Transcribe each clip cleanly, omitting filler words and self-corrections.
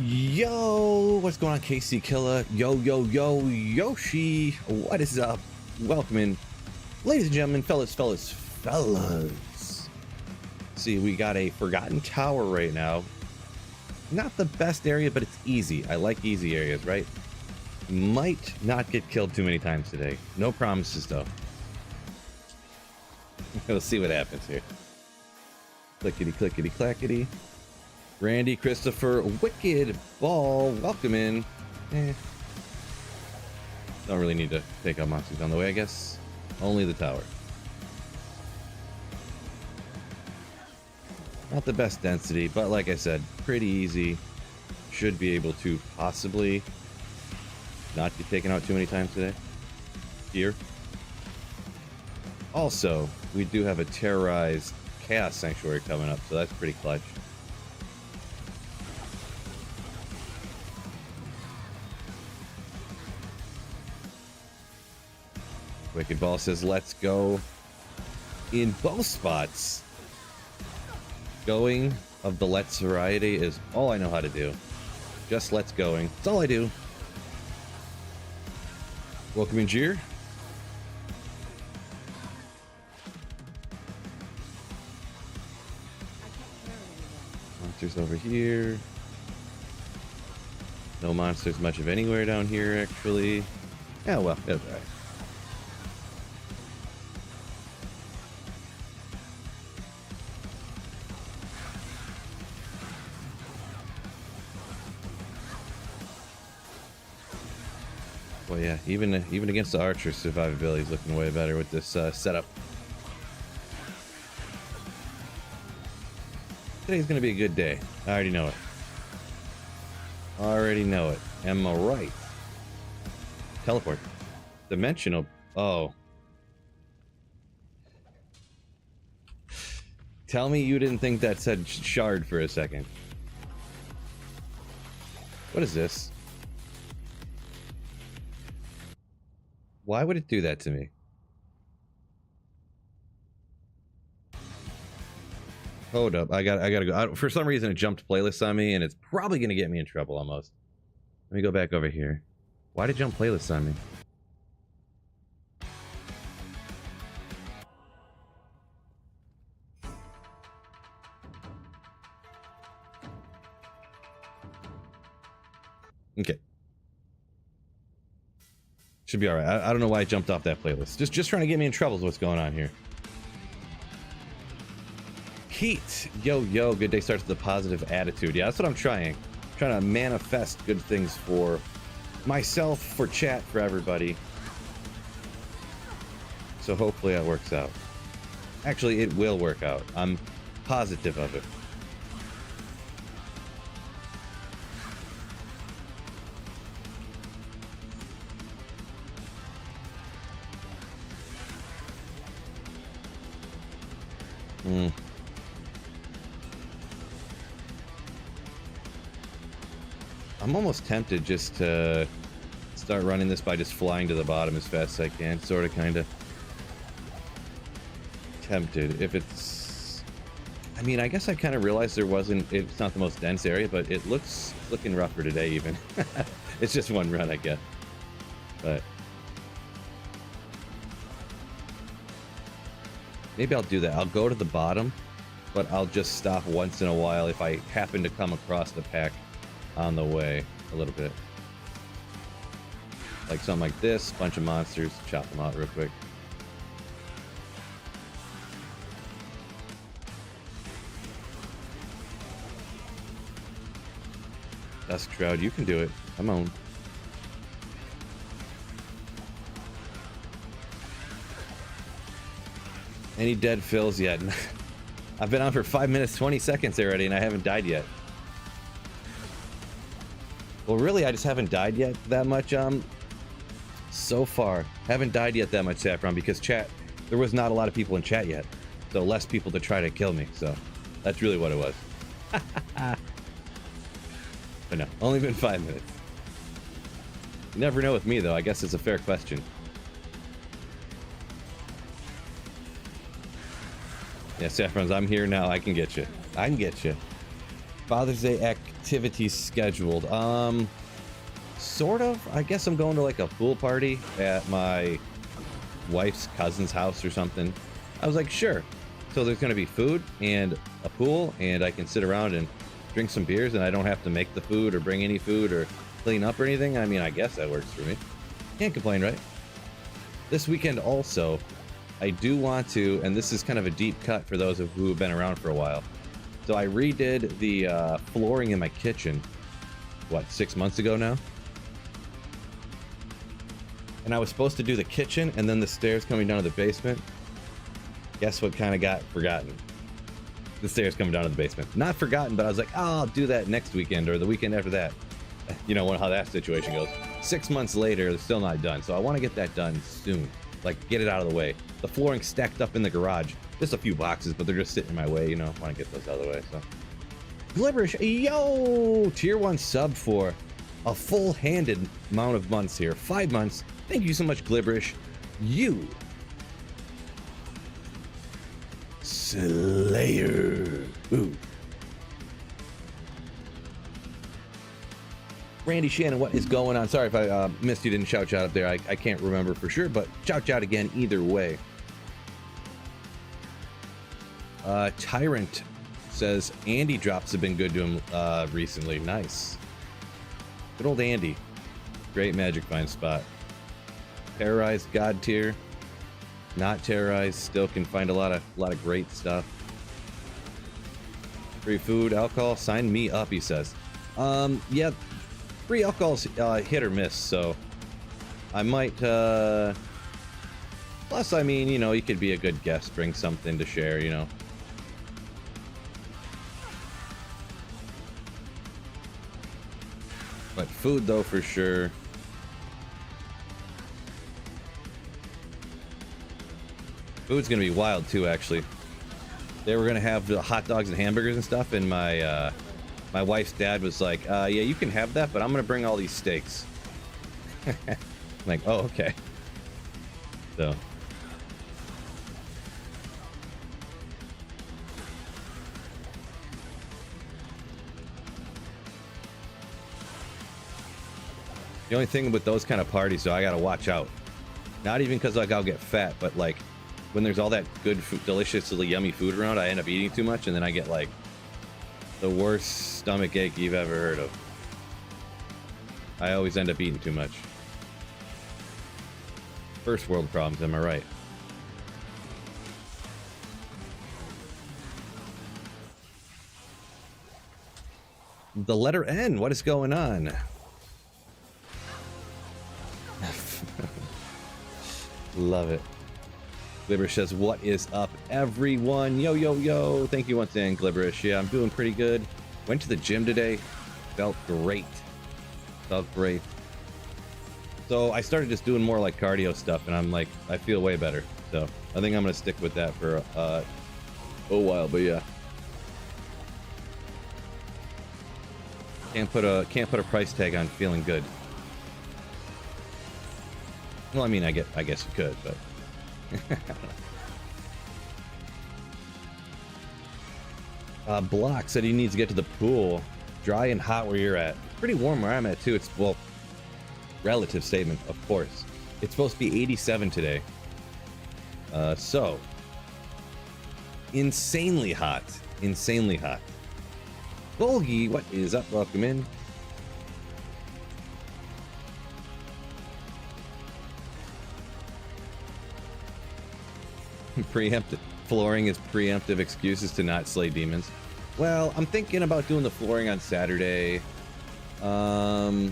Yo, what's going on, KC Killer? Yo, Yoshi, what is up? Welcome in, ladies and gentlemen, fellas. See, we got a forgotten tower right now. Not the best area, but it's easy. I like easy areas, right? Might not get killed too many times today. No promises, though. We'll see what happens here. Clickety, clickety, clackety. Randy, Christopher, Wicked Ball, welcome in. Don't really need to take out monsters on the way, I guess. Only the tower. Not the best density, but like I said, pretty easy. Should be able to possibly not get taken out too many times today. Here. Also, we do have a terrorized Chaos Sanctuary coming up, so that's pretty clutch. Wicked Ball says, let's go in both spots. Going of the let's variety is all I know how to do. Just let's going. That's all I do. Welcome in, Jeer. Monsters over here. No monsters much of anywhere down here, actually. Yeah, well, that's all right. Well, yeah, even against the archers, survivability is looking way better with this setup. Today's gonna be a good day. I already know it. Already know it. Am I right? Teleport. Dimensional. Oh. Tell me you didn't think that said shard for a second. What is this? Why would it do that to me? Hold up, I gotta go. For some reason, it jumped playlists on me, and it's probably gonna get me in trouble almost. Let me go back over here. Why did it jump playlists on me? Okay. Should be alright. I don't know why I jumped off that playlist. Just trying to get me in trouble is what's going on here. Heat. Yo, good day starts with a positive attitude. Yeah, that's what I'm trying. I'm trying to manifest good things for myself, for chat, for everybody. So hopefully that works out. Actually, it will work out. I'm positive of it. I'm almost tempted just to start running this by just flying to the bottom as fast as I can. Sort of, kind of. Tempted. If it's... I mean, I guess I kind of realized it's not the most dense area, but it's looking rougher today even. It's just one run, I guess. But... maybe I'll do that. I'll go to the bottom, but I'll just stop once in a while if I happen to come across the pack on the way a little bit. Like something like this, bunch of monsters, chop them out real quick. Dusk Shroud, you can do it. Come on. Any dead fills yet? I've been on for 5 minutes 20 seconds already and I haven't died yet. Well, really, I just haven't died yet that much, so far. Haven't died yet that much, Saffron, because chat, there was not a lot of people in chat yet. So less people to try to kill me, so that's really what it was. But no, only been 5 minutes. You never know with me, though. I guess it's a fair question. Yeah, Saffron's, I'm here now. I can get you. I can get you. Father's Day activities scheduled. Sort of. I guess I'm going to like a pool party at my wife's cousin's house or something. I was like, sure. So there's going to be food and a pool, and I can sit around and drink some beers, and I don't have to make the food or bring any food or clean up or anything. I mean, I guess that works for me. Can't complain, right? This weekend also, I do want to, and this is kind of a deep cut for those of who have been around for a while. So I redid the flooring in my kitchen, what, 6 months ago now? And I was supposed to do the kitchen and then the stairs coming down to the basement. Guess what kind of got forgotten? The stairs coming down to the basement. Not forgotten, but I was like, oh, I'll do that next weekend or the weekend after that. You know how that situation goes. 6 months later, they're still not done. So I want to get that done soon. Like, get it out of the way. The flooring stacked up in the garage. Just a few boxes, but they're just sitting in my way, you know. I want to get those out of the way, so. Glibberish, yo! Tier 1 sub for a full-handed amount of months here. 5 months. Thank you so much, Glibberish. You. Slayer. Ooh. Randy Shannon, what is going on? Sorry if I missed you, didn't shout out there. I can't remember for sure, but shout out again either way. Tyrant says Andy drops have been good to him recently. Nice. Good old Andy. Great magic find spot. Terrorized God tier. Not terrorized. Still can find a lot of great stuff. Free food, alcohol. Sign me up, he says. Yeah. Free alcohol's hit or miss, so I might plus I mean, you know, you could be a good guest, bring something to share, you know. But food though, for sure. Food's gonna be wild too, actually. They were gonna have the hot dogs and hamburgers and stuff, and my wife's dad was like, yeah, you can have that, but I'm gonna bring all these steaks. I'm like, oh, okay. So. The only thing with those kind of parties, so I gotta watch out. Not even because like I'll get fat, but like when there's all that good, deliciously yummy food around, I end up eating too much, and then I get like the worst stomach ache you've ever heard of. I always end up eating too much. First world problems, am I right? The letter N, what is going on? Love it. Glibberish says, what is up, everyone? Yo, yo, yo. Thank you once again, Glibberish. Yeah, I'm doing pretty good. Went to the gym today. Felt great. Felt great. So I started just doing more like cardio stuff, and I'm like, I feel way better. So I think I'm going to stick with that for a while, but yeah. Can't put a price tag on feeling good. Well, I mean, I guess you could, but Block said he needs to get to the pool. Dry and hot where you're at. Pretty warm where I'm at too. It's, well, relative statement, of course. It's supposed to be 87 today. So insanely hot. Insanely hot. Golgi, what is up? Welcome in. Preemptive flooring is preemptive excuses to not slay demons. Well, I'm thinking about doing the flooring on Saturday. Yeah,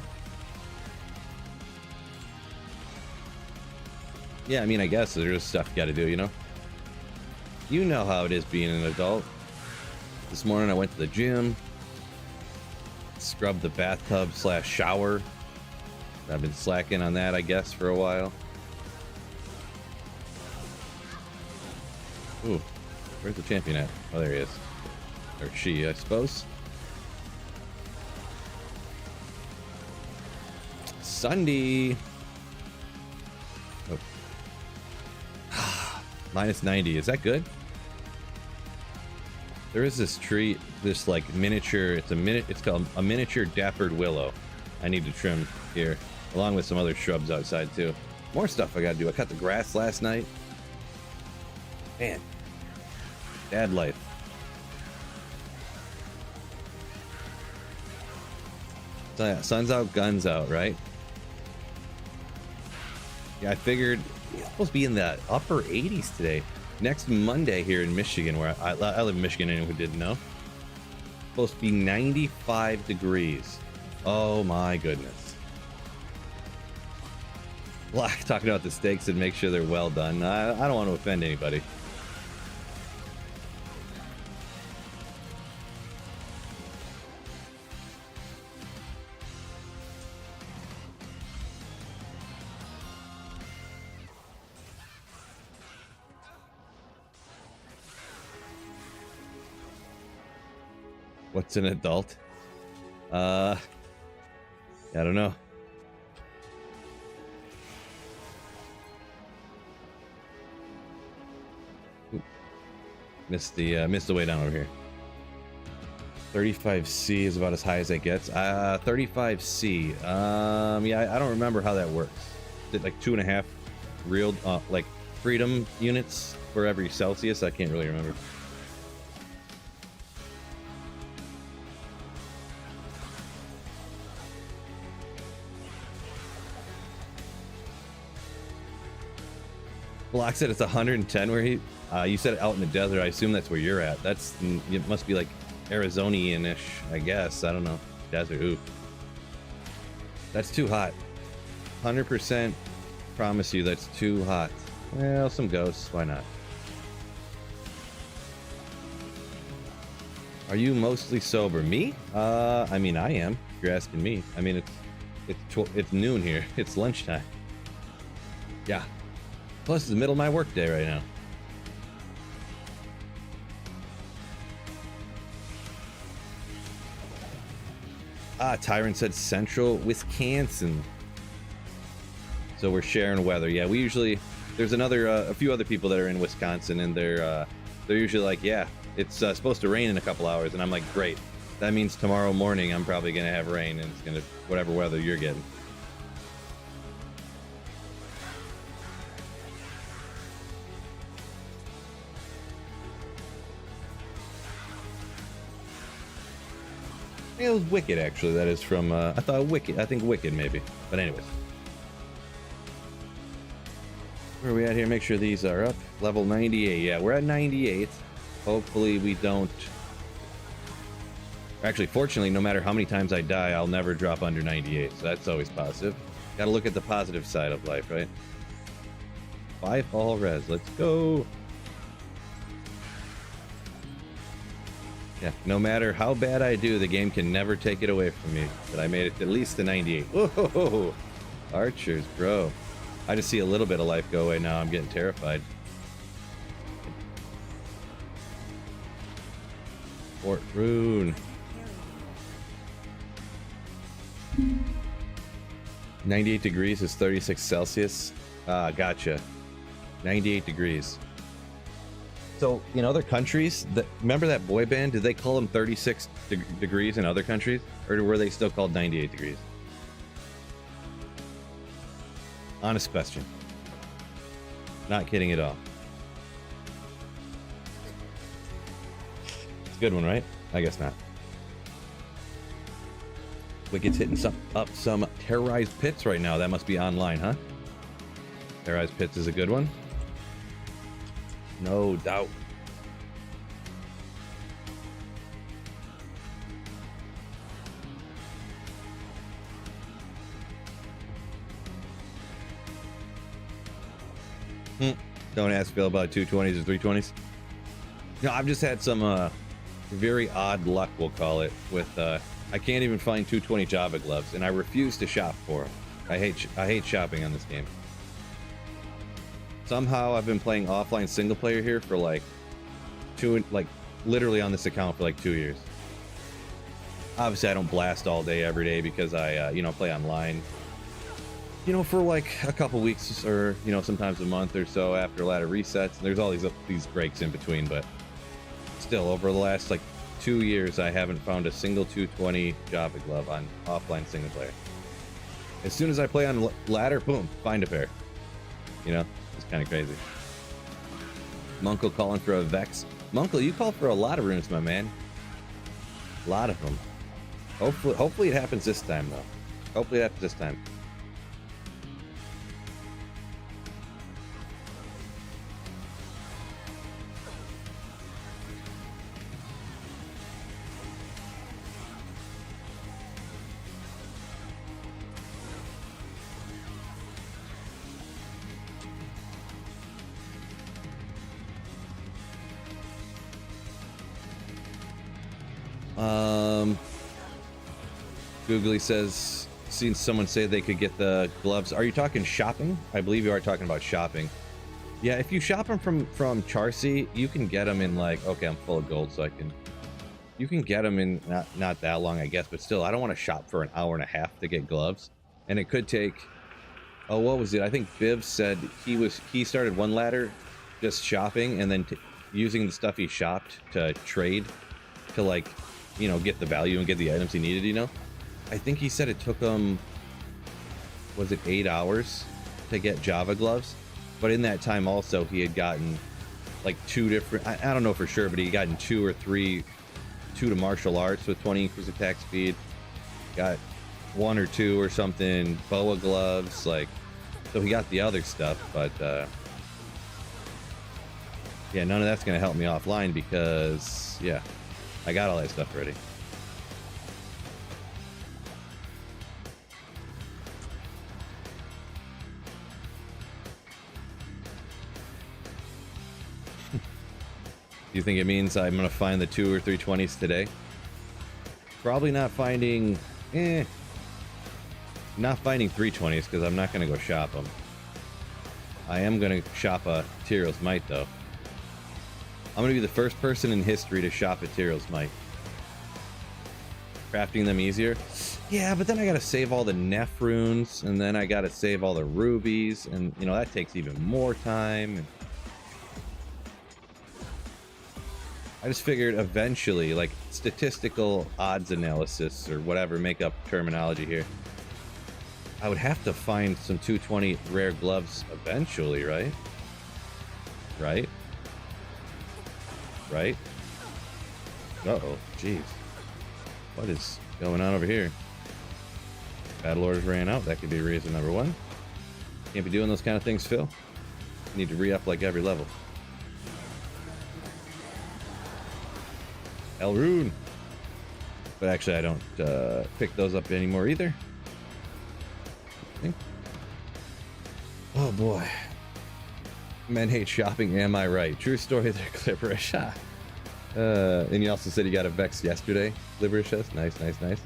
I mean, I guess there's stuff you gotta do, you know? You know how it is being an adult. This morning I went to the gym, scrubbed the bathtub / shower. I've been slacking on that, I guess, for a while. Ooh, where's the champion at? Oh, there he is. Or she, I suppose. Sunday. Oh. -90. Is that good? There is this tree, this like miniature, it's called a miniature dappered willow. I need to trim here, along with some other shrubs outside too. More stuff I gotta do. I cut the grass last night. Man, dad life. So yeah, sun's out, guns out, right? Yeah, I figured it's supposed to be in the upper 80s today. Next Monday here in Michigan, where I live in Michigan, anyone who didn't know. Supposed to be 95 degrees. Oh my goodness. Like talking about the steaks and make sure they're well done. I don't want to offend anybody. What's an adult? I don't know. Ooh. Missed the way down over here. 35C is about as high as it gets. 35C. Yeah, I don't remember how that works. Is it like 2.5 real like freedom units for every Celsius? I can't really remember. Block said it's 110 where he you said out in the desert. I assume that's where you're at. It must be like Arizonian-ish, I guess. I don't know. Desert. Ooh, that's too hot. 100% promise you that's too hot. Well, some ghosts, why not? Are you mostly sober? Me? I mean, I am, if you're asking me. I mean, it's noon here. It's lunchtime. Yeah. Plus, it's the middle of my workday right now. Tyrant said Central Wisconsin. So we're sharing weather. Yeah, we usually there's a few other people that are in Wisconsin, and they're usually like, yeah, it's supposed to rain in a couple hours, and I'm like, great. That means tomorrow morning I'm probably gonna have rain, and it's gonna whatever weather you're getting. It was Wicked, actually. That is from, I thought Wicked. I think Wicked, maybe. But anyways. Where are we at here? Make sure these are up. Level 98. Yeah, we're at 98. Hopefully we don't... Actually, fortunately, no matter how many times I die, I'll never drop under 98. So that's always positive. Gotta look at the positive side of life, right? 5 all res. Let's go. Yeah, no matter how bad I do, the game can never take it away from me. But I made it at least to 98. Whoa! Archers, bro. I just see a little bit of life go away now. I'm getting terrified. Fort Rune. 98 degrees is 36 Celsius. Gotcha. 98 degrees. So in other countries, remember that boy band? Did they call them 36 degrees in other countries, or were they still called 98 degrees? Honest question. Not kidding at all. It's a good one, right? I guess not. Wicked's hitting some terrorized pits right now. That must be online, huh? Terrorized pits is a good one. No doubt. Don't ask Phil about 220s or 320s. No, I've just had some very odd luck, we'll call it, with I can't even find 220 Java gloves, and I refuse to shop for them. I hate shopping on this game. Somehow I've been playing offline single player here for like literally on this account for like 2 years. Obviously I don't blast all day every day because I play online, for like a couple weeks or sometimes a month or so after a lot of resets, and there's all these breaks in between, but still, over the last like 2 years, I haven't found a single 220 Java glove on offline single player. As soon as I play on ladder, boom, find a pair. You know, it's kind of crazy. Munkle calling for a Vex. Munkle, you call for a lot of runes, my man. A lot of them. Hopefully it happens this time, though. Hopefully it happens this time. Googly says, seen someone say they could get the gloves. Are you talking shopping? I believe you are talking about shopping. Yeah, if you shop them from Charcy, you can get them in like, okay, I'm full of gold, so you can get them in not that long, I guess, but still, I don't want to shop for an hour and a half to get gloves. And it could take, oh, what was it? I think Biv said he started one ladder just shopping and then using the stuff he shopped to trade to, like, you know, get the value and get the items he needed, you know? I think he said it took him, was it 8 hours to get Java gloves? But in that time also, he had gotten like 2 different, I don't know for sure, but he had gotten 2 or 3, 2 to martial arts with 20 increased attack speed. Got 1 or 2 or something, boa gloves, like, so he got the other stuff, but yeah, none of that's going to help me offline because, yeah, I got all that stuff ready. Do you think it means I'm going to find the 2 or 3 20s today? Probably not finding... Not finding 320s because I'm not going to go shop them. I am going to shop a Tyrell's Might, though. I'm going to be the first person in history to shop a Tyrell's Might. Crafting them easier? Yeah, but then I got to save all the Neff runes, and then I got to save all the rubies, and, you know, that takes even more time. And I just figured eventually, like statistical odds analysis or whatever, make up terminology here, I would have to find some 220 rare gloves eventually, right? Right? Right? Uh-oh, jeez. What is going on over here? Battle orders ran out. That could be reason number 1. Can't be doing those kind of things, Phil. Need to re-up like every level. Elrune. But actually, I don't pick those up anymore either. Oh boy. Men hate shopping, am I right? True story there, Clipperish. And you also said you got a Vex yesterday, Clipperish. Nice, nice, nice.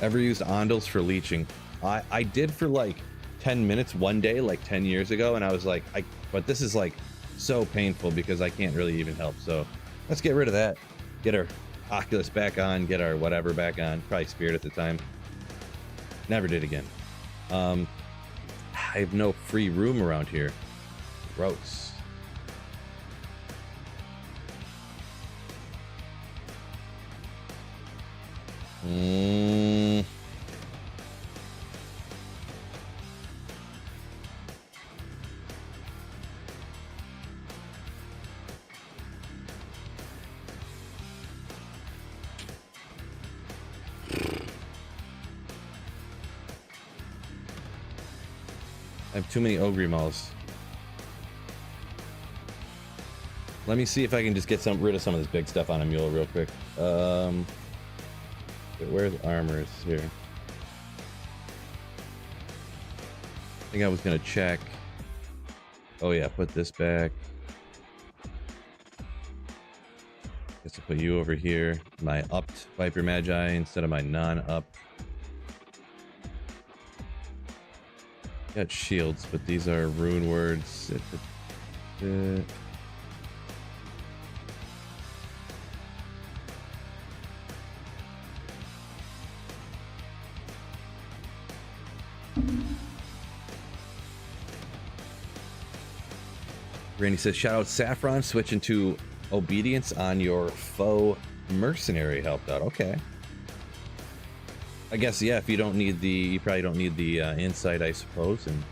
Ever used Ondals for leeching? I did for like 10 minutes one day, like 10 years ago, and I was like, but this is like so painful because I can't really even help. So let's get rid of that. Get our Oculus back on, get our whatever back on. Probably Spirit at the time. Never did again. I have no free room around here. Gross. I have too many Ogre Malls. Let me see if I can just get rid of some of this big stuff on a mule real quick. Where's armors here? I think I was gonna check. Oh yeah, put this back. Guess I'll put you over here. My upped Viper Magi instead of my non-upped. Got shields, but these are rune words. Randy says, shout out Saffron, switching to obedience on your foe mercenary helped out. Okay. I guess, yeah, if you don't need the, you probably don't need the insight, I suppose. And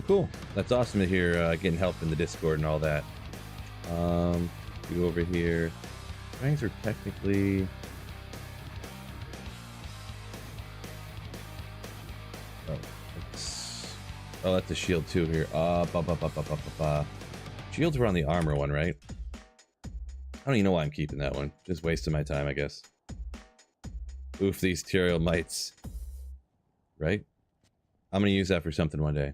cool. That's awesome to hear getting help in the Discord and all that. Go over here. Strengths are technically... Oh, that's a shield too here. Shields were on the armor one, right? I don't even know why I'm keeping that one. Just wasting my time, I guess. Oof, these Tyrael mites. Right? I'm gonna use that for something one day.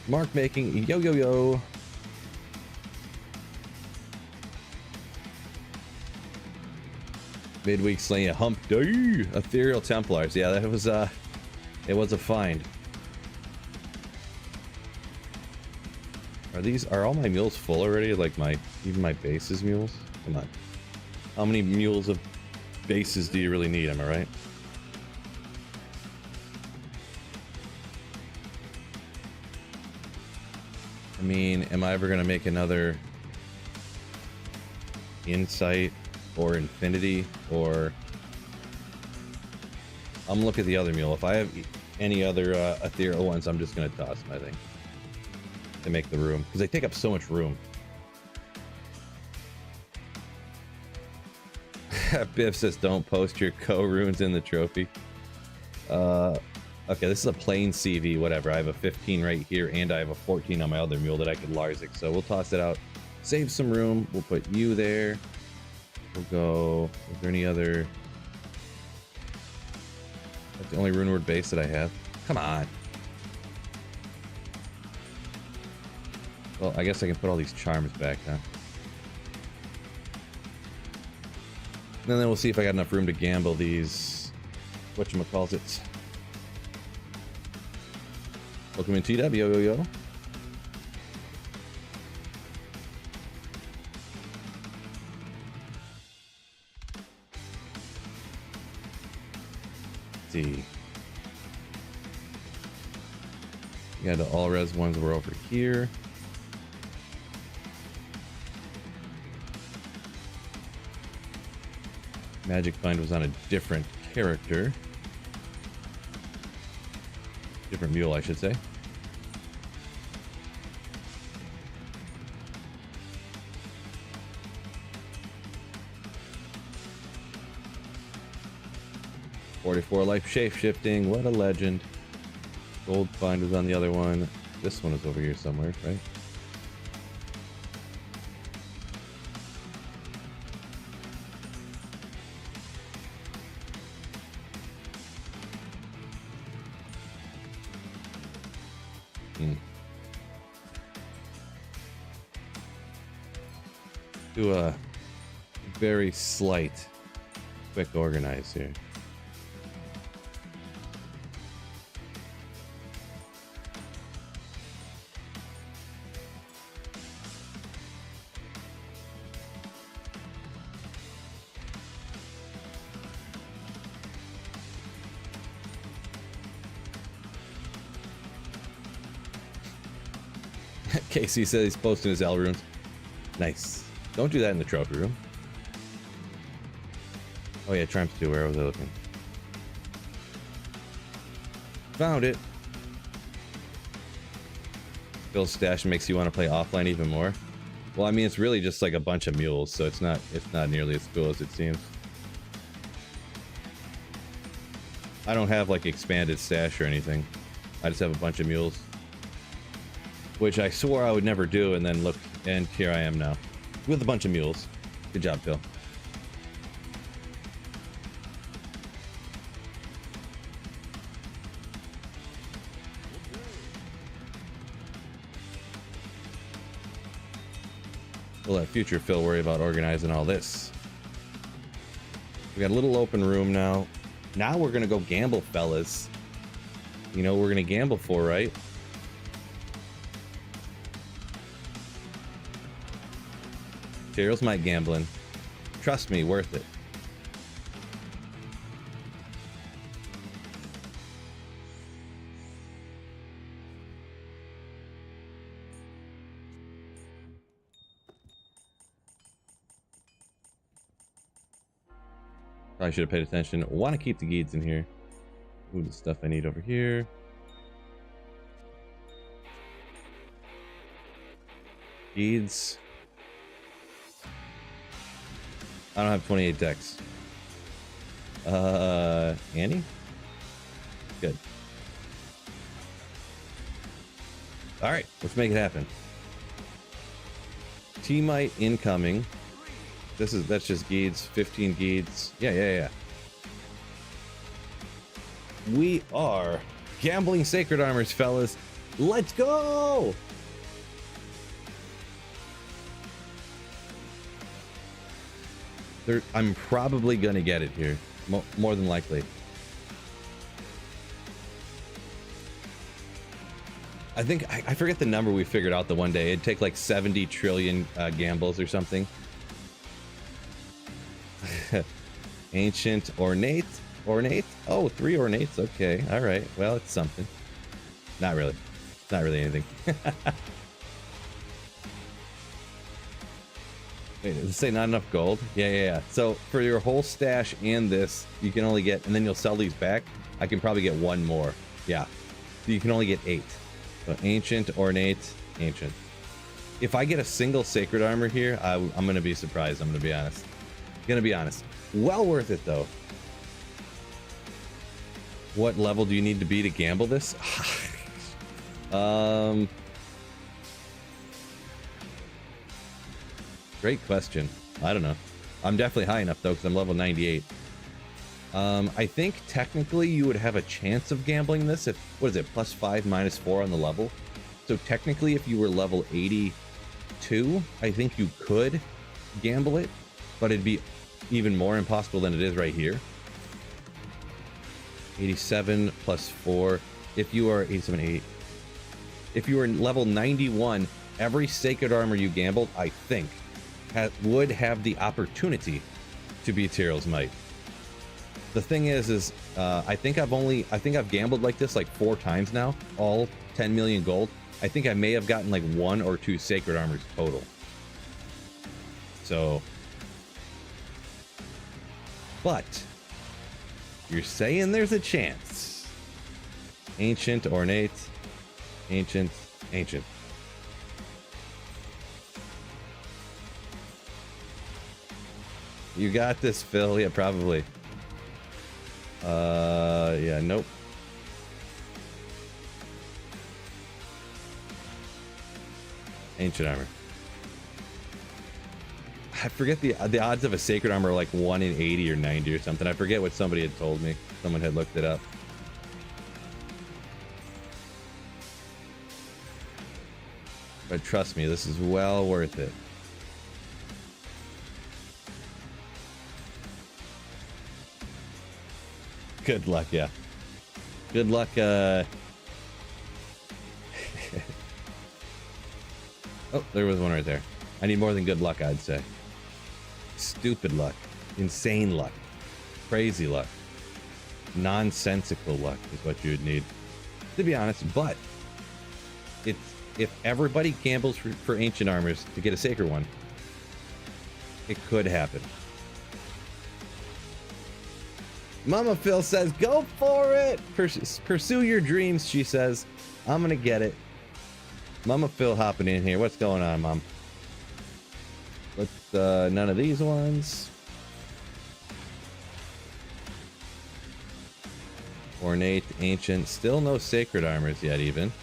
Mark making yo. Midweek slaying a hump day. Ethereal Templars. Yeah, that was it was a find. Are all my mules full already? Like even my bases mules? Come on. How many mules of bases do you really need, am I right? I mean, am I ever gonna make another Insight or Infinity, or I'm gonna look at the other mule. If I have any other ethereal ones, I'm just gonna toss them, I think, to make the room, because they take up so much room. Biff says don't post your co-runes in the trophy. Okay, this is a plain CV, whatever. I have a 15 right here, and I have a 14 on my other mule that I could Larzik, so we'll toss it out. Save some room. We'll put you there. We'll go... Is there any other... That's the only rune word base that I have. Come on. Well, I guess I can put all these charms back now. And then we'll see if I got enough room to gamble these... Whatchamacallit. Welcome in, TW. Yo. See. Yeah, the all res ones were over here. Magic Find was on a different character. Different mule, I should say. .44 life shape-shifting, what a legend. Gold Find was on the other one. This one is over here somewhere, right? Do a very slight quick organize here. Casey says he's posting his L runes. Nice. Don't do that in the trophy room. Oh yeah, Triumph 2, where was I looking? Found it. Bill's stash makes you want to play offline even more. Well, I mean, it's really just like a bunch of mules, so it's not nearly as cool as it seems. I don't have like expanded stash or anything. I just have a bunch of mules, which I swore I would never do, and then look, and here I am now with a bunch of mules. Good job, Phil. We'll let future Phil worry about organizing all this. We got a little open room now. Now we're gonna go gamble, fellas. You know what we're gonna gamble for, right? Tyrell's my gambling. Trust me, worth it. Probably should have paid attention. Want to keep the geeds in here. Ooh, the stuff I need over here. Geeds. I don't have 28 decks. Annie? Good. All right, let's make it happen. T-Mite incoming. That's just geeds, 15 geeds. Yeah. We are gambling sacred armors, fellas. Let's go! I'm probably gonna get it here, more than likely. I think I forget the number we figured out the one day. It'd take like 70 trillion gambles or something. Ancient, ornate. Oh, 3 ornates. Okay, all right. Well, it's something. Not really anything. Wait, does it say not enough gold? Yeah. So for your whole stash and this, you can only get, and then you'll sell these back. I can probably get 1 more. Yeah, so you can only get 8. So ancient, ornate, ancient. If I get a single sacred armor here, I'm gonna be surprised. I'm gonna be honest. Well worth it though. What level do you need to be to gamble this? Great question. I don't know. I'm definitely high enough though, because I'm level 98. I think technically you would have a chance of gambling this if, what is it, +5, -4 on the level. So technically if you were level 82, I think you could gamble it, but it'd be even more impossible than it is right here. 87 +4. If you are 87, 8. If you were level 91, every sacred armor you gambled, I think, would have the opportunity to be Tyrell's Might. The thing is I think I've gambled like this like 4 times now, all 10 million gold. I think I may have gotten like 1 or 2 sacred armors total. So, but you're saying there's a chance. Ancient, ornate, ancient. You got this, Phil. Yeah, probably. Yeah, nope. Ancient armor. I forget the odds of a sacred armor are like 1 in 80 or 90 or something. I forget what somebody had told me. Someone had looked it up. But trust me, this is well worth it. Good luck, yeah. Good luck, Oh, there was one right there. I need more than good luck, I'd say. Stupid luck. Insane luck. Crazy luck. Nonsensical luck is what you would need, to be honest. But if everybody gambles for ancient armors to get a sacred one, it could happen. Mama Phil says, go for it! Pursue your dreams, she says. I'm gonna get it. Mama Phil hopping in here. What's going on, Mom? What's, none of these ones. Ornate, ancient. Still no sacred armors yet, even.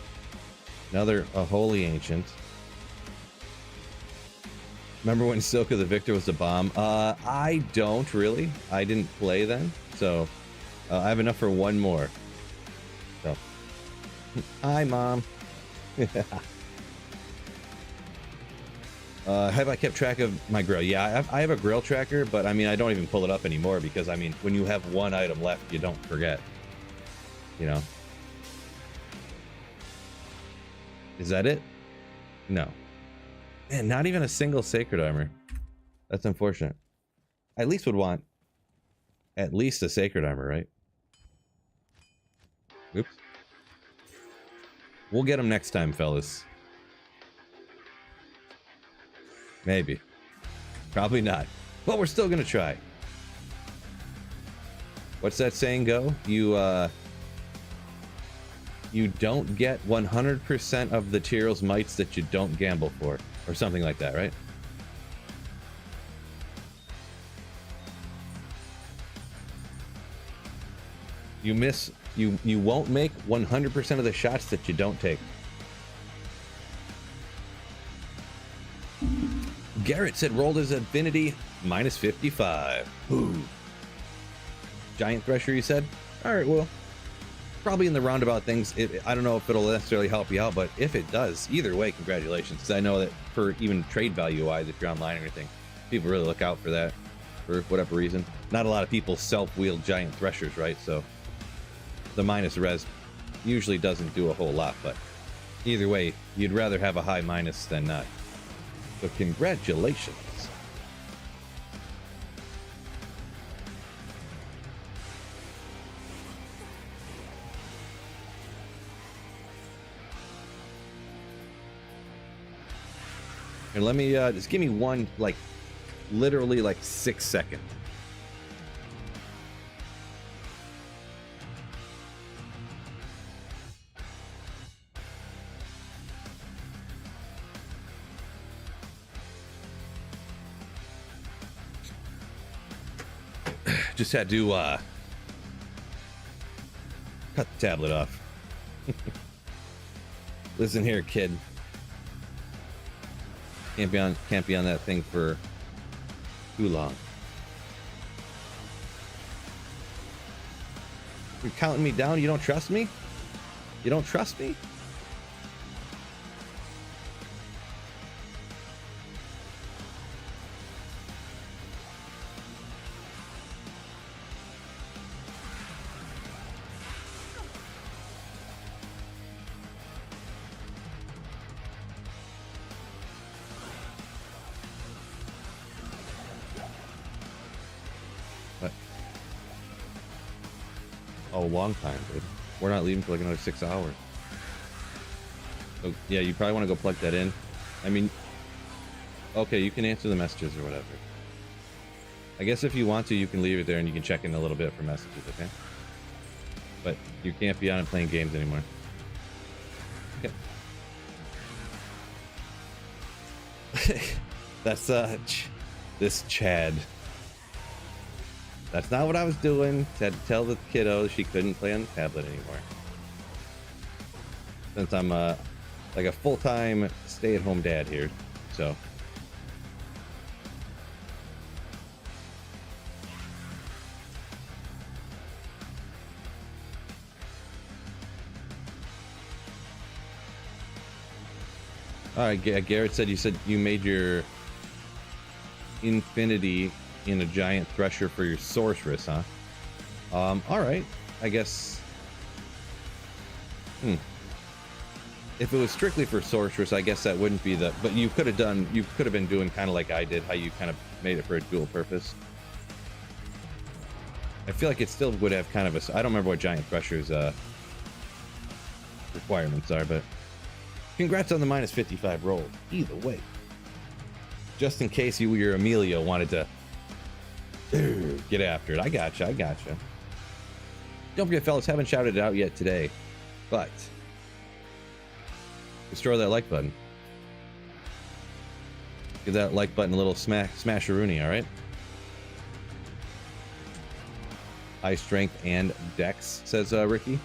Another, a holy ancient. Remember when Silk of the Victor was a bomb? I don't really. I didn't play then. So, I have enough for 1 more. So, hi, Mom. Have I kept track of my grill? Yeah, I have a grill tracker, but I mean, I don't even pull it up anymore because, I mean, when you have 1 item left, you don't forget. You know? Is that it? No. Man, not even a single sacred armor. That's unfortunate. I at least would want at least a sacred armor, right? Oops. We'll get them next time, fellas. Maybe. Probably not. But we're still gonna try. What's that saying go? You don't get 100% of the Tyrell's mites that you don't gamble for, or something like that, right? You won't make 100% of the shots that you don't take. Garrett said rolled his affinity minus 55. Ooh. Giant Thresher, you said? All right, well, probably in the roundabout things. I don't know if it'll necessarily help you out, but if it does, either way, congratulations. Because I know that for even trade value wise, if you're online or anything, people really look out for that for whatever reason. Not a lot of people self-wield Giant Threshers, right? So the minus res usually doesn't do a whole lot, but either way, you'd rather have a high minus than not. So congratulations. And let me just give me one, like literally like 6 seconds. Just had to cut the tablet off. Listen here, kid. Can't be on that thing for too long. You're counting me down? You don't trust me? You don't trust me? Oh, long time, dude. We're not leaving for like another 6 hours. So, yeah, you probably want to go plug that in. I mean, okay, you can answer the messages or whatever. I guess if you want to, you can leave it there and you can check in a little bit for messages, okay? But you can't be on and playing games anymore. Okay. That's, this Chad. That's not what I was doing. Had to tell the kiddo she couldn't play on the tablet anymore. Since I'm like a full-time stay-at-home dad here, so. All right, Garrett said you made your infinity in a Giant Thresher for your sorceress, huh? All right, I guess. If it was strictly for sorceress, I guess that wouldn't be the. But you could have been doing kind of like I did, how you kind of made it for a dual purpose. I feel like it still would have kind of a. I don't remember what Giant Thresher's requirements are, but congrats on the minus 55 roll. Either way, just in case your Emilio wanted to get after it. I gotcha. Don't forget, fellas, haven't shouted it out yet today, but destroy that like button. Give that like button a little smash-a-rooney, all right? High strength and dex, says Ricky.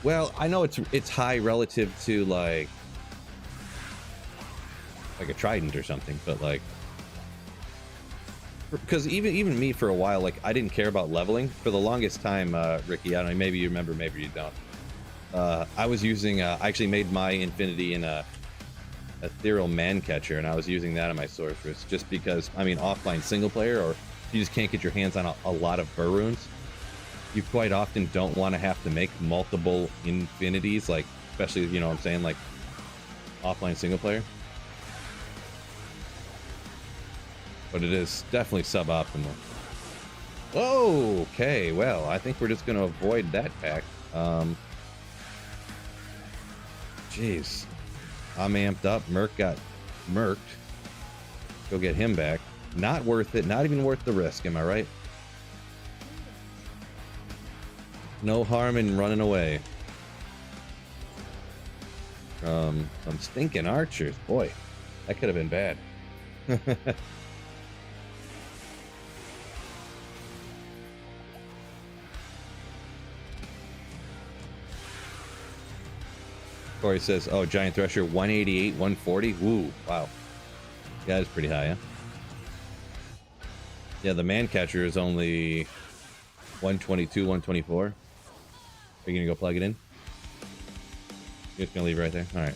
Well, I know it's high relative to like a trident or something, but like, because even me for a while, like I didn't care about leveling for the longest time. Ricky, I don't know, maybe you remember, maybe you don't. I was using I actually made my infinity in a ethereal man catcher, and I was using that on my sorceress just because, I mean, offline single player, or you just can't get your hands on a lot of burr runes. You quite often don't want to have to make multiple infinities, like especially, you know what I'm saying, like offline single player. But it is definitely suboptimal. Okay, well, I think we're just going to avoid that pack. Jeez. I'm amped up. Merc got murked. Go get him back. Not worth it. Not even worth the risk, am I right? No harm in running away from some stinking archers. Boy, that could have been bad. Corey says, oh, Giant Thresher, 188, 140. Woo, wow. Yeah, that's pretty high, huh? Yeah, the Man Catcher is only 122, 124. Are you gonna go plug it in? You're just gonna leave it right there? Alright.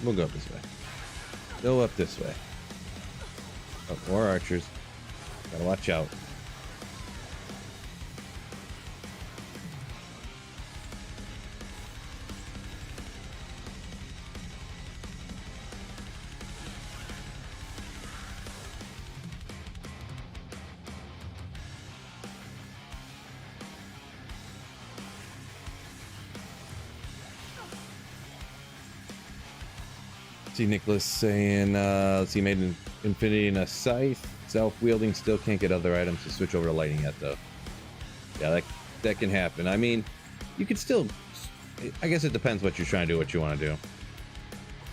We'll go up this way. Go up this way. Oh, more archers. Gotta watch out. See Nicholas saying, let's see, made an Infinity and a Scythe. Self-wielding, still can't get other items to switch over to lightning yet, though. Yeah, that can happen. I mean, you could still, I guess it depends what you're trying to do, what you want to do.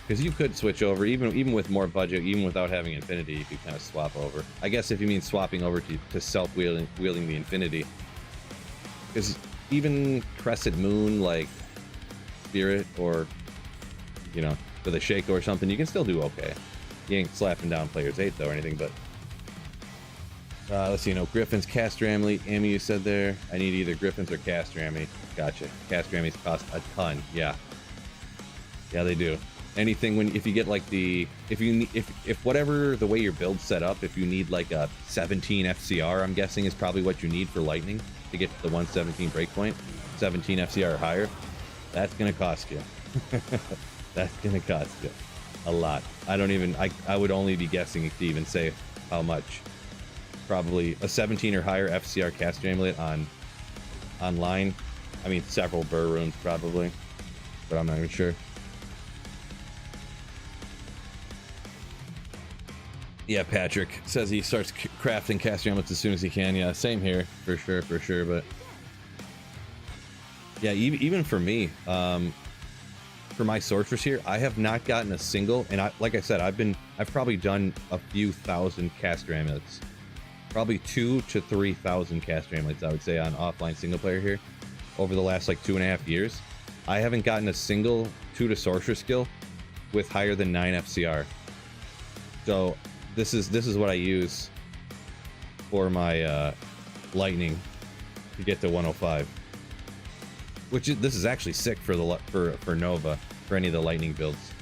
Because you could switch over, even with more budget, even without having Infinity, you could kind of swap over. I guess if you mean swapping over to self-wielding the Infinity. Because even Crescent Moon, like Spirit, or, you know, with a Shaco or something, you can still do okay. You ain't slapping down players 8 though or anything, but let's see, Griffins, Caster Ammy you said there. I need either Griffins or Caster Ammy. Gotcha. Caster Ammys cost a ton. Yeah, they do. Anything if you get like if whatever the way your build's set up, if you need like a 17 FCR, I'm guessing is probably what you need for lightning to get to the 117 breakpoint. 17 FCR or higher. That's gonna cost you. That's gonna cost you a lot. I would only be guessing to even say how much. Probably a 17 or higher FCR caster amulet online. I mean, several burr runes probably, but I'm not even sure. Yeah, Patrick says he starts crafting caster amulets as soon as he can. Yeah, same here, for sure. But yeah, even for me, for my sorceress here, I have not gotten a single, and like I said, I've probably done a few thousand caster amulets, probably 2,000 to 3,000 caster amulets, I would say, on offline single player here over the last like 2.5 years. I haven't gotten a single 2 to sorceress skill with higher than 9 FCR. So this is what I use for my lightning to get to 105. This is actually sick for Nova, for any of the lightning builds,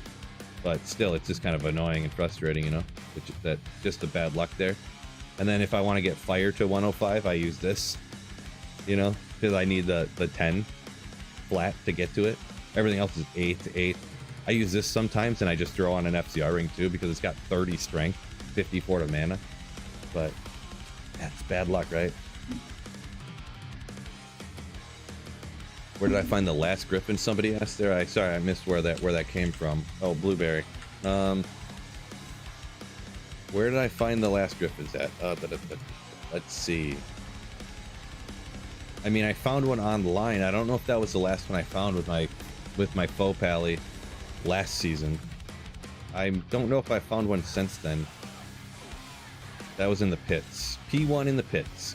but still, it's just kind of annoying and frustrating, you know. It's just a bad luck there. And then if I want to get fire to 105, I use this, you know, because I need the 10 flat to get to it. Everything else is 8 to 8. I use this sometimes, and I just throw on an FCR ring too because it's got 30 strength, 54 to mana. But that's bad luck, right? Where did I find the last griffin? Somebody asked there. Sorry, I missed where that came from. Oh, blueberry. Where did I find the last griffins at? Let's see. I mean, I found one online. I don't know if that was the last one I found with my faux pally last season. I don't know if I found one since then. That was in the pits. P1 in the pits.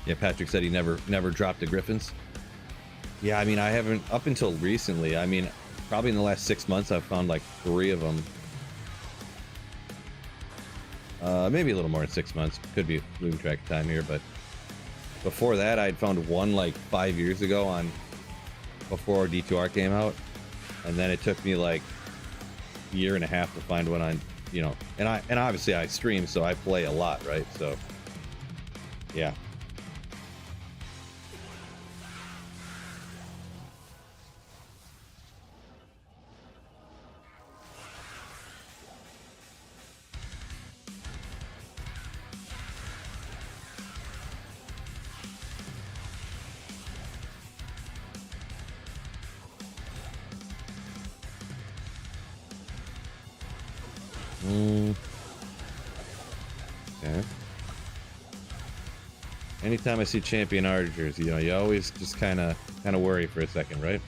Yeah, Patrick said he never dropped the griffins. Yeah, I mean, I haven't, up until recently. I mean, probably in the last 6 months, I've found like 3 of them. Maybe a little more than 6 months. Could be losing track of time here, but before that, I'd found one like 5 years ago before D2R came out, and then it took me like a year and a half to find one on, you know, and obviously I stream, so I play a lot, right? So yeah. Okay. Anytime I see champion archers, you know, you always just kind of worry for a second, right?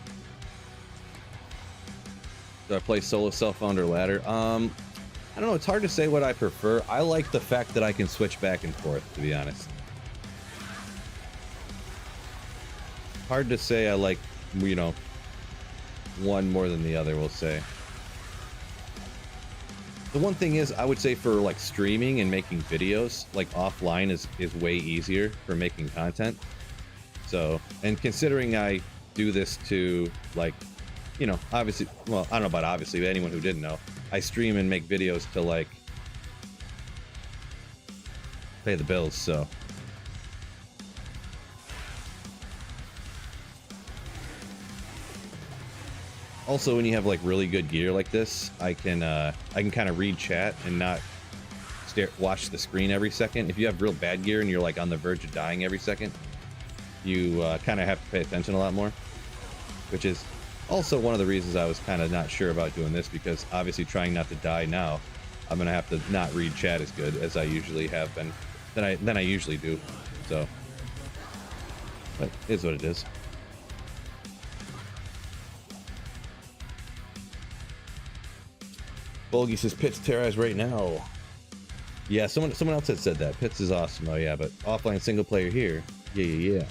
Do I play solo, self-found, or ladder? I don't know. It's hard to say what I prefer. I like the fact that I can switch back and forth, to be honest. Hard to say I like, you know, one more than the other, we'll say. The one thing is, I would say for like streaming and making videos, like offline is way easier for making content. So, and considering I do this to like, you know, obviously, well, I don't know about obviously, but anyone who didn't know, I stream and make videos to like pay the bills, so. Also, when you have like really good gear like this, I can kind of read chat and not watch the screen every second. If you have real bad gear and you're like on the verge of dying every second, you kind of have to pay attention a lot more, which is also one of the reasons I was kind of not sure about doing this, because obviously trying not to die now, I'm gonna have to not read chat as good as I usually have been than I usually do. So, but it is what it is. Bolgi says Pitts terrorize right now. Yeah, someone else had said that. Pitts is awesome. Oh yeah, but offline single player here. Yeah.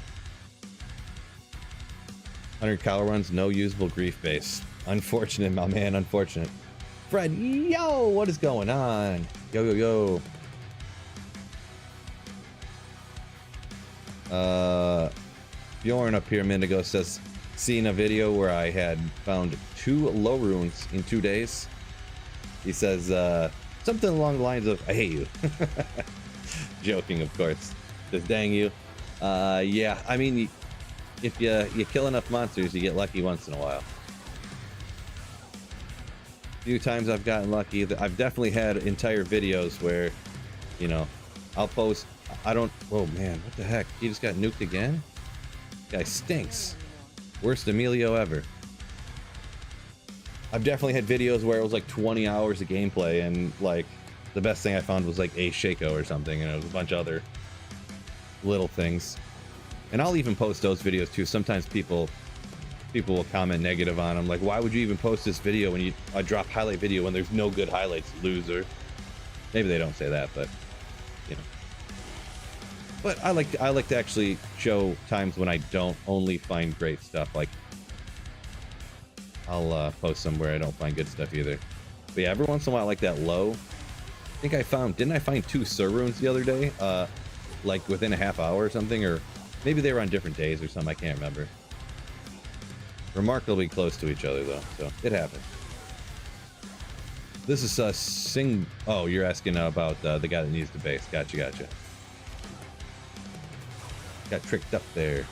100 cowl runs, no usable grief base. Unfortunate, my man, unfortunate. Fred, yo, what is going on? Yo. Bjorn up here a minute ago says, seen a video where I had found 2 low runes in 2 days. He says something along the lines of, I hate you. Joking, of course. Says, dang you. Yeah, I mean, if you kill enough monsters, you get lucky once in a while. A few times I've gotten lucky. I've definitely had entire videos where, you know, I'll post, oh man, what the heck? He just got nuked again? Guy stinks. Worst Emilio ever. I've definitely had videos where it was like 20 hours of gameplay, and like the best thing I found was like a Shaco or something, and it was a bunch of other little things. And I'll even post those videos too. Sometimes people will comment negative on them, like, why would you even post this video when I drop highlight video when there's no good highlights, loser. Maybe they don't say that, but you know. But I like to actually show times when I don't only find great stuff. Like, I'll post somewhere I don't find good stuff either. But yeah, every once in a while, like that low. I think didn't I find 2 Sur runes the other day? Like within a half hour or something, or maybe they were on different days or something, I can't remember. Remarkably close to each other though, so it happened. This is oh, you're asking about the guy that needs the base. Gotcha. Got tricked up there.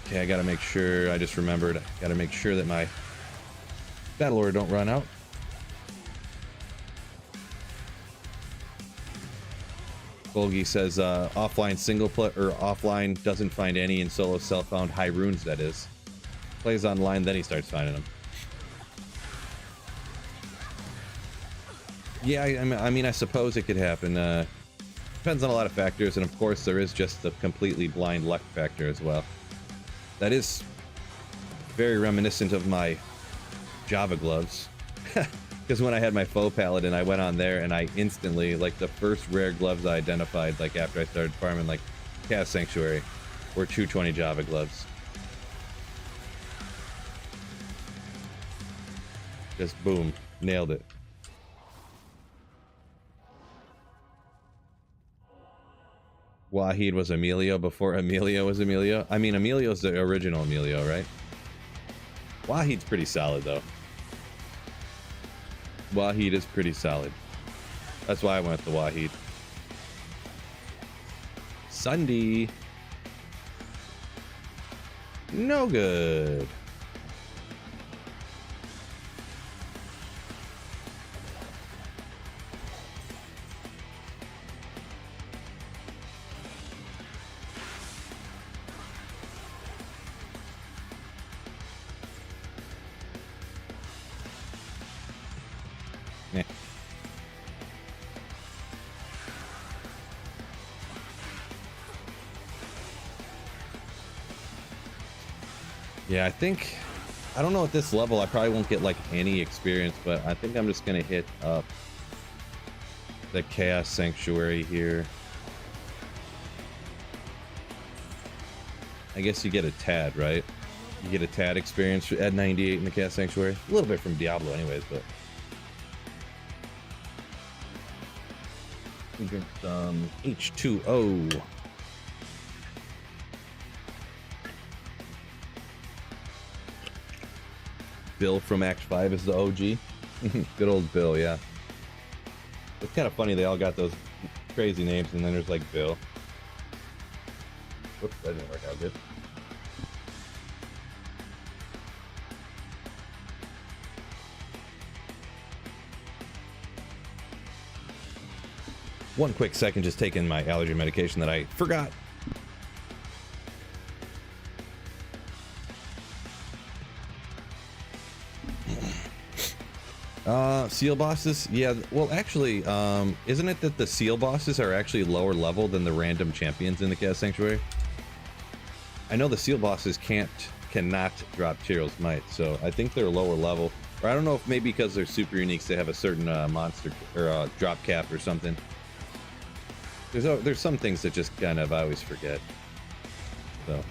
Okay, I gotta make sure, I just remembered, I gotta make sure that my battle order don't run out. Golgi says offline single player, or offline doesn't find any, in solo self-found high runes, that is. Plays online, then he starts finding them. Yeah, I mean, I suppose it could happen. Depends on a lot of factors, and of course there is just the completely blind luck factor as well. That is very reminiscent of my Java gloves. Because when I had my faux paladin, I went on there and I instantly, like, the first rare gloves I identified, like, after I started farming, like, Chaos Sanctuary, were 220 Java gloves. Just boom, nailed it. Wahid was Emilio before Emilio was Emilio. I mean, Emilio's the original Emilio, right? Wahid's pretty solid, though. Wahid is pretty solid. That's why I went with the Wahid. Sunday. No good. Yeah, I don't know at this level, I probably won't get like any experience, but I think I'm just gonna hit up the Chaos Sanctuary here. I guess you get a tad, right? You get a tad experience at 98 in the Chaos Sanctuary. A little bit from Diablo anyways, but... We drink some H2O. Bill from Act 5 is the OG. Good old Bill, yeah. It's kind of funny they all got those crazy names, and then there's like Bill. Whoops, that didn't work out good. One quick second, just taking my allergy medication that I forgot. Seal bosses? Yeah, well actually, isn't it that the seal bosses are actually lower level than the random champions in the Chaos Sanctuary? I know the seal bosses cannot drop Tyrell's Might, so I think they're lower level. Or I don't know if maybe because they're super unique, they have a certain monster or drop cap or something. There's some things that just kind of I always forget. So.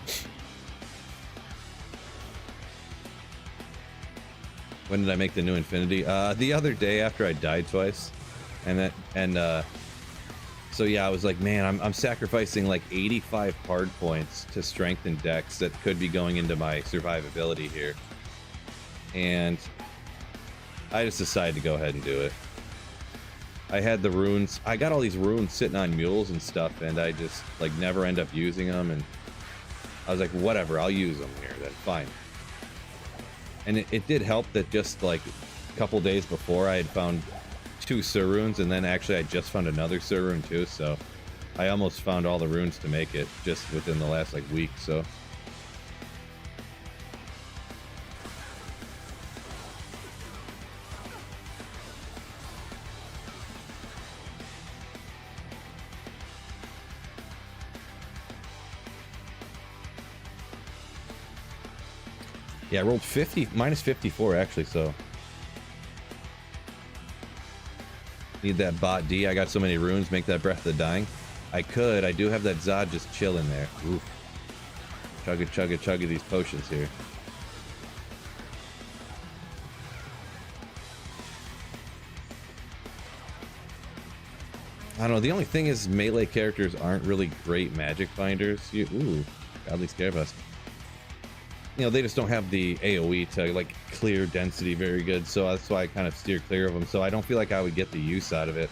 When did I make the new Infinity? The other day after I died twice, so yeah, I was like, man, I'm sacrificing like 85 hard points to strength and dex that could be going into my survivability here, and I just decided to go ahead and do it. I had the runes. I got all these runes sitting on mules and stuff, and I just like never end up using them, and I was like, whatever, I'll use them here. Then fine. And it did help that just like a couple days before I had found 2 Sur runes, and then actually I just found another Sur rune too, so I almost found all the runes to make it just within the last like week, so. Yeah, I rolled minus 54 actually, so. Need that bot D. I got so many runes, make that Breath of the Dying. I do have that Zod just chilling there. Oof. Chugga these potions here. I don't know, the only thing is melee characters aren't really great magic finders. Ooh, Godly Scarebust. You know, they just don't have the AoE to like clear density very good, so that's why I kind of steer clear of them, so I don't feel like I would get the use out of it.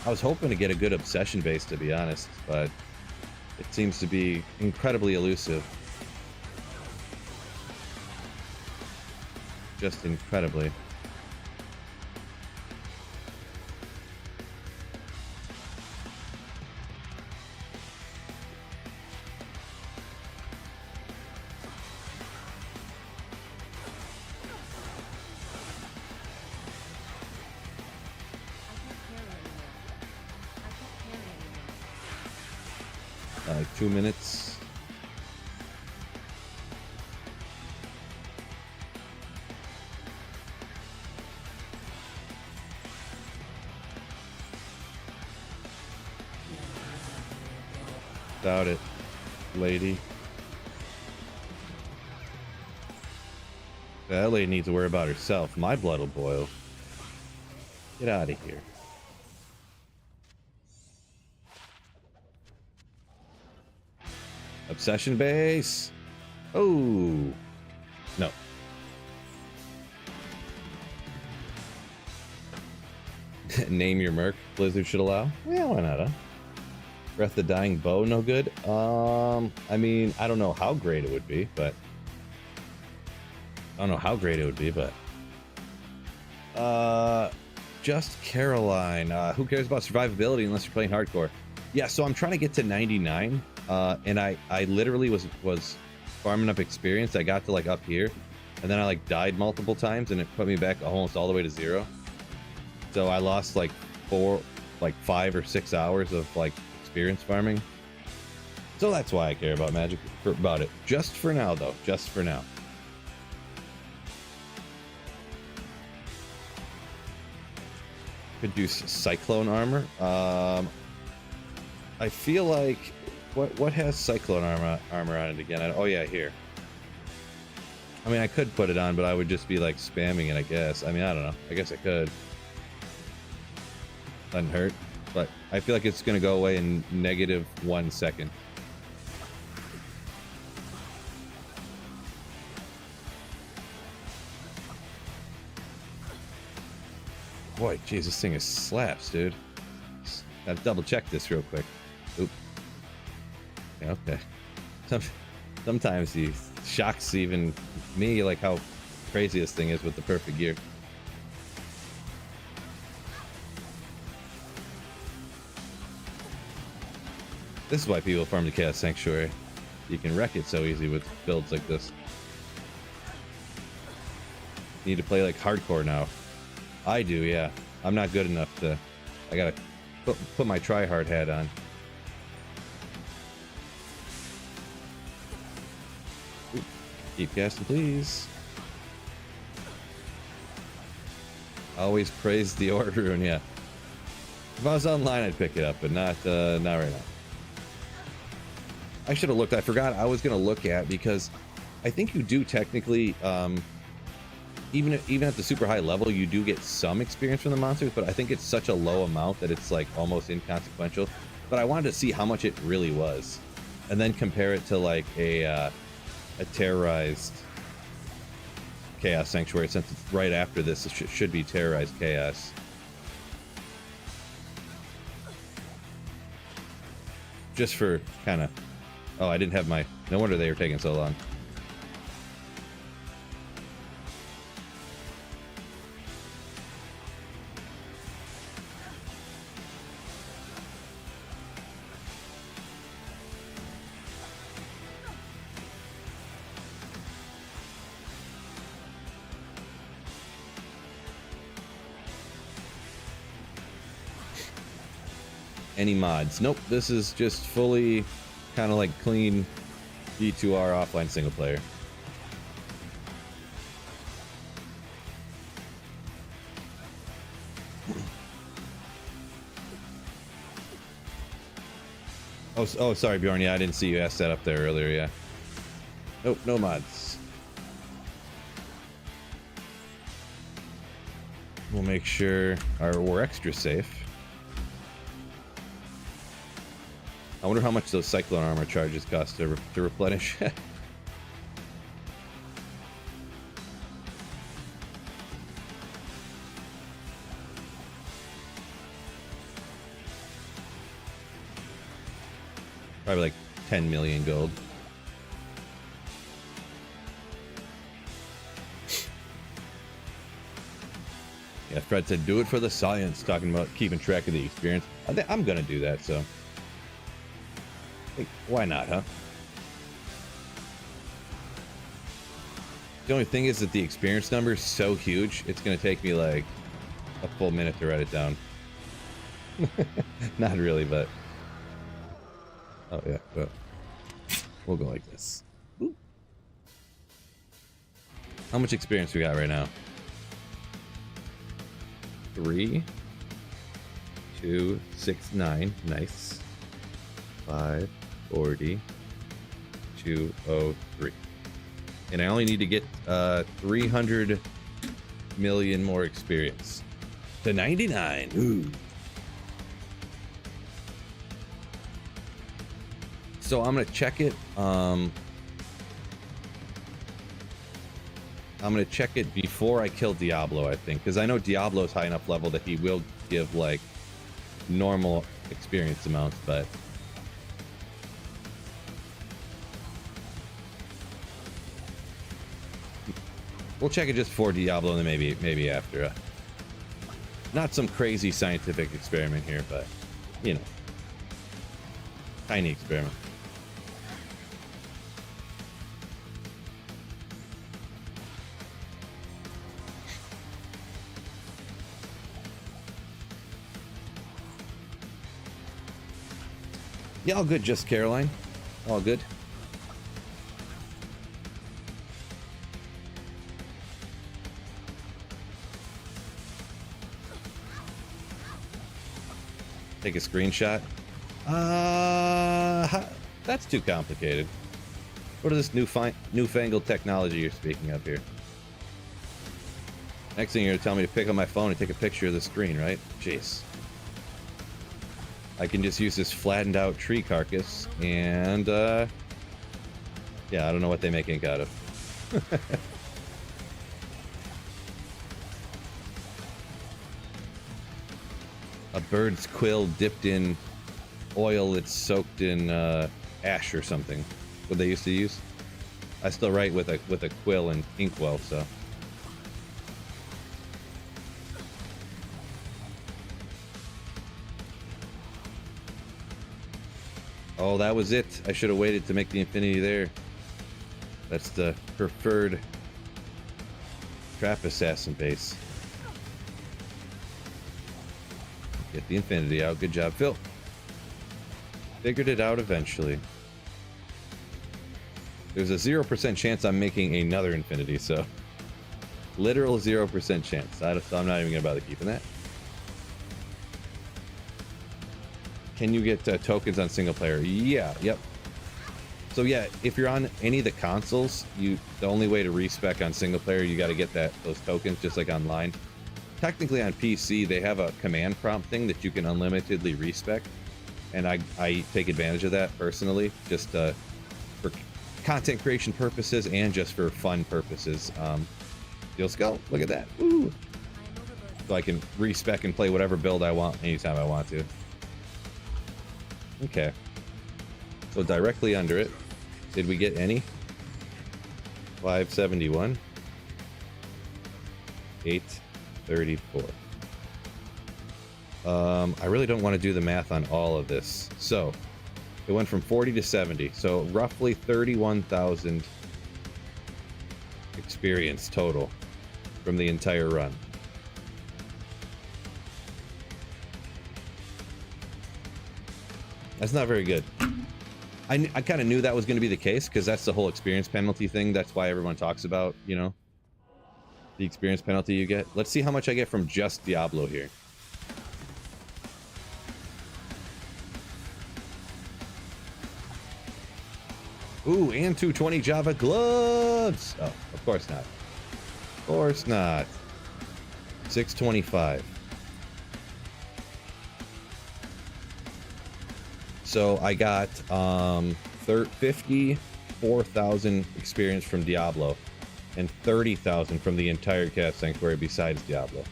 I was hoping to get a good obsession base, to be honest, but it seems to be incredibly elusive. Just incredibly. Like 2 minutes. Doubt it, lady. That lady needs to worry about herself. My blood will boil. Get out of here. Obsession base. Oh no. Name your merc. Blizzard should allow. Yeah, why not, huh? Breath of the Dying bow, no good. I mean, I don't know how great it would be, but just Caroline. Who cares about survivability unless you're playing hardcore? Yeah, so I'm trying to get to 99. And I literally was farming up experience. I got to like up here, and then I like died multiple times, and it put me back almost all the way to 0. So I lost like 5 or 6 hours of like experience farming. So that's why I care about magic, about it. Just for now, though. Just for now. Could do cyclone armor. I feel like what has cyclone armor on it again? Oh yeah, here. I mean, I could put it on, but I would just be like spamming it, I guess. I mean, I don't know. I guess I could. Doesn't hurt, but I feel like it's gonna go away in -1 second. Boy, jeez, this thing is slaps, dude. Gotta double check this real quick. Oop. Yeah, okay. Sometimes he shocks even me, like how crazy this thing is with the perfect gear. This is why people farm the Chaos Sanctuary. You can wreck it so easy with builds like this. You need to play like hardcore now. I do, yeah. I'm not good enough to... I gotta put my try-hard hat on. Ooh, keep casting, please. Always praise the Ord Rune, yeah. If I was online, I'd pick it up, but not right now. I should have looked. I forgot I was gonna look at, because I think you do technically, even at the super high level, you do get some experience from the monsters, but I think it's such a low amount that it's like almost inconsequential. But I wanted to see how much it really was, and then compare it to like a terrorized Chaos Sanctuary, since it's right after this. It should be terrorized Chaos. Just for kind of... Oh, I didn't have my... No wonder they were taking so long. Any mods? Nope, this is just fully kind of like clean D2R offline single player. Oh, sorry, Bjorn. Yeah, I didn't see you ask that up there earlier. Yeah. Nope, no mods. We'll make sure we're extra safe. I wonder how much those cyclone armor charges cost to replenish. Probably like 10 million gold. Yeah, Fred said, do it for the science, talking about keeping track of the experience. I'm gonna do that, so. Hey, why not, huh? The only thing is that the experience number is so huge, it's gonna take me like a full minute to write it down. Not really, but... Oh yeah, well, we'll go like this. Ooh. How much experience we got right now? 3, 2, 6, 9. Nice. 5, 40, 203. And I only need to get 300 million more experience to 99. Ooh. So I'm gonna check it. I'm gonna check it before I kill Diablo, I think, because I know Diablo is high enough level that he will give like normal experience amounts, but we'll check it just for Diablo, and then maybe after. Not some crazy scientific experiment here, but you know, tiny experiment. Yeah, all good, just Caroline. All good. Take a screenshot. That's too complicated. What is this newfangled technology you're speaking of here? Next thing you're gonna tell me to pick up my phone and take a picture of the screen, right? Jeez. I can just use this flattened out tree carcass and yeah, I don't know what they make ink out of. A bird's quill dipped in oil that's soaked in ash or something. What they used to use. I still write with a quill and inkwell, so. Oh, that was it. I should have waited to make the infinity there. That's the preferred trap assassin base. Get the infinity out. Good job, Phil. Figured it out eventually. There's a 0% chance I'm making another infinity, so literal 0% chance. So I'm not even gonna bother keeping that. Can you get tokens on single player? Yeah, yep. So yeah, if you're on any of the consoles, the only way to respec on single player, you got to get those tokens just like online. Technically on PC, they have a command prompt thing that you can unlimitedly respec, and I take advantage of that personally, just for content creation purposes and just for fun purposes. Steel Skull, look at that. Woo. So I can respec and play whatever build I want anytime I want to. Okay. So directly under it, did we get any? 571. 834. I really don't want to do the math on all of this. So it went from 40 to 70. So roughly 31,000 experience total from the entire run. That's not very good. I kind of knew that was going to be the case because that's the whole experience penalty thing. That's why everyone talks about, you know, the experience penalty you get. Let's see how much I get from just Diablo here. Ooh, and 220 Java gloves. Oh, of course not. Of course not. 625. So I got 54,000 experience from Diablo and 30,000 from the entire Chaos Sanctuary besides Diablo.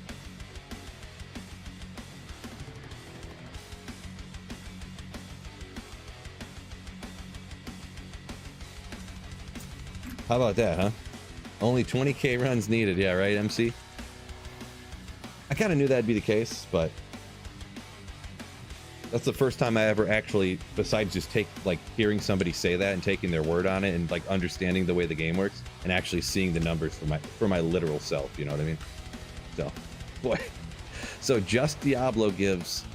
How about that, huh? Only 20k runs needed. Yeah, right, MC? I kind of knew that'd be the case, but that's the first time I ever actually, besides just hearing somebody say that and taking their word on it and like understanding the way the game works and actually seeing the numbers for my literal self, you know what I mean? So, boy. So just Diablo gives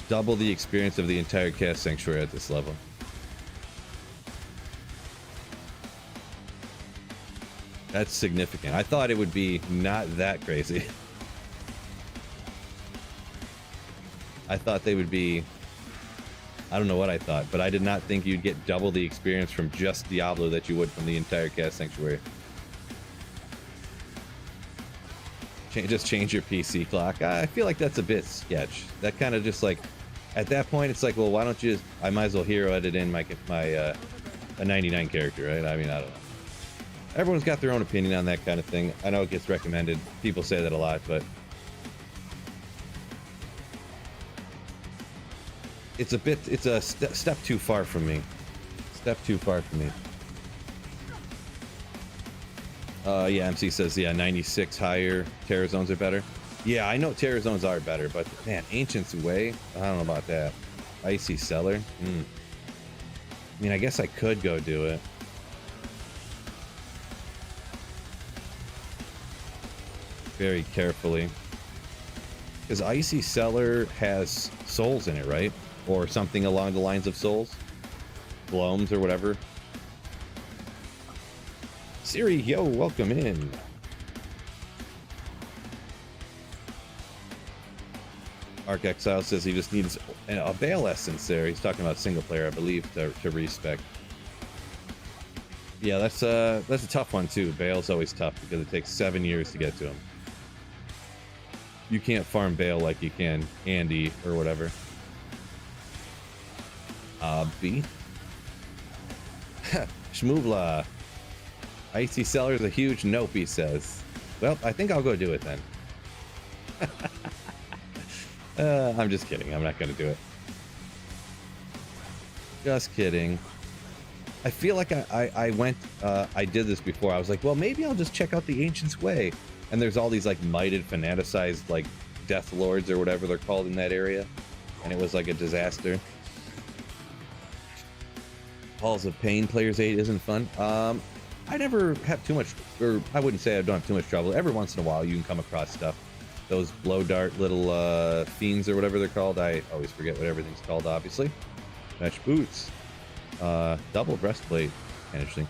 double the experience of the entire Chaos Sanctuary at this level. That's significant. I thought it would be not that crazy. I thought they would be, I don't know what I thought, but I did not think you'd get double the experience from just Diablo that you would from the entire Chaos Sanctuary. Just change your PC clock. I feel like that's a bit sketch. That kind of just like, at that point, it's like, well, why don't you just, I might as well hero edit in a 99 character, right? I mean, I don't know. Everyone's got their own opinion on that kind of thing. I know it gets recommended. People say that a lot, but it's a step too far from me. Step too far from me. Yeah, MC says, yeah, 96 higher Terror Zones are better. Yeah, I know Terror Zones are better, but man, Ancient's Way, I don't know about that. Icy Cellar. I mean, I guess I could go do it. Very carefully. Because Icy Cellar has souls in it, right? Or something along the lines of souls? Gloams or whatever. Siri, yo, welcome in. Arc Exile says he just needs a Bale essence there. He's talking about single player, I believe, to respec. Yeah, that's a tough one too. Bale's always tough because it takes 7 years to get to him. You can't farm Bale like you can Andy or whatever. B. Shmoovla. Icy Cellar's a huge nope, he says. Well, I think I'll go do it then. I'm just kidding. I'm not going to do it. Just kidding. I feel like I went, I did this before. I was like, well, maybe I'll just check out the Ancient's Way. And there's all these like mighted, fanaticized like Death Lords or whatever they're called in that area. And it was like a disaster. Halls of Pain Players 8 isn't fun. I never have too much, or I wouldn't say I don't have too much trouble. Every once in a while you can come across stuff. Those blow dart little fiends or whatever they're called. I always forget what everything's called, obviously. Mesh boots. Double breastplate. Interesting.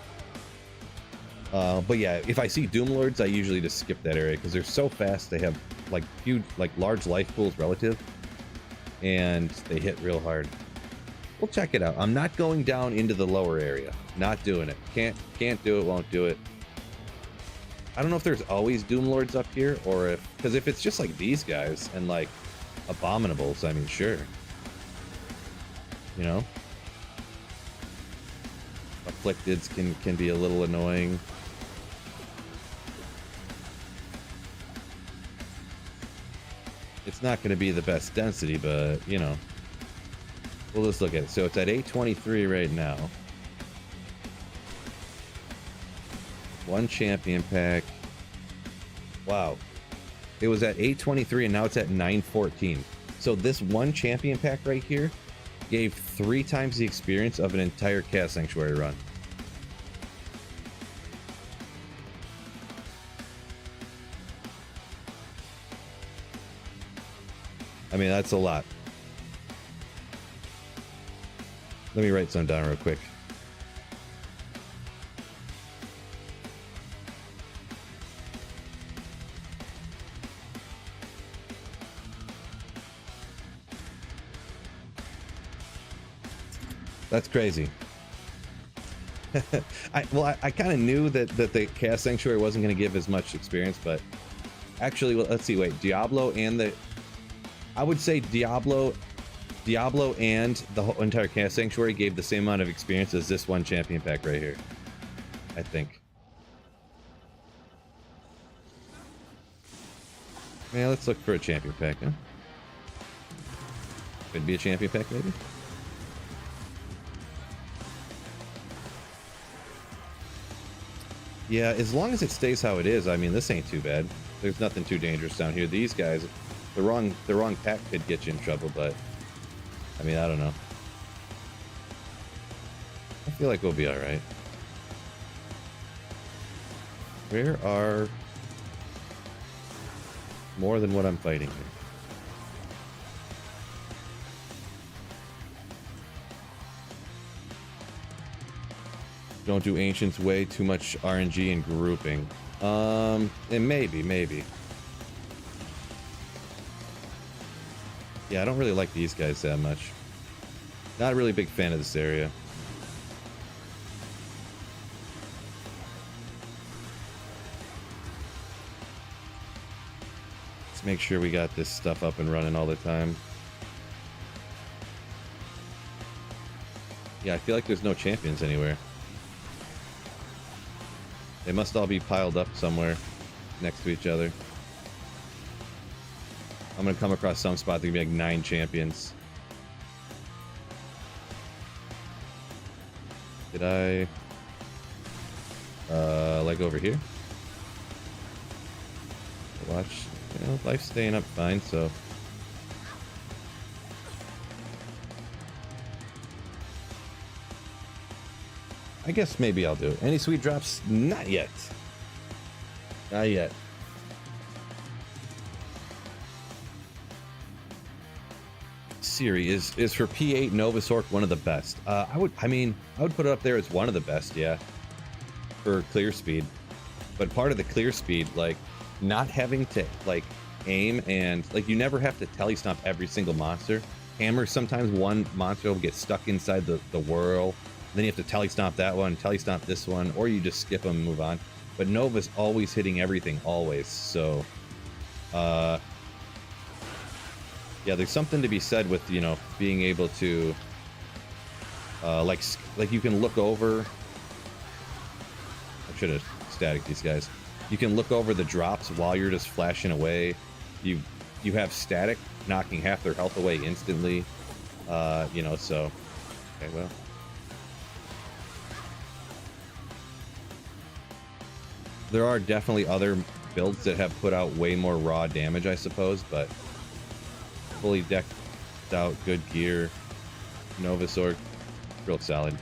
But yeah, if I see Doom Lords, I usually just skip that area because they're so fast. They have like huge, like large life pools relative, and they hit real hard. We'll check it out. I'm not going down into the lower area. Not doing it. Can't do it. Won't do it. I don't know if there's always Doom Lords up here, or because if it's just like these guys and like Abominables, I mean, sure. You know, Afflicteds can be a little annoying. It's not going to be the best density, but you know. Well, let's look at it. So it's at 823 right now. One champion pack. Wow. It was at 823 and now it's at 914. So this one champion pack right here gave 3 times the experience of an entire Chaos Sanctuary run. I mean, that's a lot. Let me write some down real quick. That's crazy. I kind of knew that the Chaos Sanctuary wasn't going to give as much experience, but actually, well, let's see. Wait, Diablo and the... I would say Diablo and the whole entire Chaos Sanctuary gave the same amount of experience as this one champion pack right here. I think. Yeah, let's look for a champion pack, huh? Could be a champion pack, maybe? Yeah, as long as it stays how it is, I mean, this ain't too bad. There's nothing too dangerous down here. These guys, the wrong pack could get you in trouble, but I mean, I don't know. I feel like we'll be alright. Where are more than what I'm fighting here? Don't do Ancients way too much RNG and grouping. And maybe. Yeah, I don't really like these guys that much. Not a really big fan of this area. Let's make sure we got this stuff up and running all the time. Yeah, I feel like there's no champions anywhere. They must all be piled up somewhere next to each other. I'm gonna come across some spot that can be like 9 champions. Did I like over here? Watch, you know, life's staying up fine, so I guess maybe I'll do it. Any sweet drops? Not yet. Not yet. Siri, is for P8 Novasork one of the best? I would put it up there as one of the best, yeah. For clear speed. But part of the clear speed, like not having to like aim, and like you never have to telestomp every single monster. Hammer, sometimes one monster will get stuck inside the whirl, then you have to telestomp that one, telestomp this one, or you just skip them and move on. But Nova's always hitting everything, always. So, yeah, there's something to be said with, you know, being able to, like you can look over. I should have static these guys. You can look over the drops while you're just flashing away. You have static knocking half their health away instantly. You know, so okay, well. There are definitely other builds that have put out way more raw damage, I suppose, but fully decked out, good gear, Nova Sword, real solid.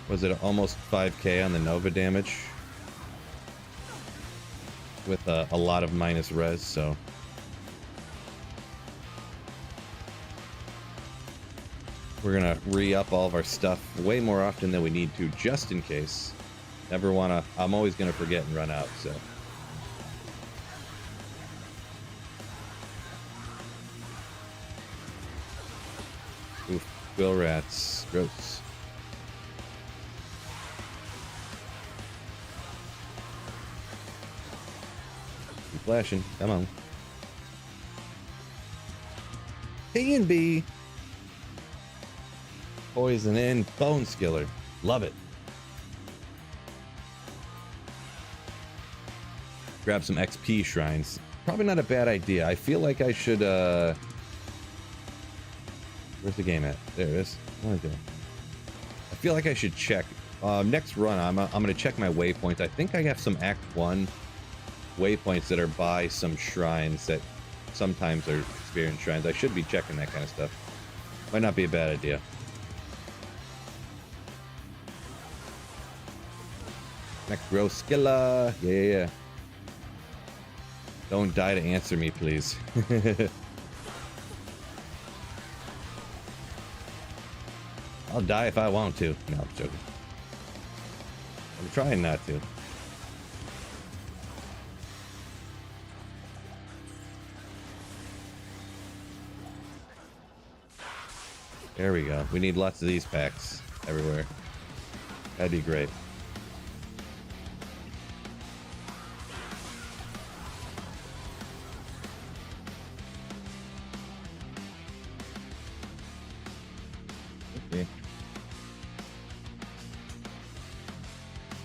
Was it almost 5k on the Nova damage? With a lot of minus res, so. We're gonna re-up all of our stuff way more often than we need to, just in case. Never wanna, I'm always gonna forget and run out, so. Oof, quill rats, gross. Keep flashing, come on. A and B. Poison in, bone skiller. Love it. Grab some XP shrines. Probably not a bad idea. I feel like I should, where's the game at? There it is. Where'd it go? I feel like I should check. Next run, I'm gonna check my waypoints. I think I have some Act 1 waypoints that are by some shrines that sometimes are experience shrines. I should be checking that kind of stuff. Might not be a bad idea. Necroskilla. Yeah. Don't die to answer me, please. I'll die if I want to. No, I'm joking. I'm trying not to. There we go. We need lots of these packs everywhere. That'd be great.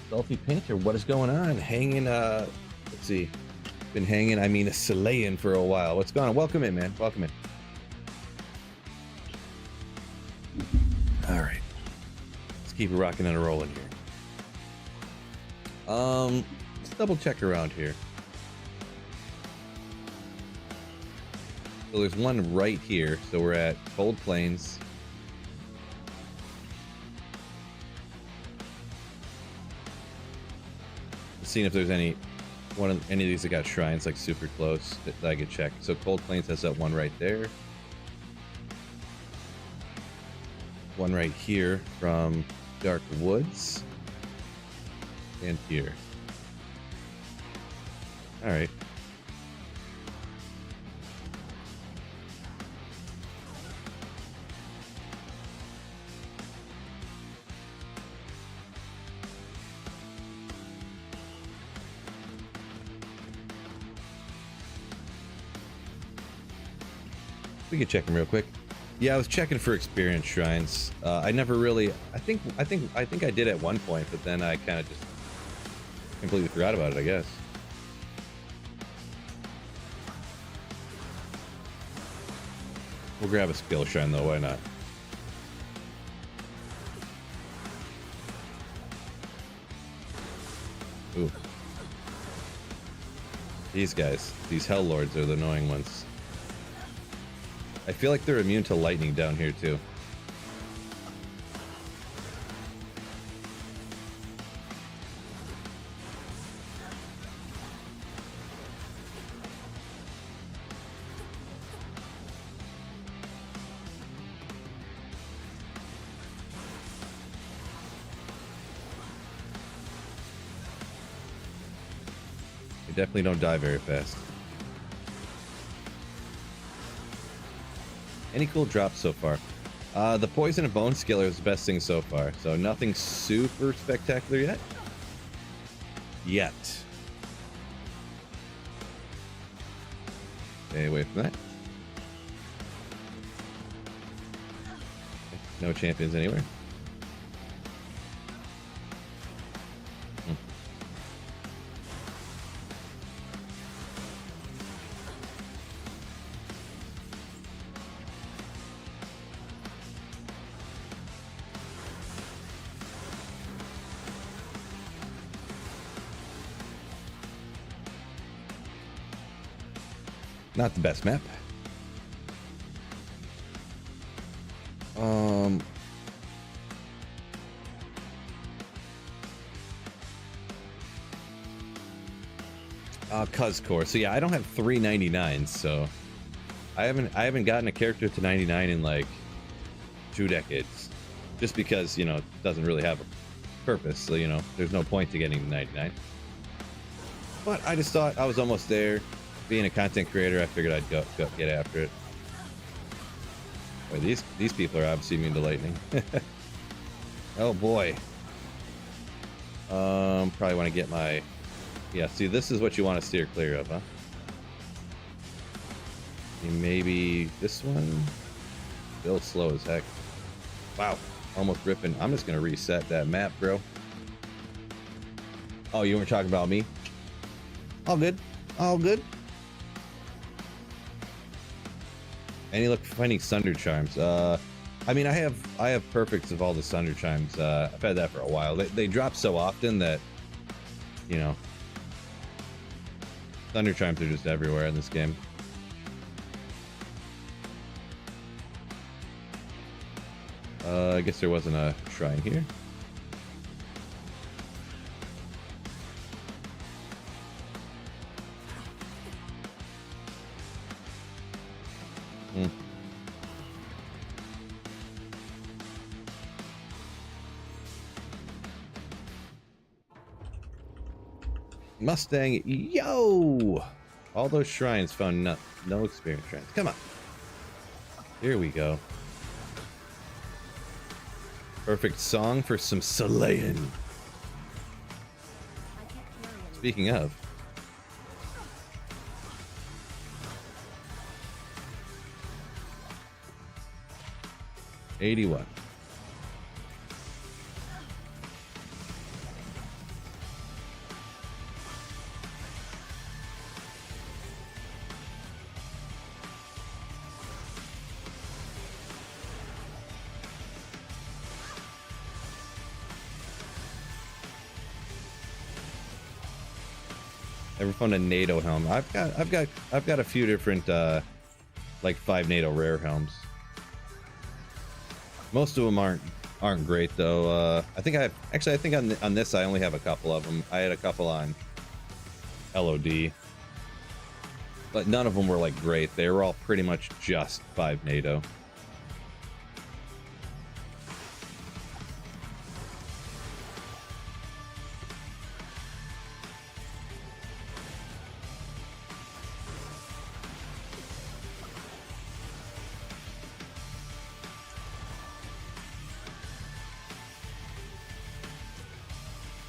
Stealthy Painter, what is going on? Hanging, let's see. Been hanging, I mean, a Selayan for a while. What's going on? Welcome in, man. Welcome in. All right. Let's keep it rocking and rolling here. Let's double check around here. So there's one right here. So we're at Cold Plains. Seeing if there's any of these that got shrines like super close that I could check. So Cold Plains has that one right there. One right here from Dark Woods. And here. Alright. We can check them real quick. Yeah, I was checking for experience shrines. I never really. I think I did at one point, but then I kind of just completely forgot about it, I guess. We'll grab a skill shrine though. Why not? Ooh. These guys, these Hell Lords are the annoying ones. I feel like they're immune to lightning down here too. They definitely don't die very fast. Any cool drops so far? The poison and bone skiller is the best thing so far. So nothing super spectacular yet. Stay away from that. No champions anywhere. Not the best map. Cuz core. So yeah, I don't have 399s, so I haven't gotten a character to 99 in like 2 decades. Just because, you know, it doesn't really have a purpose, so you know, there's no point to getting to 99. But I just thought I was almost there. Being a content creator, I figured I'd go get after it. Boy, these people are obviously immune to lightning. Oh boy. Probably want to get my... Yeah, see, this is what you want to steer clear of, huh? Maybe this one? Still slow as heck. Wow, almost ripping. I'm just gonna reset that map, bro. Oh, you weren't talking about me? All good. All good. Any luck finding Sunder Charms? I mean, I have perfects of all the Sunder Charms. I've had that for a while. They drop so often that, you know, Thunder Charms are just everywhere in this game. I guess there wasn't a shrine here. Mustang, yo! All those shrines found no experience shrines. Come on. Here we go. Perfect song for some slaying. Speaking of. $81. Ever found a NATO helm? I've got a few different like 5 NATO rare helms. Most of them aren't great though. I think on this I only have a couple of them. I had a couple on LOD, but none of them were like great. They were all pretty much just 5 NATO.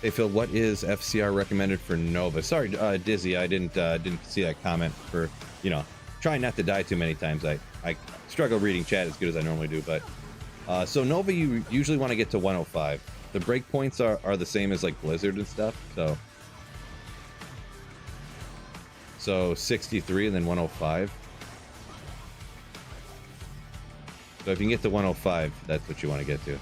Hey Phil, what is FCR recommended for Nova? Sorry, Dizzy, I didn't see that comment. For, you know, trying not to die too many times. I struggle reading chat as good as I normally do, but so Nova, you usually want to get to 105. The breakpoints are the same as like Blizzard and stuff. So 63 and then 105. So if you can get to 105, that's what you want to get to.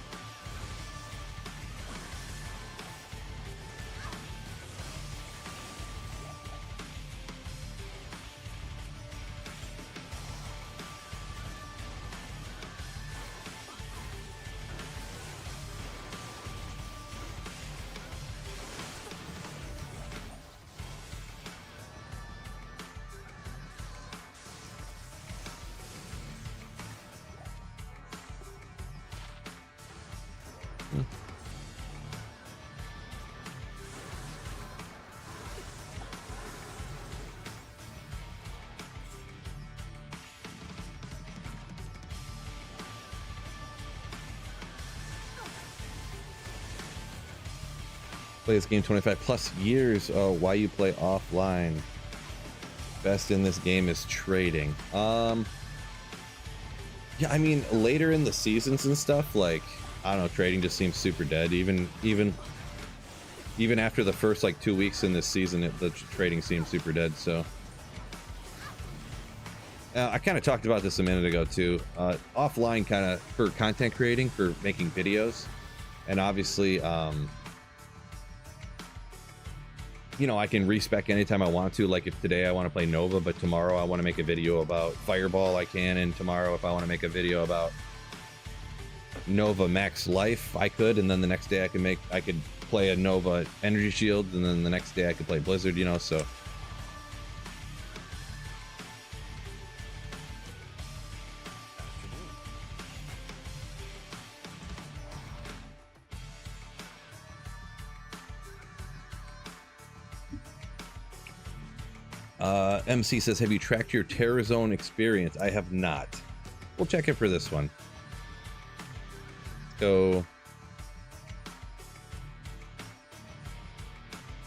Play this game 25 plus years. Oh, why you play offline? Best in this game is trading. Yeah, I mean, later in the seasons and stuff, like, I don't know, trading just seems super dead. Even after the first like 2 weeks in this season, the trading seems super dead. So I kind of talked about this a minute ago too. Offline, kind of for content creating, for making videos, and obviously, you know, I can respec anytime I want to. Like if today I want to play Nova, but tomorrow I want to make a video about Fireball, I can. And tomorrow, if I want to make a video about Nova Max Life, I could. And then the next day I could play a Nova Energy Shield, and then the next day I could play Blizzard, you know, so. MC says, have you tracked your Terror Zone experience? I have not. We'll check it for this one. Let's go.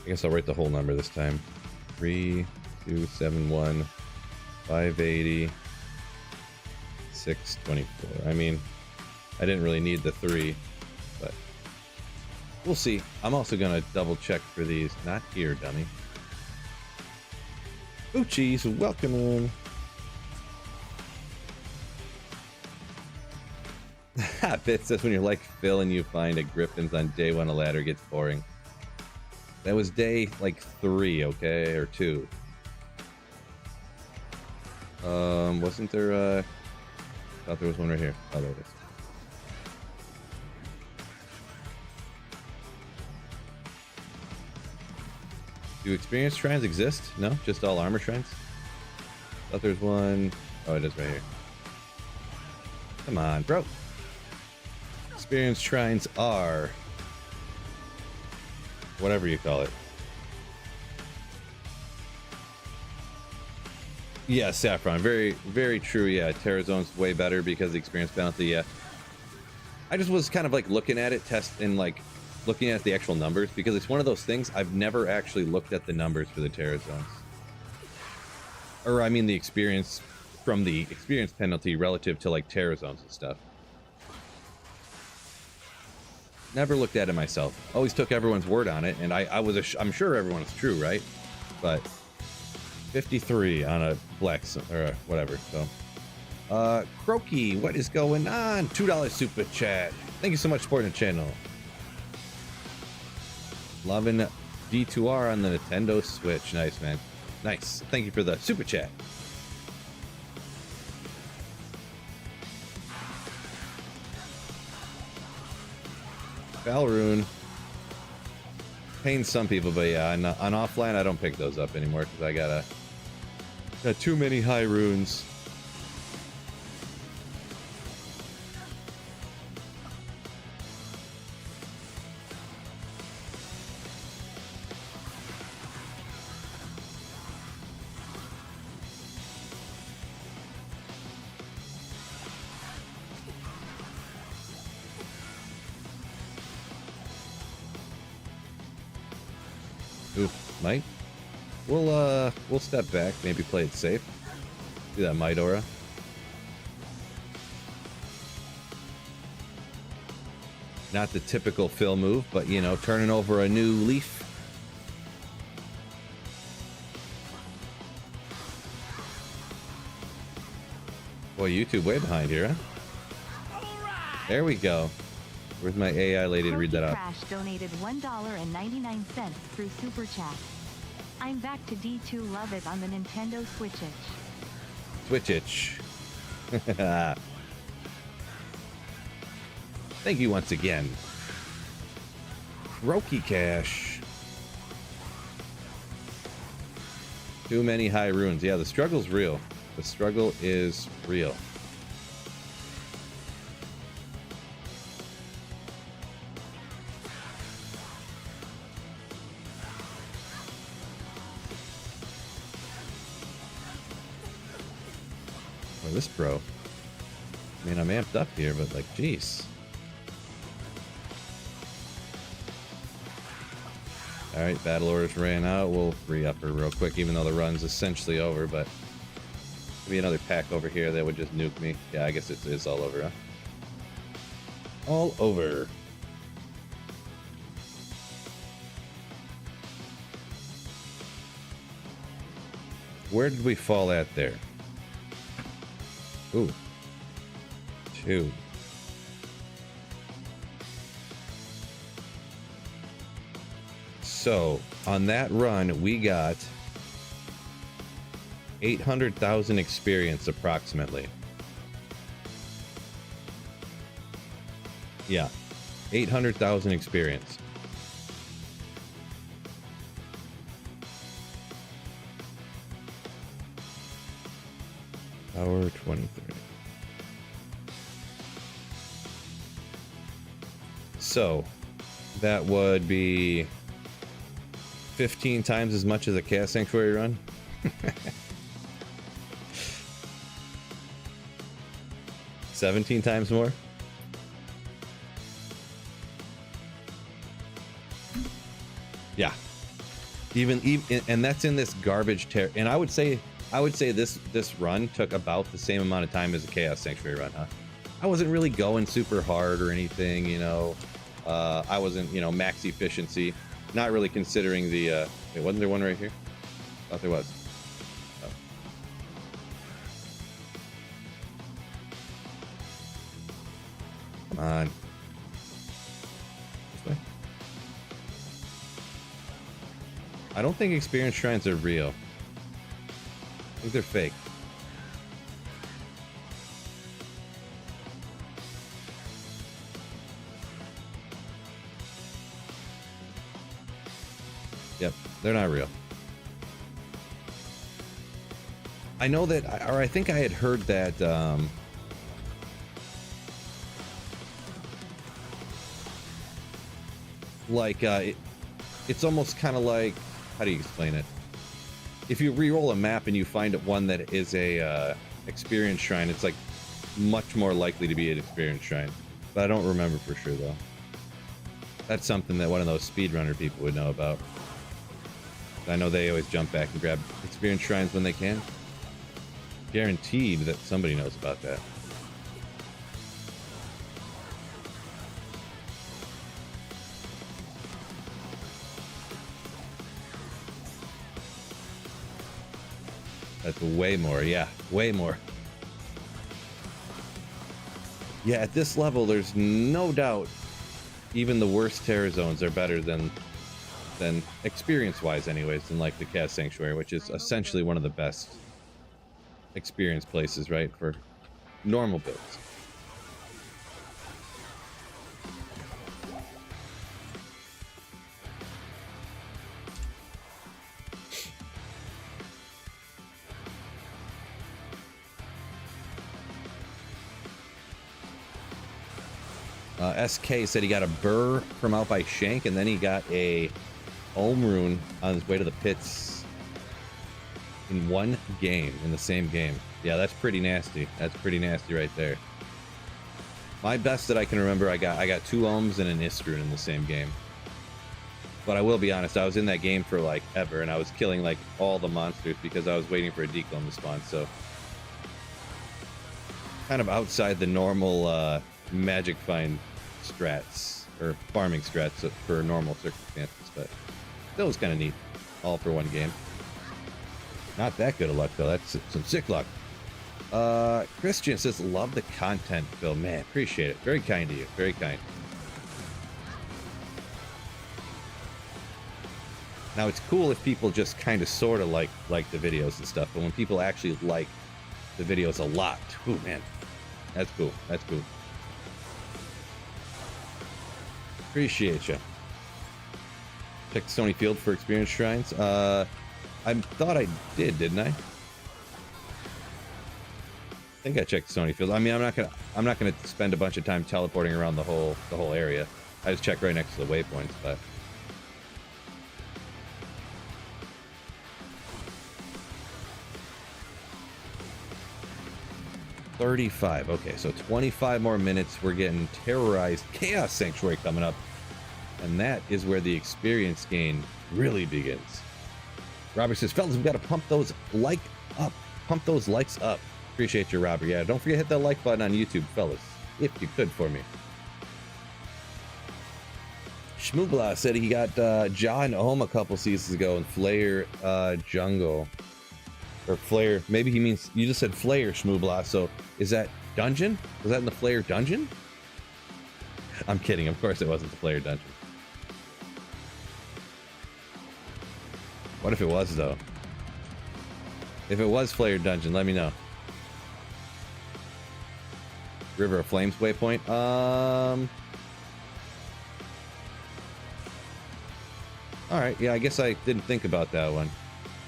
I guess I'll write the whole number this time. 3271 580 624. I mean, I didn't really need the 3, but we'll see. I'm also gonna double check for these. Not here, dummy. Oochies, welcome in. Bit says, when you're like Phil and you find a Griffins on day 1, a ladder gets boring. That was day like 3, okay, or 2. Wasn't there? I thought there was one right here. Oh, there it is. Do experience shrines exist? No, just all armor shrines. Thought there's one. Oh, it is right here. Come on, bro. Experience shrines are whatever you call it. Yeah, Saffron. Very, very true. Yeah, Terror Zone's way better because of the experience penalty. Yeah. I just was kind of like looking at it, like looking at the actual numbers, because it's one of those things I've never actually looked at the numbers for the Terror Zones. Or I mean the experience from the experience penalty relative to like Terror Zones and stuff. Never looked at it myself. Always took everyone's word on it, and I'm sure everyone's true, right? But 53 on a flex or whatever. So, Croaky, what is going on? $2 super chat. Thank you so much for supporting the channel. Loving D2R on the Nintendo Switch. Nice, man. Nice. Thank you for the super chat. Valrune pains some people, but yeah, on offline I don't pick those up anymore because I got too many high runes. Might. We'll step back, maybe play it safe. Do that Might Aura. Not the typical Phil move, but you know, turning over a new leaf. Boy, YouTube way behind here, huh? There we go. Where's my AI lady to read that out? Crash donated $1.99 through Super Chat. I'm back to D2 Love It on the Nintendo Switch itch. Switch itch. Thank you once again. Roki Cash. Too many high runes. Yeah, the struggle's real. The struggle is real. This bro. I mean, I'm amped up here, but like, jeez. All right, battle orders ran out. We'll re-up her real quick, even though the run's essentially over, but maybe another pack over here that would just nuke me. Yeah, I guess it's all over, huh? All over. Where did we fall at there? Ooh. 2. So, on that run, we got 800,000 experience approximately. Yeah, 800,000 experience. Hour 23. So, that would be 15 times as much as a Chaos Sanctuary run. 17 times more. Yeah. Even and that's in this garbage tear. And I would say this run took about the same amount of time as a Chaos Sanctuary run, huh? I wasn't really going super hard or anything, you know. I wasn't, you know, max efficiency. Not really considering the wait, wasn't there one right here? Thought there was. Oh. Come on. This way. I don't think experience shrines are real. I think they're fake. Yep, they're not real. I know that, or I think I had heard that it's almost kind of like, how do you explain it? If you re-roll a map and you find one that is a experience shrine, it's like much more likely to be an experience shrine. But I don't remember for sure though. That's something that one of those speedrunner people would know about. I know they always jump back and grab experience shrines when they can. Guaranteed that somebody knows about that. That's way more, yeah, way more. Yeah, at this level, there's no doubt even the worst terror zones are better than experience-wise anyways, than like the Chaos Sanctuary, which is essentially one of the best experience places, right, for normal builds. SK said he got a burr from out by Shank, and then he got a Olm rune on his way to the pits in one game, in the same game. Yeah, that's pretty nasty. That's pretty nasty right there. My best that I can remember, I got 2 Olms and an Iskrun in the same game. But I will be honest, I was in that game for like ever, and I was killing like all the monsters because I was waiting for a declone to spawn, so kind of outside the normal magic find strats or farming strats for normal circumstances, but still was kind of neat, all for one game. Not that good of luck though. That's some sick luck. Christian says, love the content, Phil. Man, appreciate it. Very kind of you. Very kind. Now it's cool if people just kind of sort of like the videos and stuff, but when people actually like the videos a lot, ooh man, that's cool. That's cool. Appreciate you. Checked Stony Field for experience shrines. I thought I did, didn't I? I think I checked Stony Field. I mean, I'm not gonna spend a bunch of time teleporting around the whole area. I just checked right next to the waypoints, but 35. Okay, so 25 more minutes. We're getting terrorized Chaos Sanctuary coming up. And that is where the experience gain really begins. Robert says, fellas, we got to pump those pump those likes up. Appreciate you, Robert. Yeah, don't forget to hit that like button on YouTube, fellas, if you could for me. Schmoogla said he got Jaw and Home a couple seasons ago in Flair Jungle. Or Flair, maybe he means, you just said Flair, Schmoogla, so is that dungeon? Was that in the Flair dungeon? I'm kidding, of course it wasn't the Flair dungeon. What if it was, though? If it was Flair dungeon, let me know. River of Flames waypoint. Alright, yeah, I guess I didn't think about that one.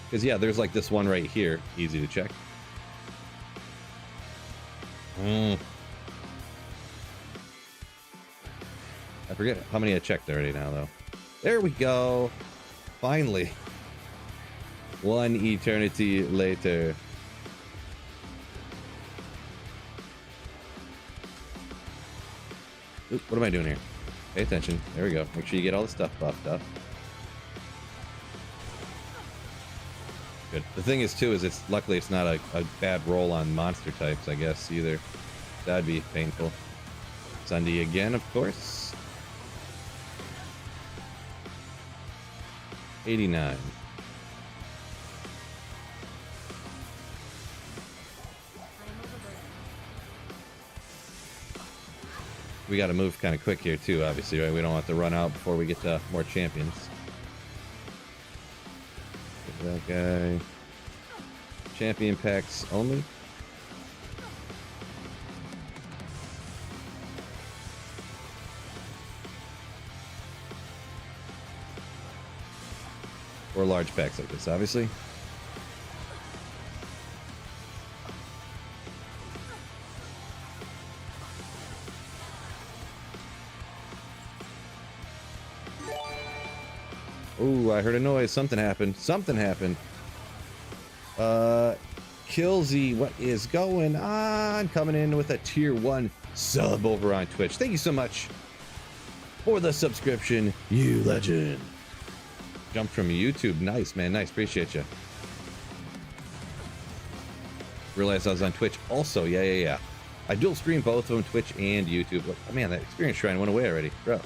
Because, yeah, there's like this one right here. Easy to check. I forget how many I checked already now, though. There we go. Finally. One eternity later. Oop, what am I doing here? Pay attention. There we go. Make sure you get all the stuff buffed up. Good. The thing is, too, is it's luckily it's not a bad roll on monster types, I guess, either. That'd be painful. Sunday again, of course. 89. We got to move kind of quick here too, obviously, right? We don't have to run out before we get to more champions. That guy. Champion packs only. Or large packs like this, obviously. Ooh, I heard a noise. Something happened. Something happened. Killsy, what is going on? Coming in with a tier 1 sub over on Twitch. Thank you so much for the subscription, you legend. Jumped from YouTube. Nice, man. Nice. Appreciate you. Realized I was on Twitch also. Yeah. I dual stream both of them, Twitch and YouTube. Oh, man, that experience shrine went away already. Bro.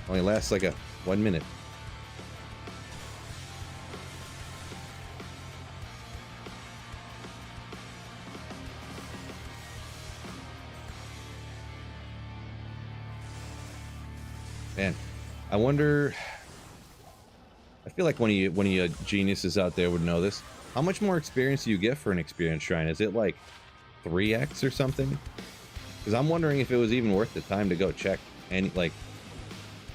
Only lasts like 1 minute. Man, I wonder. I feel like one of you geniuses out there would know this. How much more experience do you get for an experience shrine? Is it like 3x or something? Because I'm wondering if it was even worth the time to go check. And like,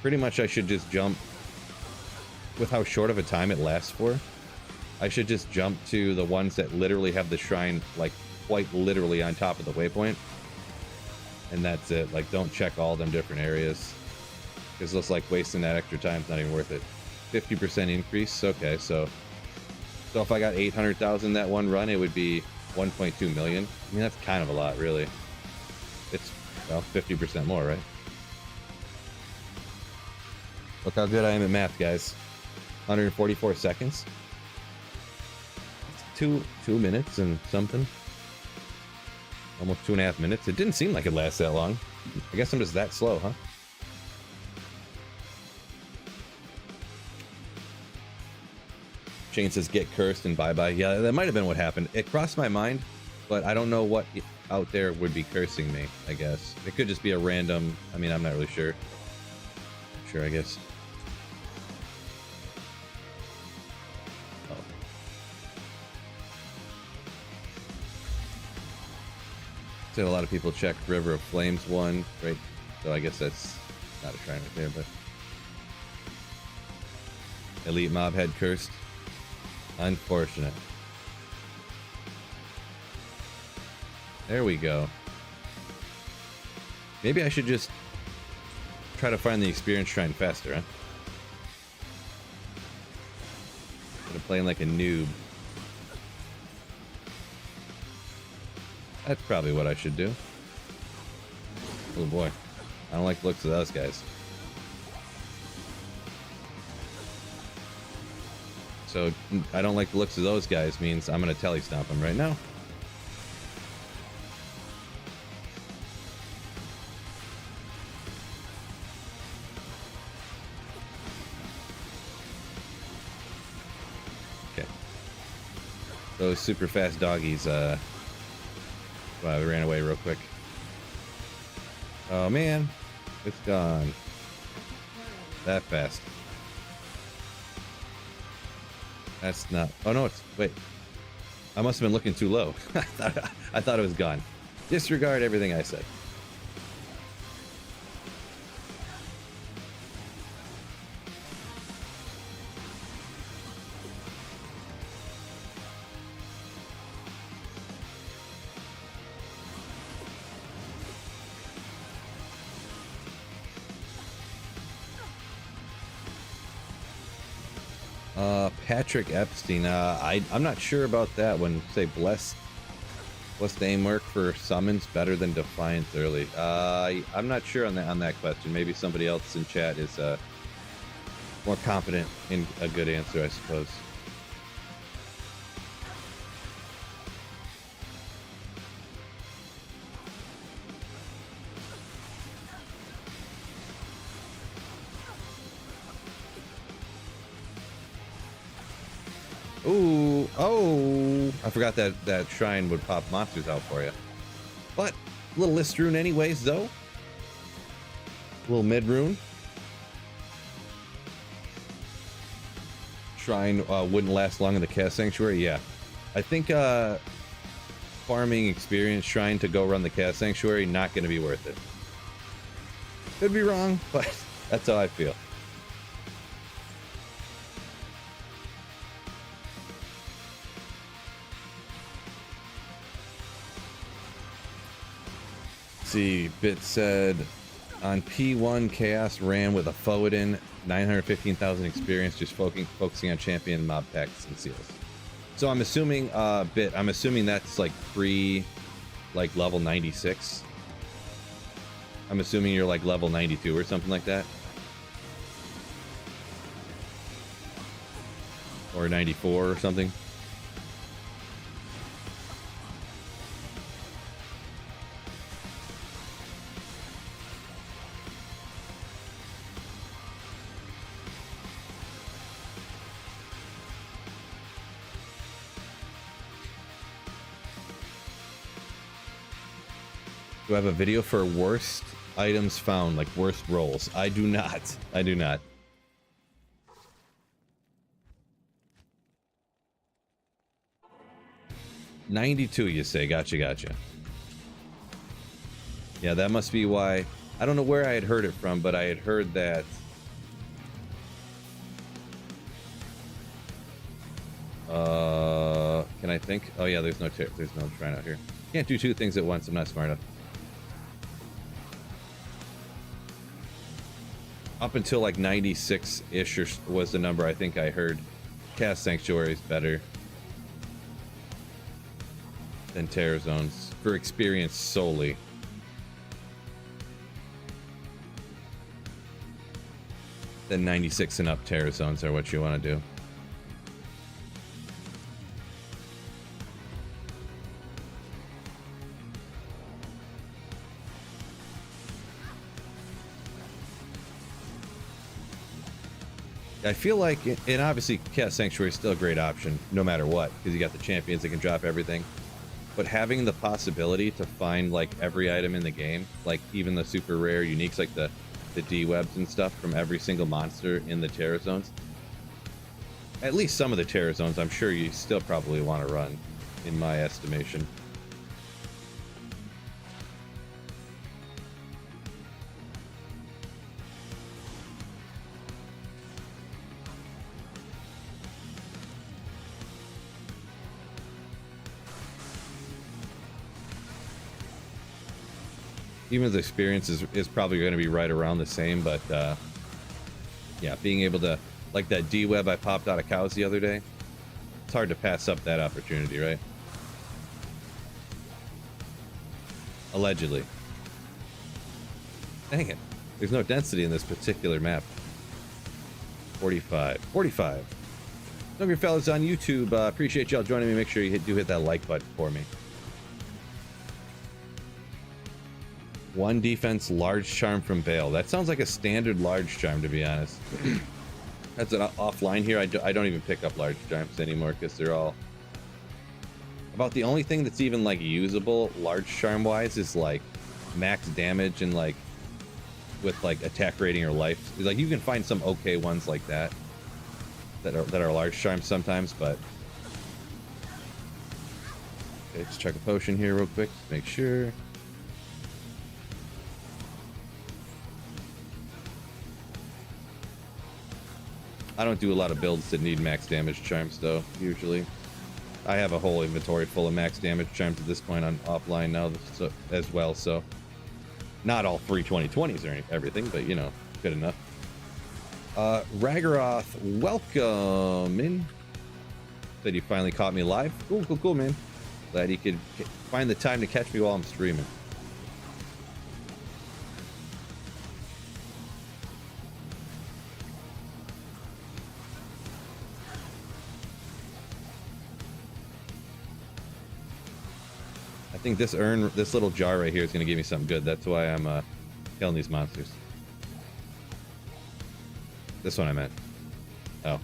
pretty much I should just jump. With how short of a time it lasts for, I should just jump to the ones that literally have the shrine like quite literally on top of the waypoint. And that's it. Like, don't check all them different areas. Because it's like wasting that extra time is not even worth it. 50% increase. Okay, so if I got 800,000 that one run, it would be 1.2 million. I mean, that's kind of a lot, really. It's, well, 50% more, right? Look how good I am at math, guys. 144 seconds. It's 2 minutes and something. Almost 2.5 minutes. It didn't seem like it lasts that long. I guess I'm just that slow, huh? Shane says, get cursed and bye-bye. Yeah, that might have been what happened. It crossed my mind, but I don't know what out there would be cursing me, I guess. It could just be a random... I mean, I'm not really sure. Sure, I guess. Oh. Said a lot of people check River of Flames 1, right? So I guess that's not a shrine right there, but... Elite mob had cursed. Unfortunate. There we go. Maybe I should just try to find the experience shrine faster, huh? Instead of playing like a noob. That's probably what I should do. Oh boy. I don't like the looks of those guys. So I don't like the looks of those guys means I'm gonna telly stomp them right now. Okay. Those super fast doggies, wow, we ran away real quick. Oh man, it's gone. That fast. That's not. Oh no, it's. Wait. I must have been looking too low. I thought it was gone. Disregard everything I said. Patrick Epstein. I'm not sure about that one. Say blessed aim work for summons better than defiance early. I'm not sure on that question. Maybe somebody else in chat is more confident in a good answer, I suppose. Ooh, oh, I forgot that shrine would pop monsters out for you. But, a little list rune anyways, though. A little mid rune. Shrine wouldn't last long in the Chaos Sanctuary, yeah. I think farming experience shrine to go run the Chaos Sanctuary, not going to be worth it. Could be wrong, but that's how I feel. See, Bit said on P1 Chaos ran with a Foadin, 915,000 experience, just focusing on champion mob packs and seals. So I'm assuming Bit, I'm assuming that's like pre like level 96. I'm assuming you're like level 92 or something like that. Or 94 or something. Do I have a video for worst items found, like worst rolls? I do not. I do not. $92, you say? Gotcha, gotcha. Yeah, that must be why. I don't know where I had heard it from, but I had heard that. Can I think? Oh yeah, there's no shrine out here. Can't do two things at once. I'm not smart enough. Up until like 96-ish was the number I think I heard. Cast Sanctuary is better than Terror Zones for experience solely. Then 96 and up Terror Zones are what you want to do. I feel like, and obviously Chaos Sanctuary is still a great option, no matter what, because you got the champions that can drop everything. But having the possibility to find like every item in the game, like even the super rare uniques, like the D-webs and stuff from every single monster in the Terror Zones. At least some of the Terror Zones, I'm sure you still probably want to run, in my estimation. Even the experience is probably going to be right around the same, but yeah, being able to, like that D-web I popped out of cows the other day, it's hard to pass up that opportunity, right? Allegedly. Dang it. There's no density in this particular map. 45. 45. Some of your fellas on YouTube, appreciate y'all joining me. Make sure you hit that like button for me. One defense, large charm from Bale. That sounds like a standard large charm, to be honest. That's an offline here. I don't even pick up large charms anymore because they're all... About the only thing that's even, like, usable large charm-wise is, like, max damage and, like, with, like, attack rating or life. Like, you can find some okay ones like that that are large charms sometimes, but... Okay, let's check a potion here real quick to make sure. I don't do a lot of builds that need max damage charms, though, usually. I have a whole inventory full of max damage charms at this point on offline now as well, so... Not all 320/20s or everything, but, you know, good enough. Ragaroth, welcome in. Said you finally caught me live. Cool, man. Glad you could find the time to catch me while I'm streaming. I think this little jar right here is going to give me something good. That's why I'm killing these monsters. This one I meant. Oh.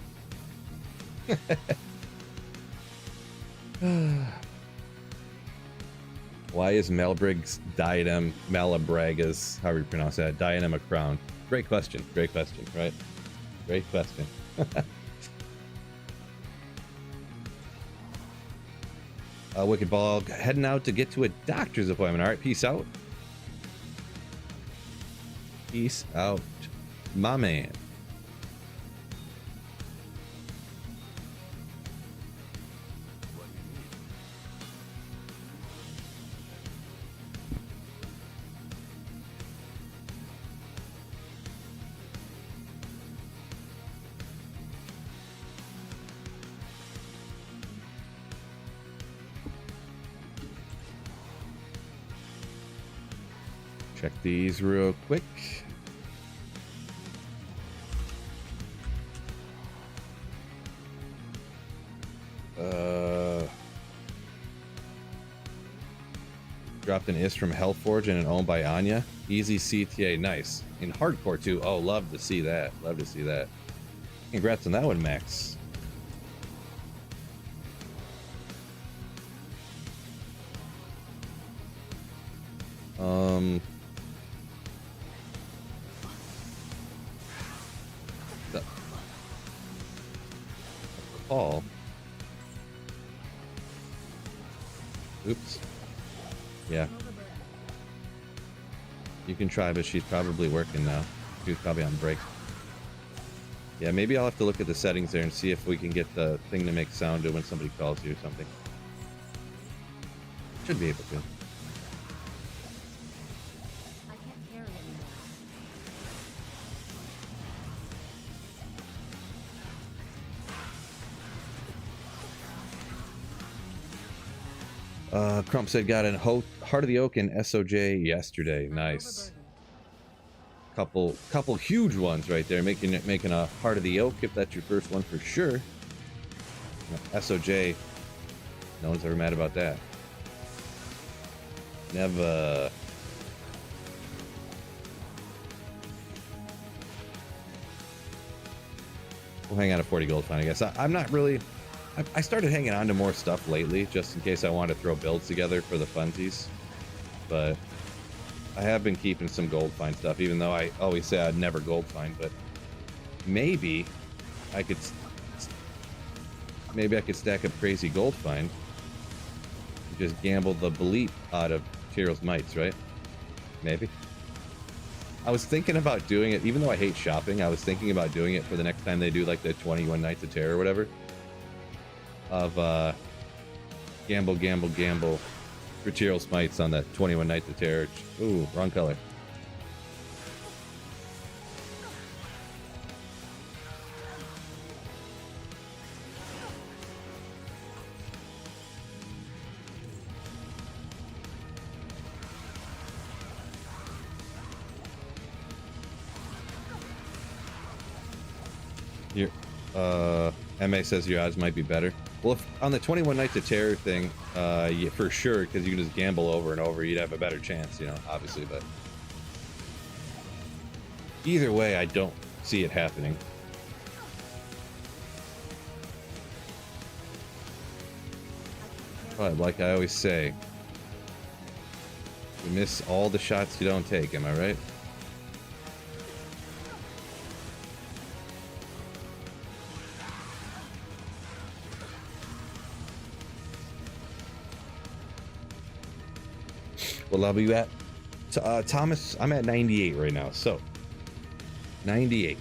Why is Malbrig's diadem, Malabraga's, however you pronounce that, diadem a crown? Great question, right? Great question. Wicked Ball heading out to get to a doctor's appointment. All right, peace out. Peace out, my man. Check these real quick. Dropped an IS from Hellforge and an owned by Anya. Easy CTA, nice. In hardcore too. Oh, love to see that. Love to see that. Congrats on that one, Max. The call. Oops. Yeah. You can try, but she's probably working now. She's probably on break. Yeah, maybe I'll have to look at the settings there and see if we can get the thing to make sound when somebody calls you or something. Should be able to. Crump said got a Heart of the Oak and SOJ yesterday. Nice. Couple huge ones right there, making a Heart of the Oak if that's your first one for sure. SOJ, no one's ever mad about that. Never. We'll hang out at 40 gold fine, I guess. I'm not really... I started hanging on to more stuff lately, just in case I want to throw builds together for the funsies. But I have been keeping some gold find stuff, even though I always say I'd never gold find. But maybe I could stack up crazy gold find. Just gamble the bleep out of Tyrell's mites, right? Maybe. I was thinking about doing it, even though I hate shopping. I was thinking about doing it for the next time they do like the 21 Nights of Terror or whatever. Of gamble for Tyrell Smites on that 21 Nights of Terror. Ooh, wrong color. Your MA says your odds might be better. Well, if, on the 21 Nights of Terror thing, yeah, for sure, because you can just gamble over and over, you'd have a better chance, you know, obviously, but either way, I don't see it happening. But like I always say, you miss all the shots you don't take, am I right? Well, I'll be at Thomas. I'm at 98 right now, so 98.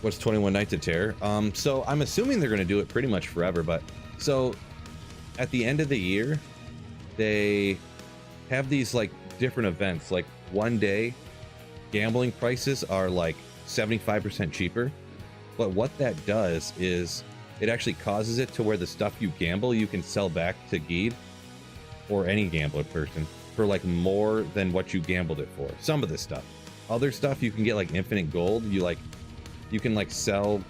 What's 21 Nights of Terror? So I'm assuming they're going to do it pretty much forever, but so at the end of the year, they have these like different events. Like one day, gambling prices are like 75% cheaper, but what that does is it actually causes it to where the stuff you gamble, you can sell back to Geed or any gambler person for like more than what you gambled it for. Some of this stuff. Other stuff you can get like infinite gold. You can like sell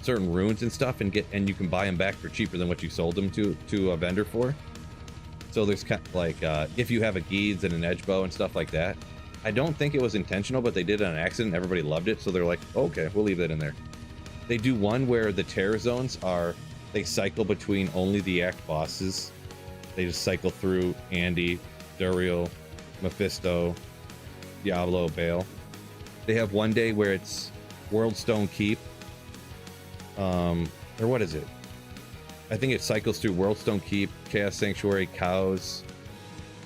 certain runes and stuff and you can buy them back for cheaper than what you sold them to a vendor for. So there's kind of like if you have a Geeds and an edge bow and stuff like that. I don't think it was intentional, but they did it on accident. Everybody loved it, so they're like, okay, we'll leave that in there. They do one where the terror zones they cycle between only the act bosses. They just cycle through Andy, Duriel, Mephisto, Diablo, Bale. They have one day where it's Worldstone Keep. Or what is it? I think it cycles through Worldstone Keep, Chaos Sanctuary, Cows,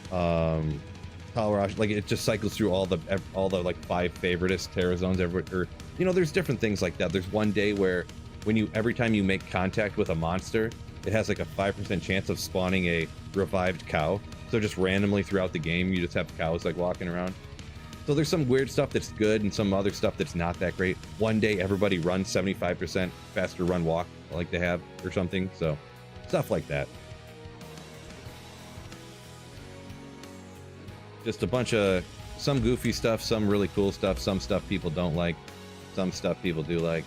Colorado. Like it just cycles through all the like 5 favoritist terror zones everywhere. You know, there's different things like that. There's one day where every time you make contact with a monster, it has like a 5% chance of spawning a revived cow. So just randomly throughout the game, you just have cows like walking around. So there's some weird stuff that's good and some other stuff that's not that great. One day everybody runs 75% faster run walk like they have or something. So stuff like that. Just a bunch of some goofy stuff, some really cool stuff, some stuff people don't like, some stuff people do like.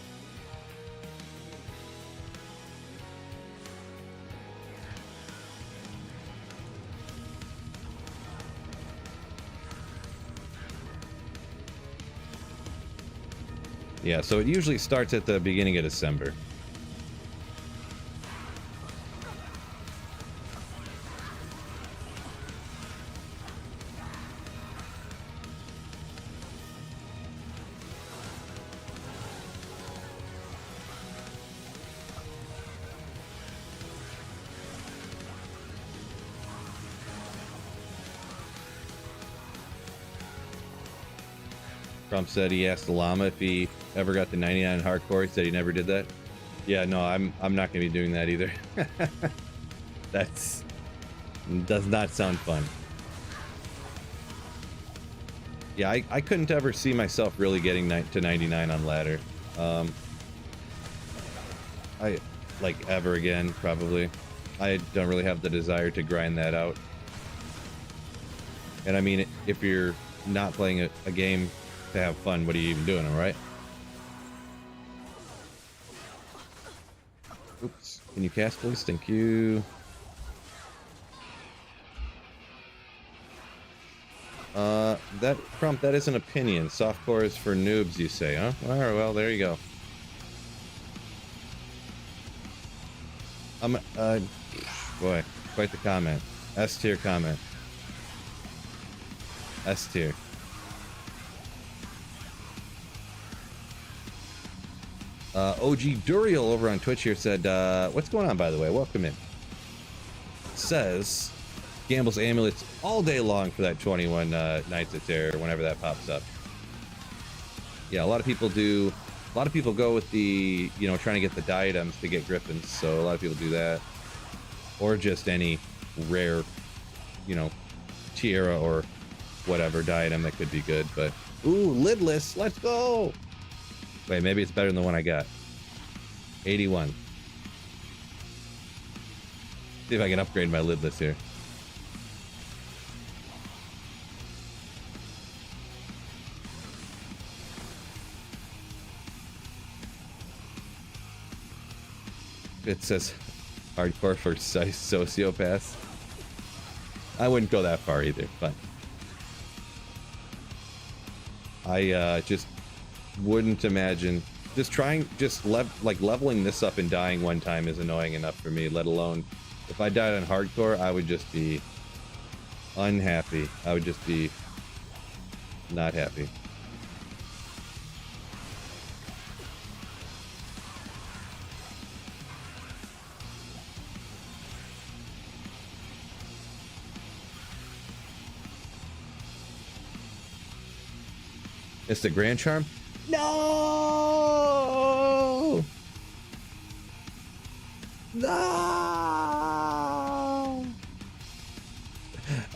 Yeah, so it usually starts at the beginning of December. Trump said he asked the llama if he ever got the 99 hardcore. He said he never did that. Yeah, no, I'm not gonna be doing that either. Does not sound fun. Yeah, I couldn't ever see myself really getting to 99 on ladder. I like ever again, probably. I don't really have the desire to grind that out. And I mean, if you're not playing a game to have fun, what are you even doing, all right? Oops. Can you cast, please? Thank you. That prompt, that is an opinion. Softcore is for noobs, you say, huh? All right, well, there you go. Boy, quite the comment. S tier comment. S tier. OG Duriel over on Twitch here said, what's going on, by the way? Welcome in. Says, gambles amulets all day long for that 21 Nights of Terror whenever that pops up. Yeah, a lot of people do. A lot of people go with the, you know, trying to get the diadems to get griffins. So a lot of people do that. Or just any rare, you know, tiara or whatever diadem that could be good. But, ooh, lidless. Let's go. Wait, maybe it's better than the one I got. 81. See if I can upgrade my lidless here. It says hardcore for sociopaths. I wouldn't go that far either, but I just wouldn't imagine just leveling this up and dying one time is annoying enough for me, let alone if I died on hardcore, I would just be unhappy. I would just be not happy. It's the Grand Charm? No! No!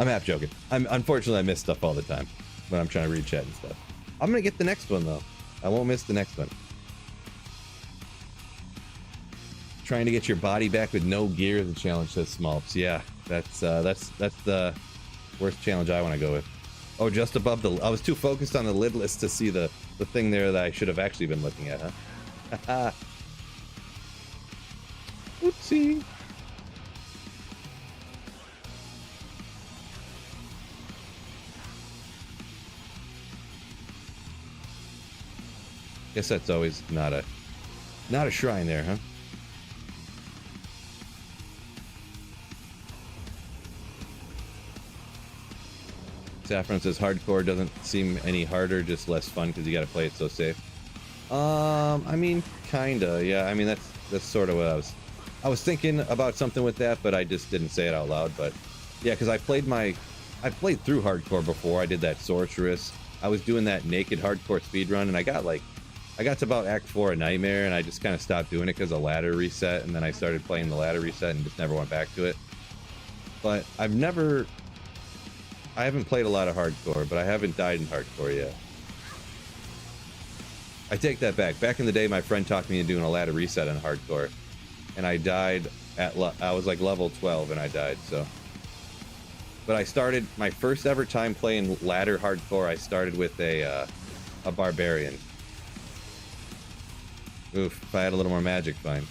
I'm half joking. Unfortunately I miss stuff all the time when I'm trying to read chat and stuff. I'm gonna get the next one though. I won't miss the next one. Trying to get your body back with no gear, the challenge, says Smallps. Yeah, that's the worst challenge I want to go with. Oh, just above the... I was too focused on the lid list to see the thing there that I should have actually been looking at, huh? Haha. Oopsie. Guess that's always not a shrine there, huh? Saffron says hardcore doesn't seem any harder, just less fun because you got to play it so safe. I mean, kinda, yeah. I mean, that's sort of what I was thinking about something with that, but I just didn't say it out loud. But yeah, because I played through hardcore before. I did that sorceress. I was doing that naked hardcore speedrun, and I got to about Act 4 of Nightmare, and I just kind of stopped doing it because of ladder reset, and then I started playing the ladder reset and just never went back to it. But I haven't played a lot of hardcore, but I haven't died in hardcore yet. I take that back. Back in the day, my friend talked me into doing a ladder reset on hardcore, and I died I was like level 12 and I died, so. But I started, my first ever time playing ladder hardcore, I started with a barbarian. Oof, if I had a little more magic, fine.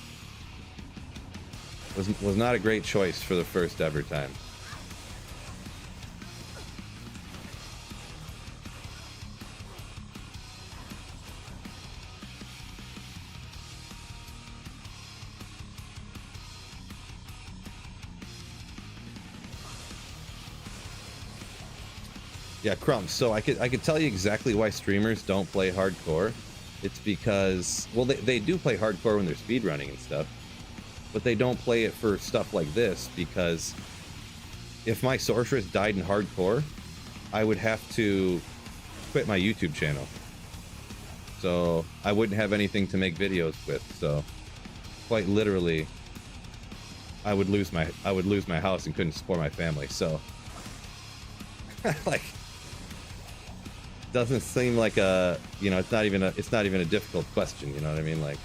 Was not a great choice for the first ever time. Yeah, Crumbs. So I could tell you exactly why streamers don't play hardcore. It's because, well, they do play hardcore when they're speedrunning and stuff, but they don't play it for stuff like this, because if my sorceress died in hardcore, I would have to quit my YouTube channel. So I wouldn't have anything to make videos with. So quite literally, I would lose my house and couldn't support my family. So like, doesn't seem like a, you know, it's not even a difficult question, you know what I mean? Like,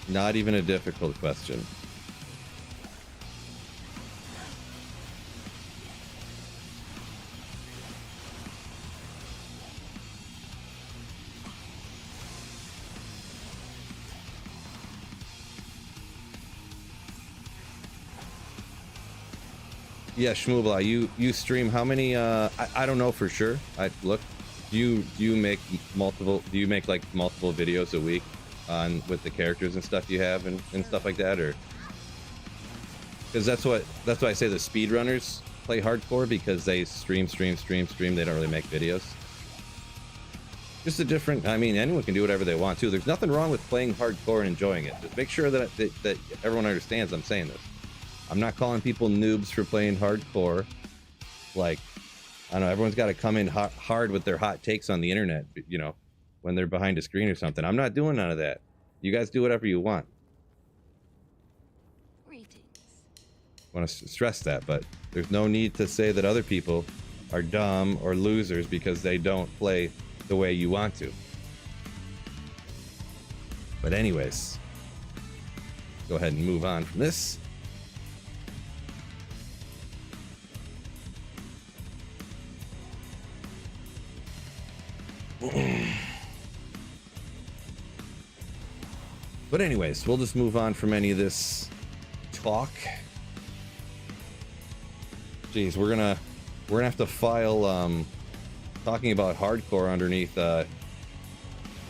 not even a difficult question. Yeah, Shmoobla, you stream how many? I don't know for sure. Do you make like multiple videos a week on with the characters and stuff you have and stuff like that, or? Because that's what I say the speedrunners play hardcore, because they stream. They don't really make videos. Just a different. I mean, anyone can do whatever they want to. There's nothing wrong with playing hardcore and enjoying it. Just make sure that everyone understands I'm saying this. I'm not calling people noobs for playing hardcore. Like, I don't know, everyone's got to come in hard with their hot takes on the internet, you know, when they're behind a screen or something. I'm not doing none of that. You guys do whatever you want. Greetings. I want to stress that, but there's no need to say that other people are dumb or losers because they don't play the way you want to. But anyways, go ahead and move on from this. But anyways, we'll just move on from any of this talk. Jeez, we're gonna have to file talking about hardcore underneath the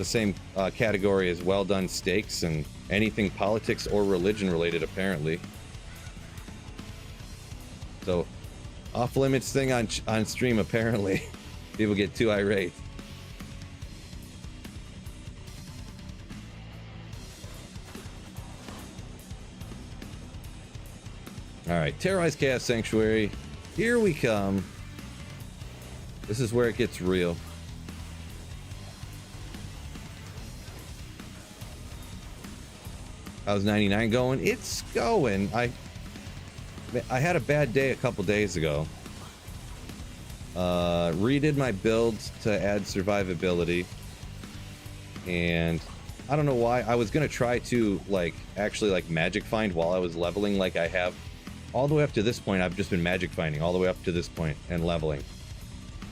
same category as well done steaks and anything politics or religion related, apparently. So, off limits thing on stream, apparently. People get too irate. Alright, Terrorize Chaos Sanctuary. Here we come. This is where it gets real. How's 99 going? It's going. I had a bad day a couple days ago. Redid my build to add survivability. And I don't know why. I was gonna try to actually magic find while I was leveling, like I have all the way up to this point. I've just been magic finding all the way up to this point and leveling.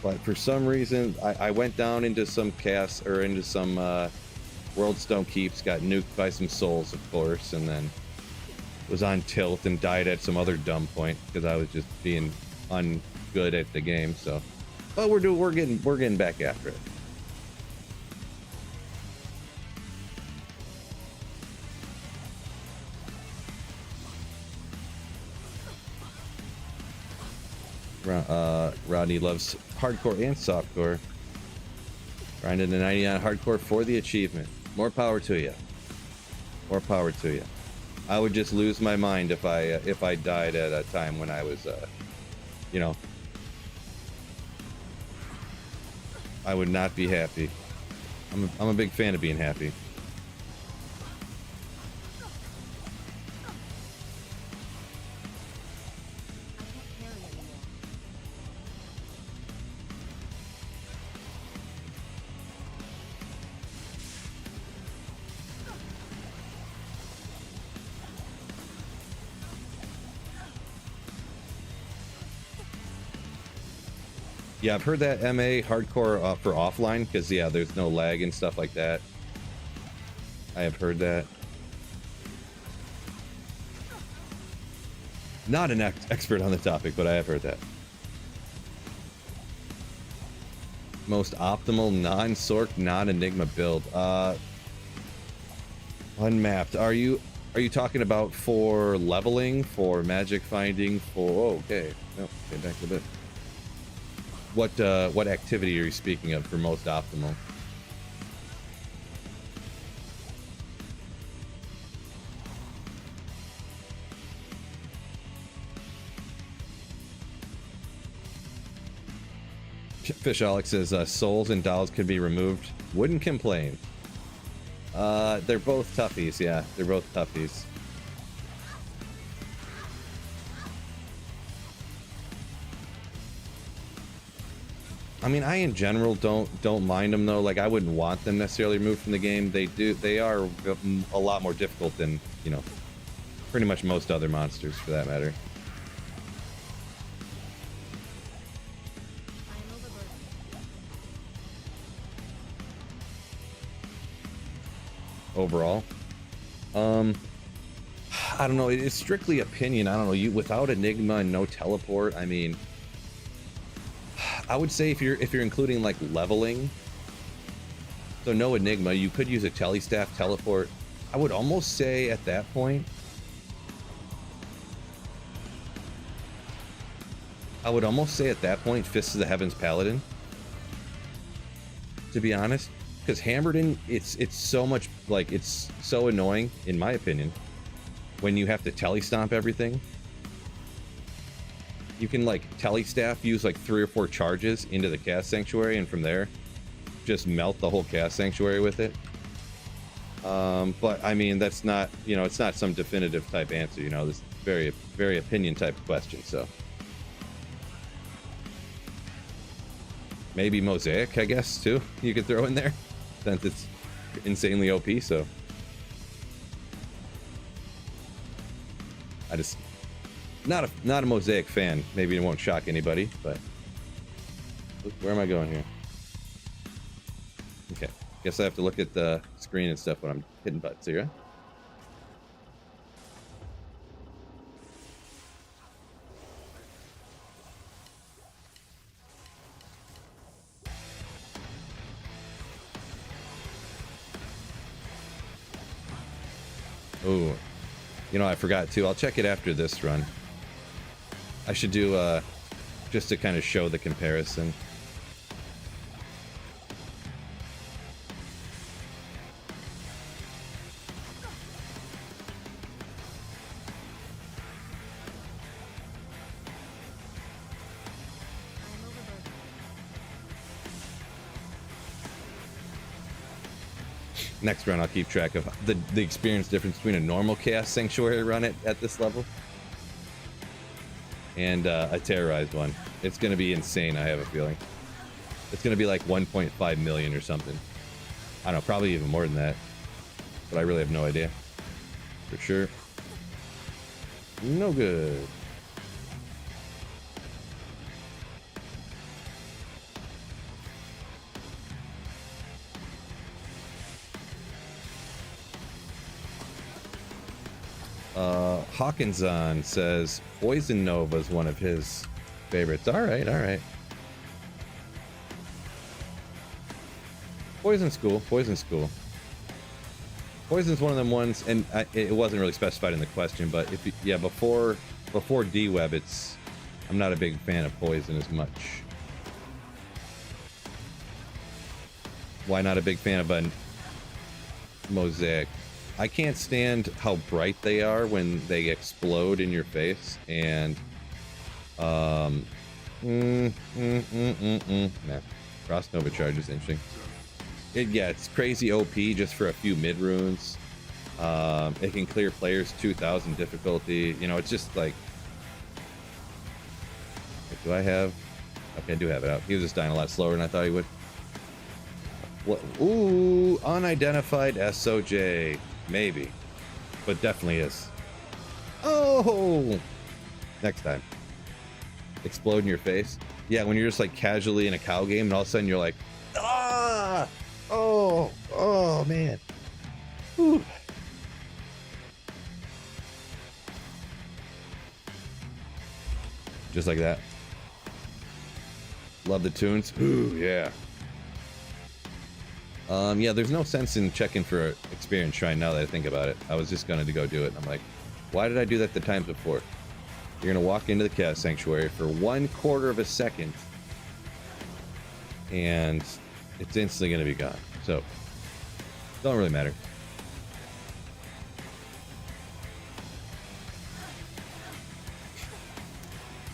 But for some reason, I went down into some chaos, or into some World Stone Keeps, got nuked by some souls, of course, and then was on tilt and died at some other dumb point because I was just being ungood at the game. So, but we're getting back after it. Rodney loves hardcore and softcore. Grinding to 90 on hardcore for the achievement. More power to you. More power to you. I would just lose my mind if I died at a time when I was, you know, I would not be happy. I'm a big fan of being happy. Yeah, I've heard that MA hardcore for offline, because yeah, there's no lag and stuff like that. I have heard that. Not an expert on the topic, but I have heard that. Most optimal non-Sorc, non-Enigma build. Unmapped. Are you talking about for leveling, for magic finding, for... Oh, okay. No, okay, back to this. What activity are you speaking of for most optimal? Fish Alex says souls and dolls could be removed. Wouldn't complain. They're both toughies, yeah. They're both toughies. I mean, I in general don't mind them though. Like, I wouldn't want them necessarily removed from the game. They are a lot more difficult than, you know, pretty much most other monsters for that matter. Overall, I don't know. It's strictly opinion. I don't know. You without Enigma and no teleport. I mean, I would say if you're including like leveling, so no Enigma, you could use a telestaff teleport. I would almost say at that point, Fists of the Heavens Paladin. To be honest, because Hammerden, it's so much, like, it's so annoying in my opinion when you have to telestomp everything. You can like telestaff, use like 3 or 4 charges into the Chaos Sanctuary, and from there just melt the whole Chaos Sanctuary with it. But I mean, that's not, you know, it's not some definitive type answer, you know. This is very, very opinion type question. So maybe Mosaic, I guess, too, you could throw in there since it's insanely OP. So I just not a Mosaic fan. Maybe it won't shock anybody, but where am I going here? Guess I have to look at the screen and stuff when I'm hitting buttons here. Oh, you know, I forgot too. I'll check it after this run. I should do, just to kind of show the comparison. Next run, I'll keep track of the experience difference between a normal Chaos Sanctuary run at this level and a terrorized one. It's going to be insane, I have a feeling. It's going to be like 1.5 million or something. I don't know, probably even more than that. But I really have no idea. For sure. No good. Hawkinson says Poison Nova is one of his favorites. All right, all right. Poison's cool. Poison's cool. Poison's one of them ones, and it wasn't really specified in the question, but if you, yeah, before D-Web, I'm not a big fan of Poison as much. Why not a big fan of a Mosaic? I can't stand how bright they are when they explode in your face, and nah. Frost Nova charge is interesting. Yeah, it's crazy OP just for a few mid runes. It can clear players 2000 difficulty. You know, it's just like, do I have? Okay, I do have it out. He was just dying a lot slower than I thought he would. What? Ooh, unidentified SOJ. Maybe, but definitely is. Oh, next time. Explode in your face. Yeah, when you're just like casually in a cow game and all of a sudden you're like, ah, oh man. Whew. Just like that. Love the tunes. Ooh, yeah. Yeah, there's no sense in checking for an experience shrine now that I think about it. I was just going to go do it, and I'm like, why did I do that the times before? You're going to walk into the Chaos Sanctuary for 1/4 of a second, and it's instantly going to be gone. So, don't really matter.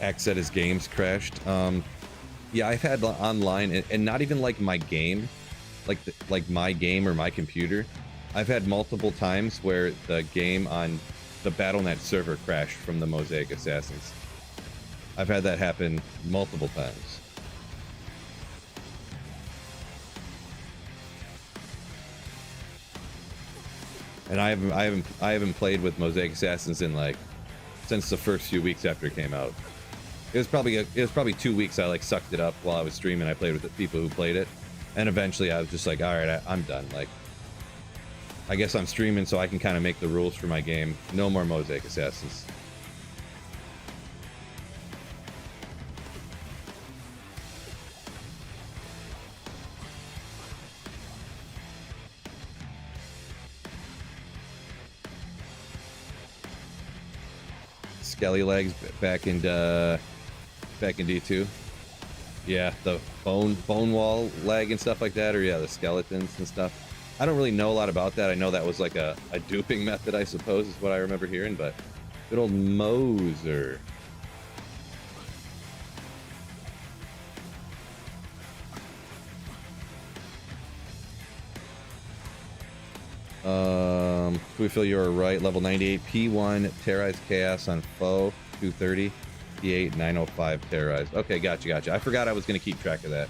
Axe said his games crashed. Yeah, I've had online, and not even like my game. Like my game or my computer, I've had multiple times where the game on the Battle.net server crashed from the Mosaic Assassins. I've had that happen multiple times. And I haven't played with Mosaic Assassins in like since the first few weeks after it came out. It was probably 2 weeks I like sucked it up while I was streaming. I played with the people who played it. And eventually I was just like, all right, I'm done. Like, I guess I'm streaming so I can kind of make the rules for my game. No more Mosaic Assassins. Skelly legs back in D2. Yeah, the bone wall lag and stuff like that, or yeah, the skeletons and stuff. I don't really know a lot about that. I know that was like a duping method, I suppose, is what I remember hearing, but good old Moser. We feel you're right. Level 98 P1 Terrorized Chaos on foe 230. P8 905 terrorized. Okay, gotcha. I forgot I was gonna keep track of that.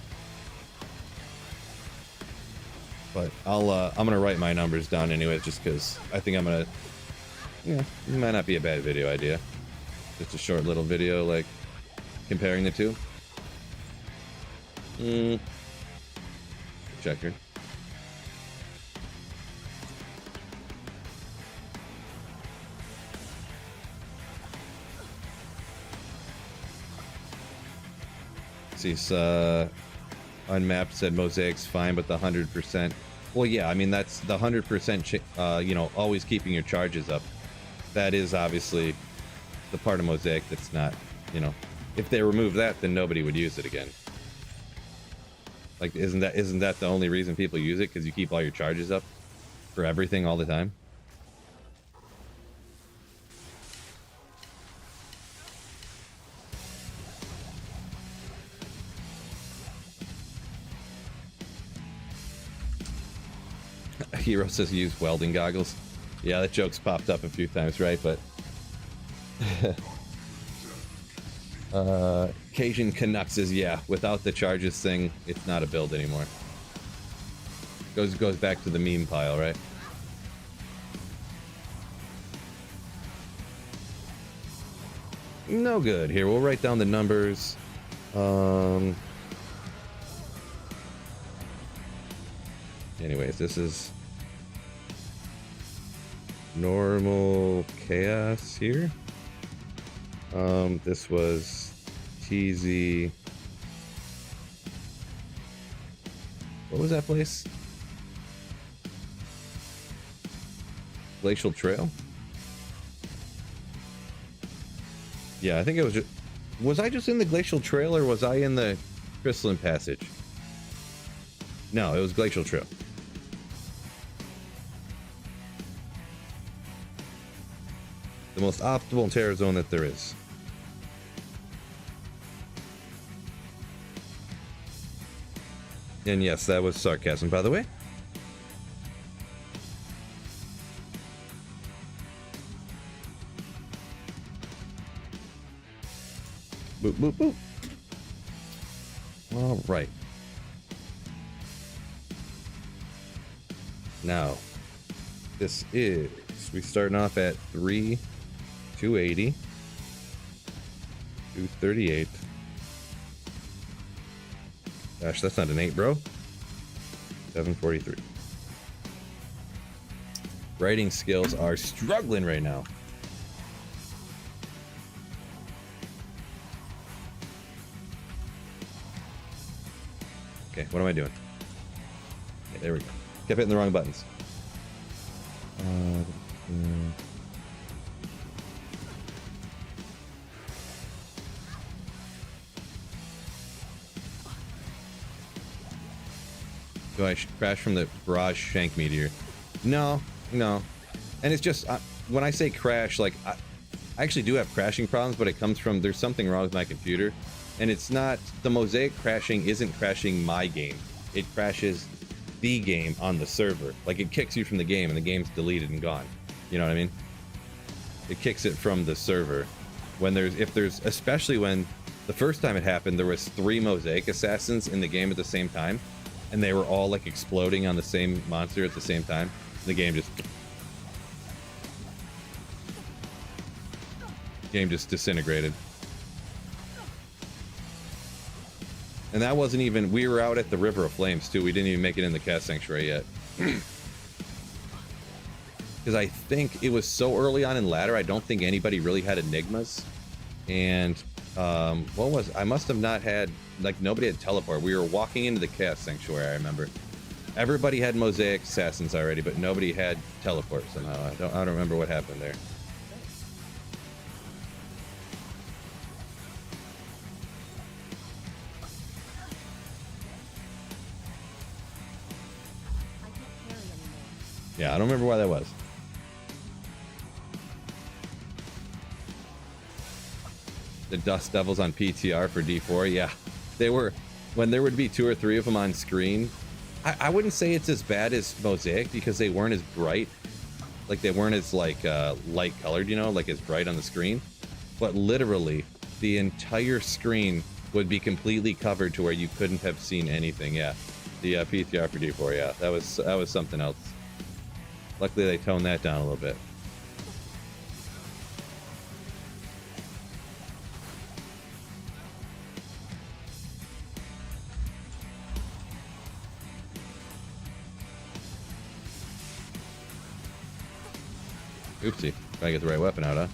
But I'm gonna write my numbers down anyways, just because I think I'm gonna. Yeah, it might not be a bad video idea. Just a short little video, like comparing the two. Checker. He's Unmapped said Mosaic's fine, but the 100%. Well, yeah, I mean, that's the 100%, you know, always keeping your charges up. That is obviously the part of Mosaic that's not, you know, if they remove that, then nobody would use it again. Like, isn't that the only reason people use it? Because you keep all your charges up for everything all the time? Hero says use welding goggles. Yeah, that joke's popped up a few times, right? But Cajun Canucks says, yeah, without the charges thing, it's not a build anymore. Goes back to the meme pile, right? No good. Here, we'll write down the numbers. Anyways, this is normal chaos here. This was TZ. What was that place? Glacial Trail? Yeah, I think it was just... Was I just in the Glacial Trail or was I in the Crystalline Passage? No, it was Glacial Trail. The most optimal terror zone that there is. And yes, that was sarcasm, by the way. Boop, boop, boop. All right. Now, this is... We starting off at 280, 238. Gosh, that's not an 8, bro. 743. Writing skills are struggling right now. Okay, what am I doing? Okay, there we go. Kept hitting the wrong buttons. Do I crash from the barrage shank meteor? No. And it's just when I say crash, like I actually do have crashing problems, but it comes from there's something wrong with my computer, and it's not the Mosaic crashing. Isn't crashing my game? It crashes the game on the server. Like it kicks you from the game, and the game's deleted and gone. You know what I mean? It kicks it from the server. If there's, especially when the first time it happened, there was 3 Mosaic assassins in the game at the same time, and they were all like exploding on the same monster at the same time. The game just disintegrated. And that wasn't even, we were out at the River of Flames too. We didn't even make it in the Cast Sanctuary yet. Because I think it was so early on in ladder, I don't think anybody really had Enigmas. And I must have not had, like, nobody had teleport. We were walking into the Chaos Sanctuary, I remember. Everybody had Mosaic Assassins already, but nobody had teleport somehow. I don't remember what happened there. Yeah, I don't remember why that was. The Dust Devils on PTR for D4, yeah. They were, when there would be 2 or 3 of them on screen, I wouldn't say it's as bad as Mosaic because they weren't as bright. Like, they weren't as, like, light colored, you know, like as bright on the screen. But literally, the entire screen would be completely covered to where you couldn't have seen anything, yeah. The PTR for D4, yeah. That was something else. Luckily, they toned that down a little bit. Oopsie. Trying to get the right weapon out,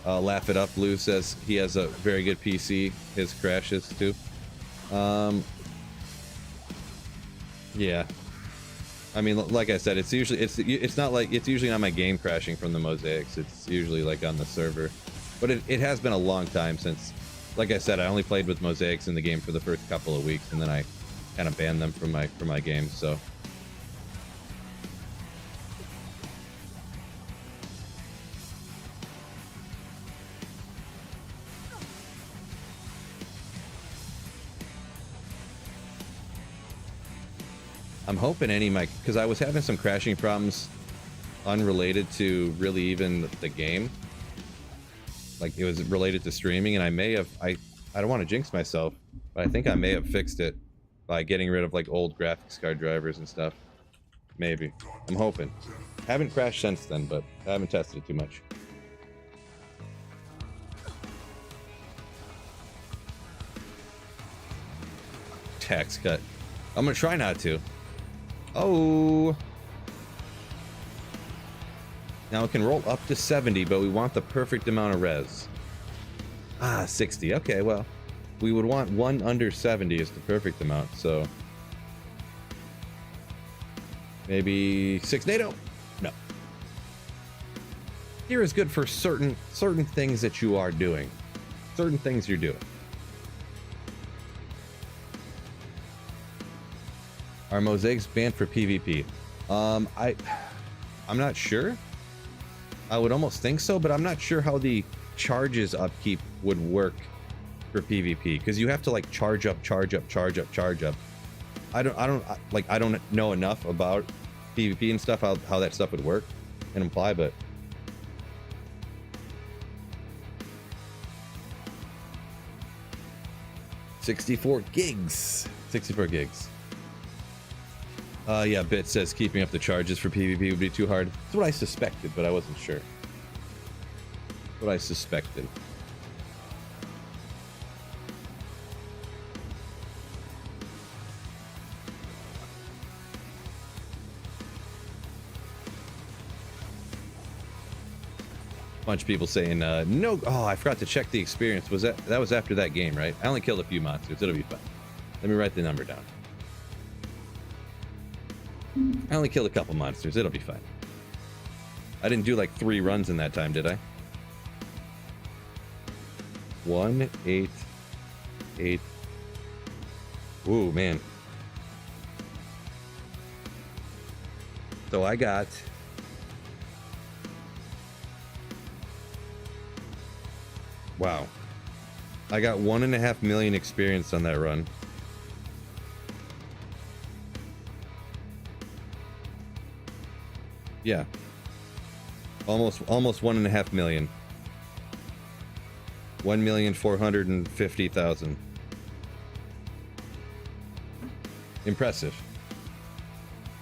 huh? Laugh It Up Blue says he has a very good PC. His crashes, too. Yeah. I mean, like I said, it's usually it's usually not my game crashing from the mosaics. It's usually like on the server, but it has been a long time since, like I said, I only played with mosaics in the game for the first couple of weeks, and then I kind of banned them from my game. So I'm hoping because I was having some crashing problems unrelated to really even the game. Like it was related to streaming, and I may have I don't want to jinx myself, but I think I may have fixed it by getting rid of like old graphics card drivers and stuff. Maybe. I'm hoping. Haven't crashed since then, but I haven't tested it too much. Tax cut. I'm gonna try not to. Oh. Now it can roll up to 70, but we want the perfect amount of res. Ah, 60. Okay, well, we would want one under 70 is the perfect amount, so maybe 6 NATO? No. Here is good for certain things that you are doing. Certain things you're doing. Are mosaics banned for PvP? I'm not sure. I would almost think so, but I'm not sure how the charges upkeep would work for PvP, because you have to like charge up. I don't know enough about PvP and stuff, how that stuff would work and apply, but $64 gigs. Yeah, Bit says keeping up the charges for PvP would be too hard. That's what I suspected, but I wasn't sure. What I suspected. Bunch of people saying no. Oh, I forgot to check the experience. That was after that game, right? I only killed a few monsters. It'll be fun. Let me write the number down. I only killed a couple monsters. It'll be fine. I didn't do like 3 runs in that time, did I? 1, 8, 8. Ooh, man. So I got... Wow. I got 1.5 million experience on that run. Yeah. Almost 1.5 million. 1,450,000. Impressive.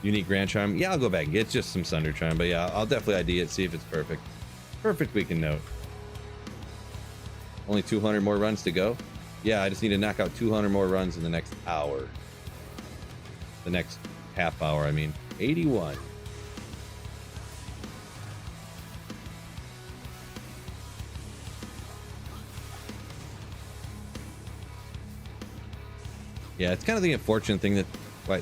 Unique Grand Charm. Yeah, I'll go back and get just some Sunder Charm, but yeah, I'll definitely ID it, see if it's perfect. Perfect, we can note. Only 200 more runs to go. Yeah, I just need to knock out 200 more runs in the next hour. The next half hour, I mean. 81. Yeah, it's kind of the unfortunate thing that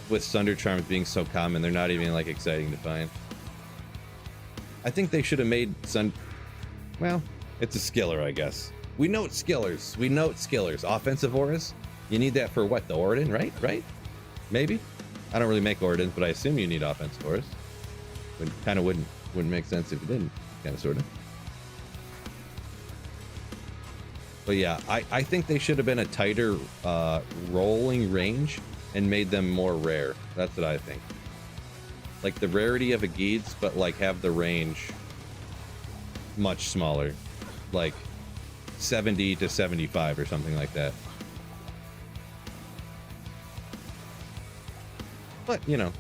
with Sunder Charms being so common, they're not even like exciting to find. I think they should have made well, it's a skiller, I guess. We note skillers. Offensive auras. You need that for what? The Oridon, right? Maybe? I don't really make Oridons, but I assume you need offensive auras. It kind of wouldn't make sense if you didn't, kind of, sort of. But yeah, I think they should have been a tighter rolling range and made them more rare. That's what I think. Like the rarity of a Geeds, but like have the range much smaller. Like 70 to 75 or something like that. But, you know.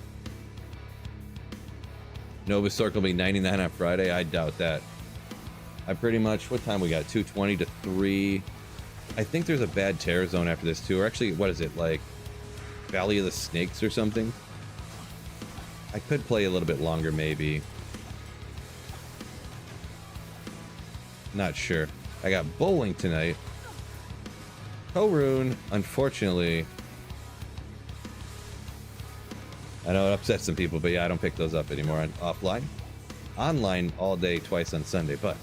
Nova Circle will be 99 on Friday. I doubt that. I pretty much, what time we got? 2:20 to 3. I think there's a bad terror zone after this too. Or actually, what is it? Like Valley of the Snakes or something? I could play a little bit longer, maybe. Not sure. I got bowling tonight. Torun, unfortunately. I know it upsets some people, but yeah, I don't pick those up anymore on offline. Online all day, twice on Sunday, but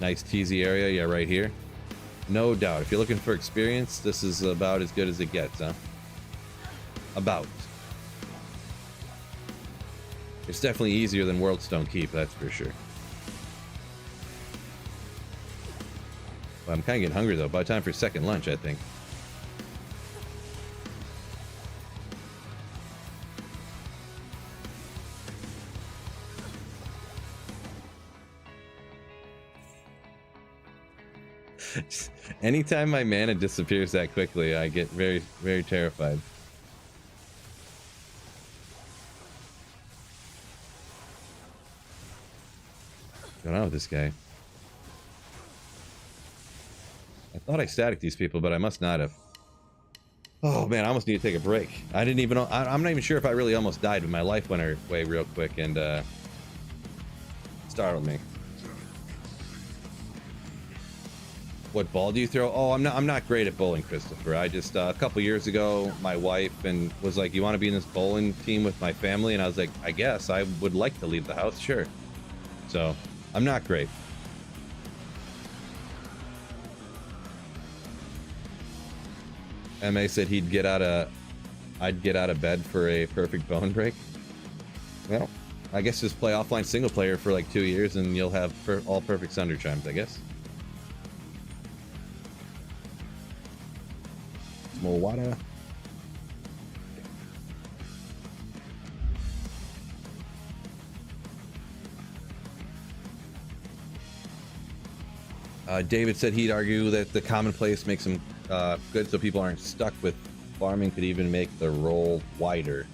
nice TZ area, yeah, right here. No doubt. If you're looking for experience, this is about as good as it gets, huh? About. It's definitely easier than Worldstone Keep, that's for sure. Well, I'm kind of getting hungry though. About time for second lunch, I think. Anytime my mana disappears that quickly, I get very, very terrified. What's going on with this guy? I thought I static these people, but I must not have. Oh man, I almost need to take a break. I didn't even know. I'm not even sure if I really almost died, but my life went away real quick and startled me. What ball do you throw? Oh, I'm not great at bowling, Christopher. I just a couple years ago, my wife was like, "You want to be in this bowling team with my family?" And I was like, "I guess I would like to leave the house, sure." So I'm not great. MA said I'd get out of bed for a perfect bone break. Well, I guess just play offline single player for like 2 years and you'll have all perfect Sunder Chimes, I guess. More water. David said he'd argue that the commonplace makes him good so people aren't stuck with farming, could even make the role wider.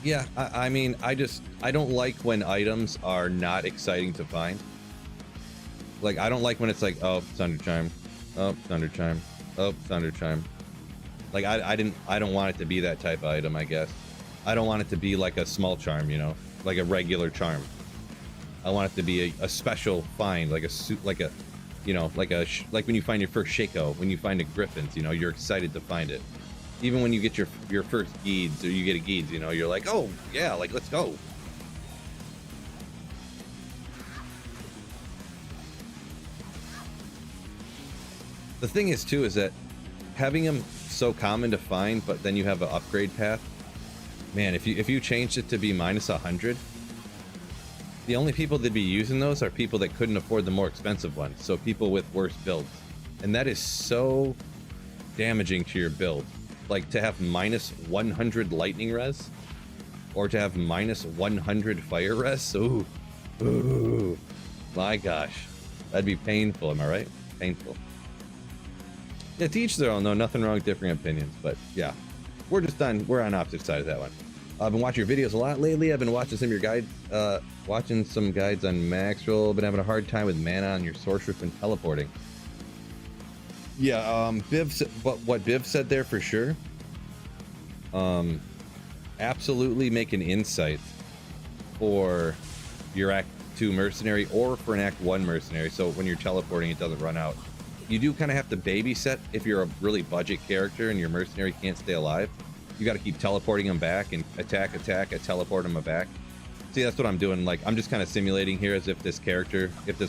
Yeah, I mean, I don't like when items are not exciting to find. Like, I don't like when it's like, oh, Thunder Chime, oh, Thunder Chime, oh, Thunder Chime. Like, I don't want it to be that type of item, I guess. I don't want it to be like a small charm, you know, like a regular charm. I want it to be a special find, like a, you know, like when you find your first Shaco, when you find a Griffin's, you know, you're excited to find it. Even when you get your first Geeds, or you get a Geeds, you know, you're like, oh yeah, like let's go. The thing is too is that having them so common to find, but then you have an upgrade path. Man, if you changed it to be -100, the only people that'd be using those are people that couldn't afford the more expensive ones. So people with worse builds, and that is so damaging to your build. Like to have -100 lightning res, or to have -100 fire res. Ooh, my gosh, that'd be painful. Am I right? Painful. Yeah, to each their own though. Nothing wrong with differing opinions, but yeah, we're on opposite side of that one. I've been watching your videos a lot lately. I've been watching some of your guides, watching some guides on max roll. Been having a hard time with mana on your sorceress and teleporting. Yeah, Biv, but what Biv said there for sure. Absolutely make an insight for your Act 2 mercenary or for an Act 1 mercenary, so when you're teleporting it doesn't run out. You do kind of have to babysit if you're a really budget character and your mercenary can't stay alive. You got to keep teleporting them back and attack, teleport them back. See, that's what I'm doing. Like, I'm just kind of simulating here as if this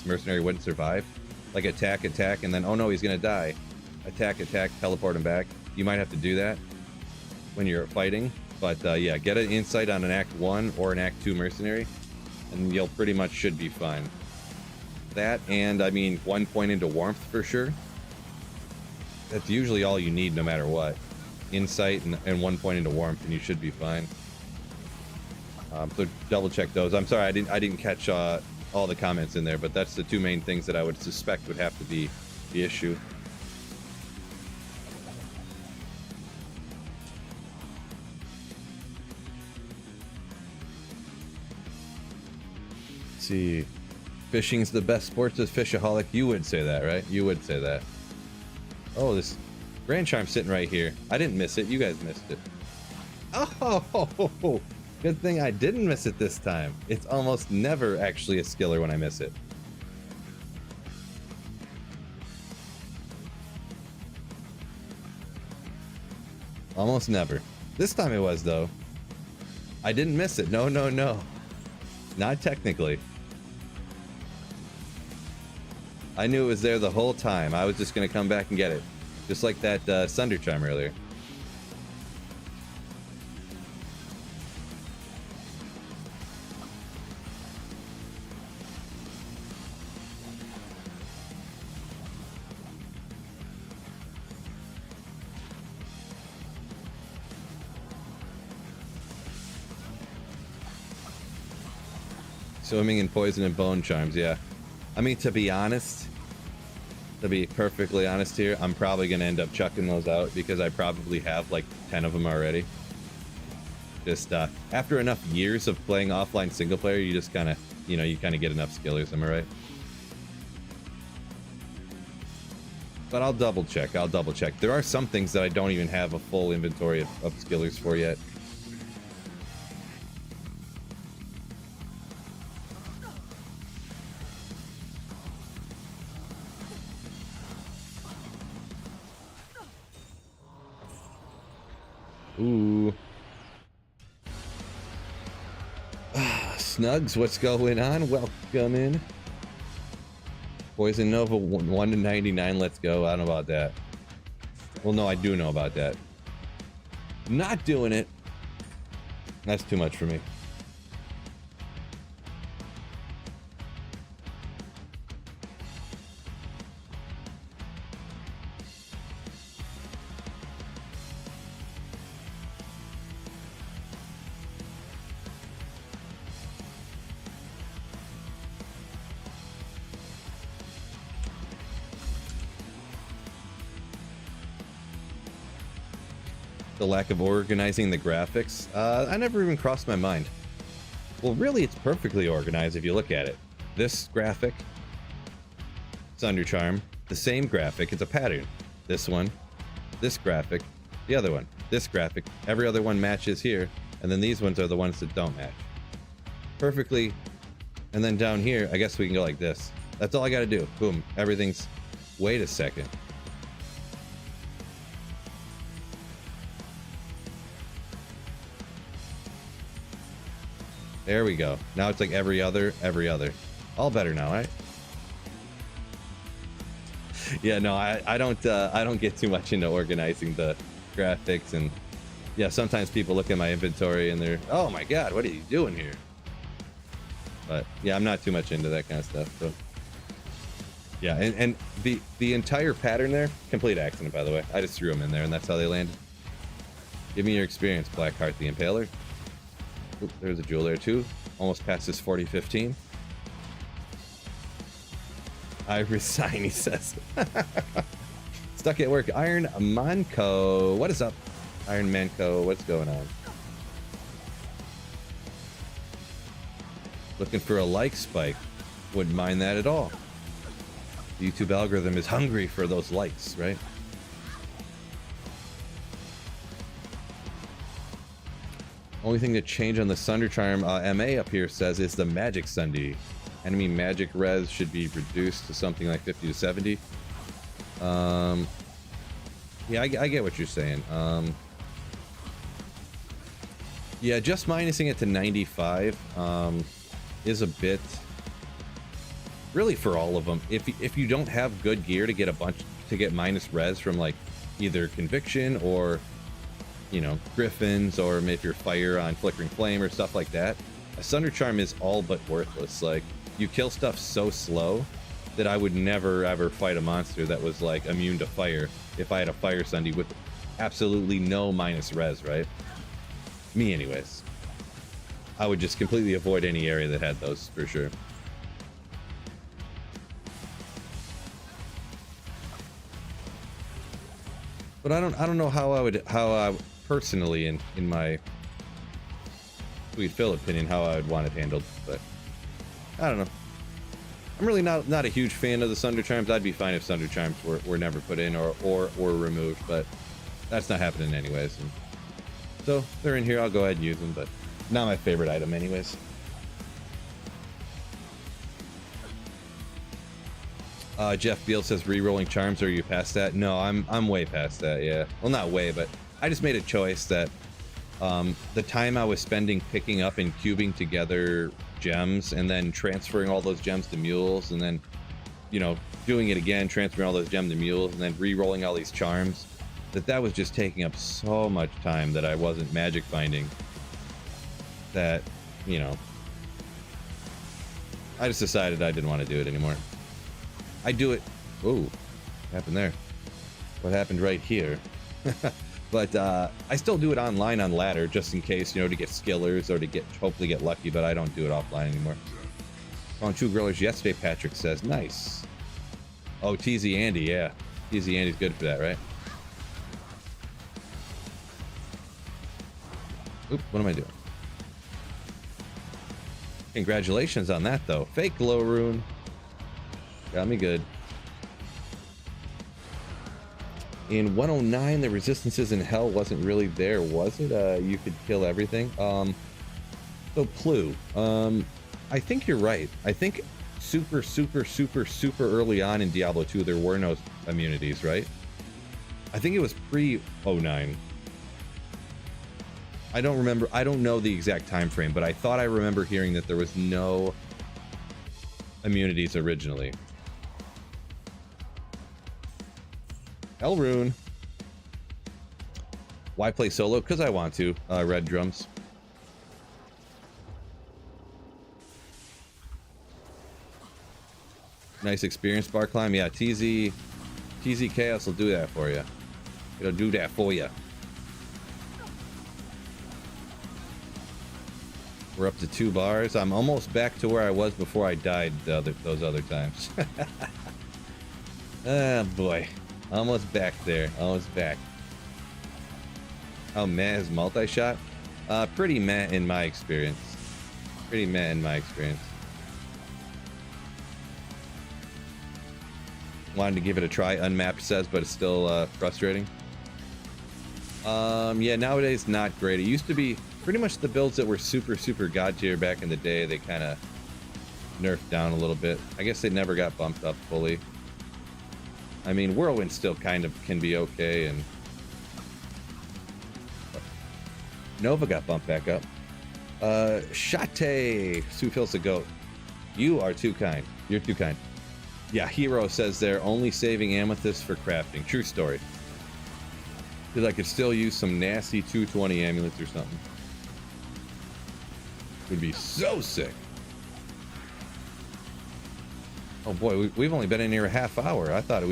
mercenary wouldn't survive. Like, attack, and then, oh no, he's going to die. Attack, teleport him back. You might have to do that when you're fighting. But, yeah, get an insight on an Act 1 or an Act 2 mercenary, and you'll pretty much should be fine. That, and, I mean, 1 point into warmth for sure. That's usually all you need no matter what. Insight and 1 point into warmth, and you should be fine. So double check those. I'm sorry, I didn't catch all the comments in there, but that's the two main things that I would suspect would have to be the issue. Let's see, fishing's the best sport, says Fishaholic. You would say that, right? You would say that. Oh, this Grand Chime's sitting right here. I didn't miss it. You guys missed it. Oh, good thing I didn't miss it this time. It's almost never actually a skiller when I miss it. Almost never. This time it was, though. I didn't miss it. No, no, no. Not technically. I knew it was there the whole time. I was just going to come back and get it. Just like that Sunder Charm earlier. Swimming in poison and bone charms, yeah. I mean, to be honest, to be perfectly honest here, I'm probably going to end up chucking those out because I probably have like 10 of them already. Just after enough years of playing offline single player, you just kind of, you know, you kind of get enough skillers, am I right? But I'll double check. I'll double check. There are some things that I don't even have a full inventory of skillers for yet. Ooh. Snugs, what's going on? Welcome in. Poison Nova 1 to 99, let's go. I don't know about that. Well, no, I do know about that. Not doing it. That's too much for me. The lack of organizing the graphics, I never even crossed my mind. Well, really, it's perfectly organized if you look at it. This graphic, Sunder Charm, the same graphic, it's a pattern. This one, this graphic, the other one, this graphic, every other one matches here, and then these ones are the ones that don't match. Perfectly, and then down here, I guess we can go like this. That's all I gotta do. Boom, everything's... Wait a second. There we go. Now it's like every other. All better now, right? Yeah, no, I don't get too much into organizing the graphics, and yeah, sometimes people look at my inventory and they're, oh my god, what are you doing here? But yeah, I'm not too much into that kind of stuff. So yeah, and the entire pattern there, complete accident, by the way. I just threw them in there, and that's how they landed. Give me your experience, Blackheart the Impaler. Oop, there's a jewel there too. Almost past his 40-15. I resign, he says. Stuck at work. Iron Manco. What is up, Iron Manco? What's going on? Looking for a like spike. Wouldn't mind that at all. The YouTube algorithm is hungry for those likes, right? Only thing to change on the Sunder Charm MA up here says is the Magic Sunday. Enemy magic res should be reduced to something like 50 to 70. Yeah, I get what you're saying. Yeah, just minusing it to 95 is a bit... Really for all of them. If you don't have good gear to get minus res from like either Conviction or, you know, Griffins, or if you're fire on Flickering Flame or stuff like that, a Sunder Charm is all but worthless. Like, you kill stuff so slow that I would never ever fight a monster that was like immune to fire if I had a Fire Sunday with absolutely no minus res, right? Me anyways. I would just completely avoid any area that had those for sure. But I don't know how I personally in my Sweet Phil opinion how I would want it handled, but I don't know. I'm really not a huge fan of the Sunder Charms. I'd be fine if Sunder Charms were never put in or removed, but that's not happening anyways. And So they're in here, I'll go ahead and use them, but not my favorite item anyways. Jeff Beal says re-rolling charms. Are you past that? No, I'm way past that. Yeah, well, not way, but I just made a choice that the time I was spending picking up and cubing together gems and then transferring all those gems to mules and then, you know, doing it again, transferring all those gems to mules and then re-rolling all these charms, that was just taking up so much time that I wasn't magic finding that, you know, I just decided I didn't want to do it anymore. I do it. Oh, what happened there? What happened right here? But I still do it online on ladder just in case, you know, to get skillers or to get hopefully get lucky, but I don't do it offline anymore. On True Grillers yesterday, Patrick says, nice. Oh, TZ Andy, yeah. TZ Andy's good for that, right? Oop, what am I doing? Congratulations on that, though. Fake glow rune. Got me good. In 109, the resistances in hell wasn't really there, was it? You could kill everything. So Clue. I think you're right. I think super early on in Diablo 2, there were no immunities, right? I think it was pre-09. I don't remember. I don't know the exact time frame, but I thought I remember hearing that there was no immunities originally. Elrune. Why play solo? Because I want to. Red drums. Nice experience, bar climb. Yeah, TZ Chaos will do that for you. It'll do that for you. We're up to 2 bars. I'm almost back to where I was before I died those other times. Ah, boy. Almost back there. Almost back. How meh is multi-shot? Pretty meh in my experience. Pretty meh in my experience. Wanted to give it a try, Unmapped says, but it's still frustrating. Yeah, nowadays not great. It used to be pretty much the builds that were super god tier back in the day. They kind of nerfed down a little bit. I guess they never got bumped up fully. I mean, Whirlwind still kind of can be okay, and Nova got bumped back up. Shate, Sue feels the goat. You are too kind. You're too kind. Yeah, Hero says they're only saving amethyst for crafting. True story. Because I could still use some nasty 220 amulets or something. Would be so sick. Oh boy, we've only been in here a half hour. I thought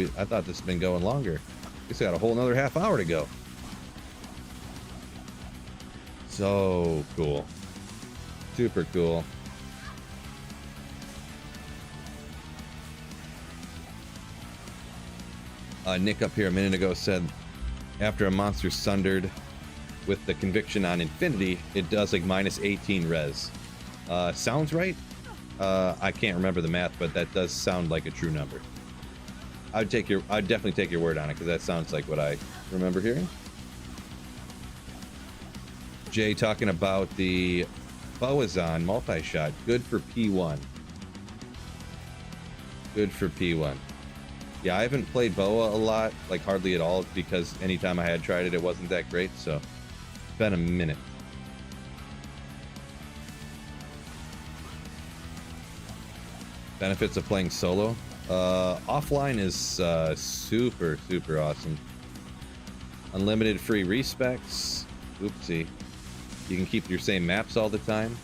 this had been going longer. We still got a whole another half hour to go. So cool. Super cool. Nick up here a minute ago said, after a monster's sundered with the conviction on infinity, it does like minus 18 res. Sounds right? I can't remember the math, but that does sound like a true number. I'd definitely take your word on it, because that sounds like what I remember hearing. Jay talking about the Boazon multi-shot. Good for P1. Good for P1. Yeah, I haven't played Boa a lot, like hardly at all, because anytime I had tried it, it wasn't that great, so it's been a minute. Benefits of playing solo. Offline is super awesome. Unlimited free respecs. Oopsie. You can keep your same maps all the time.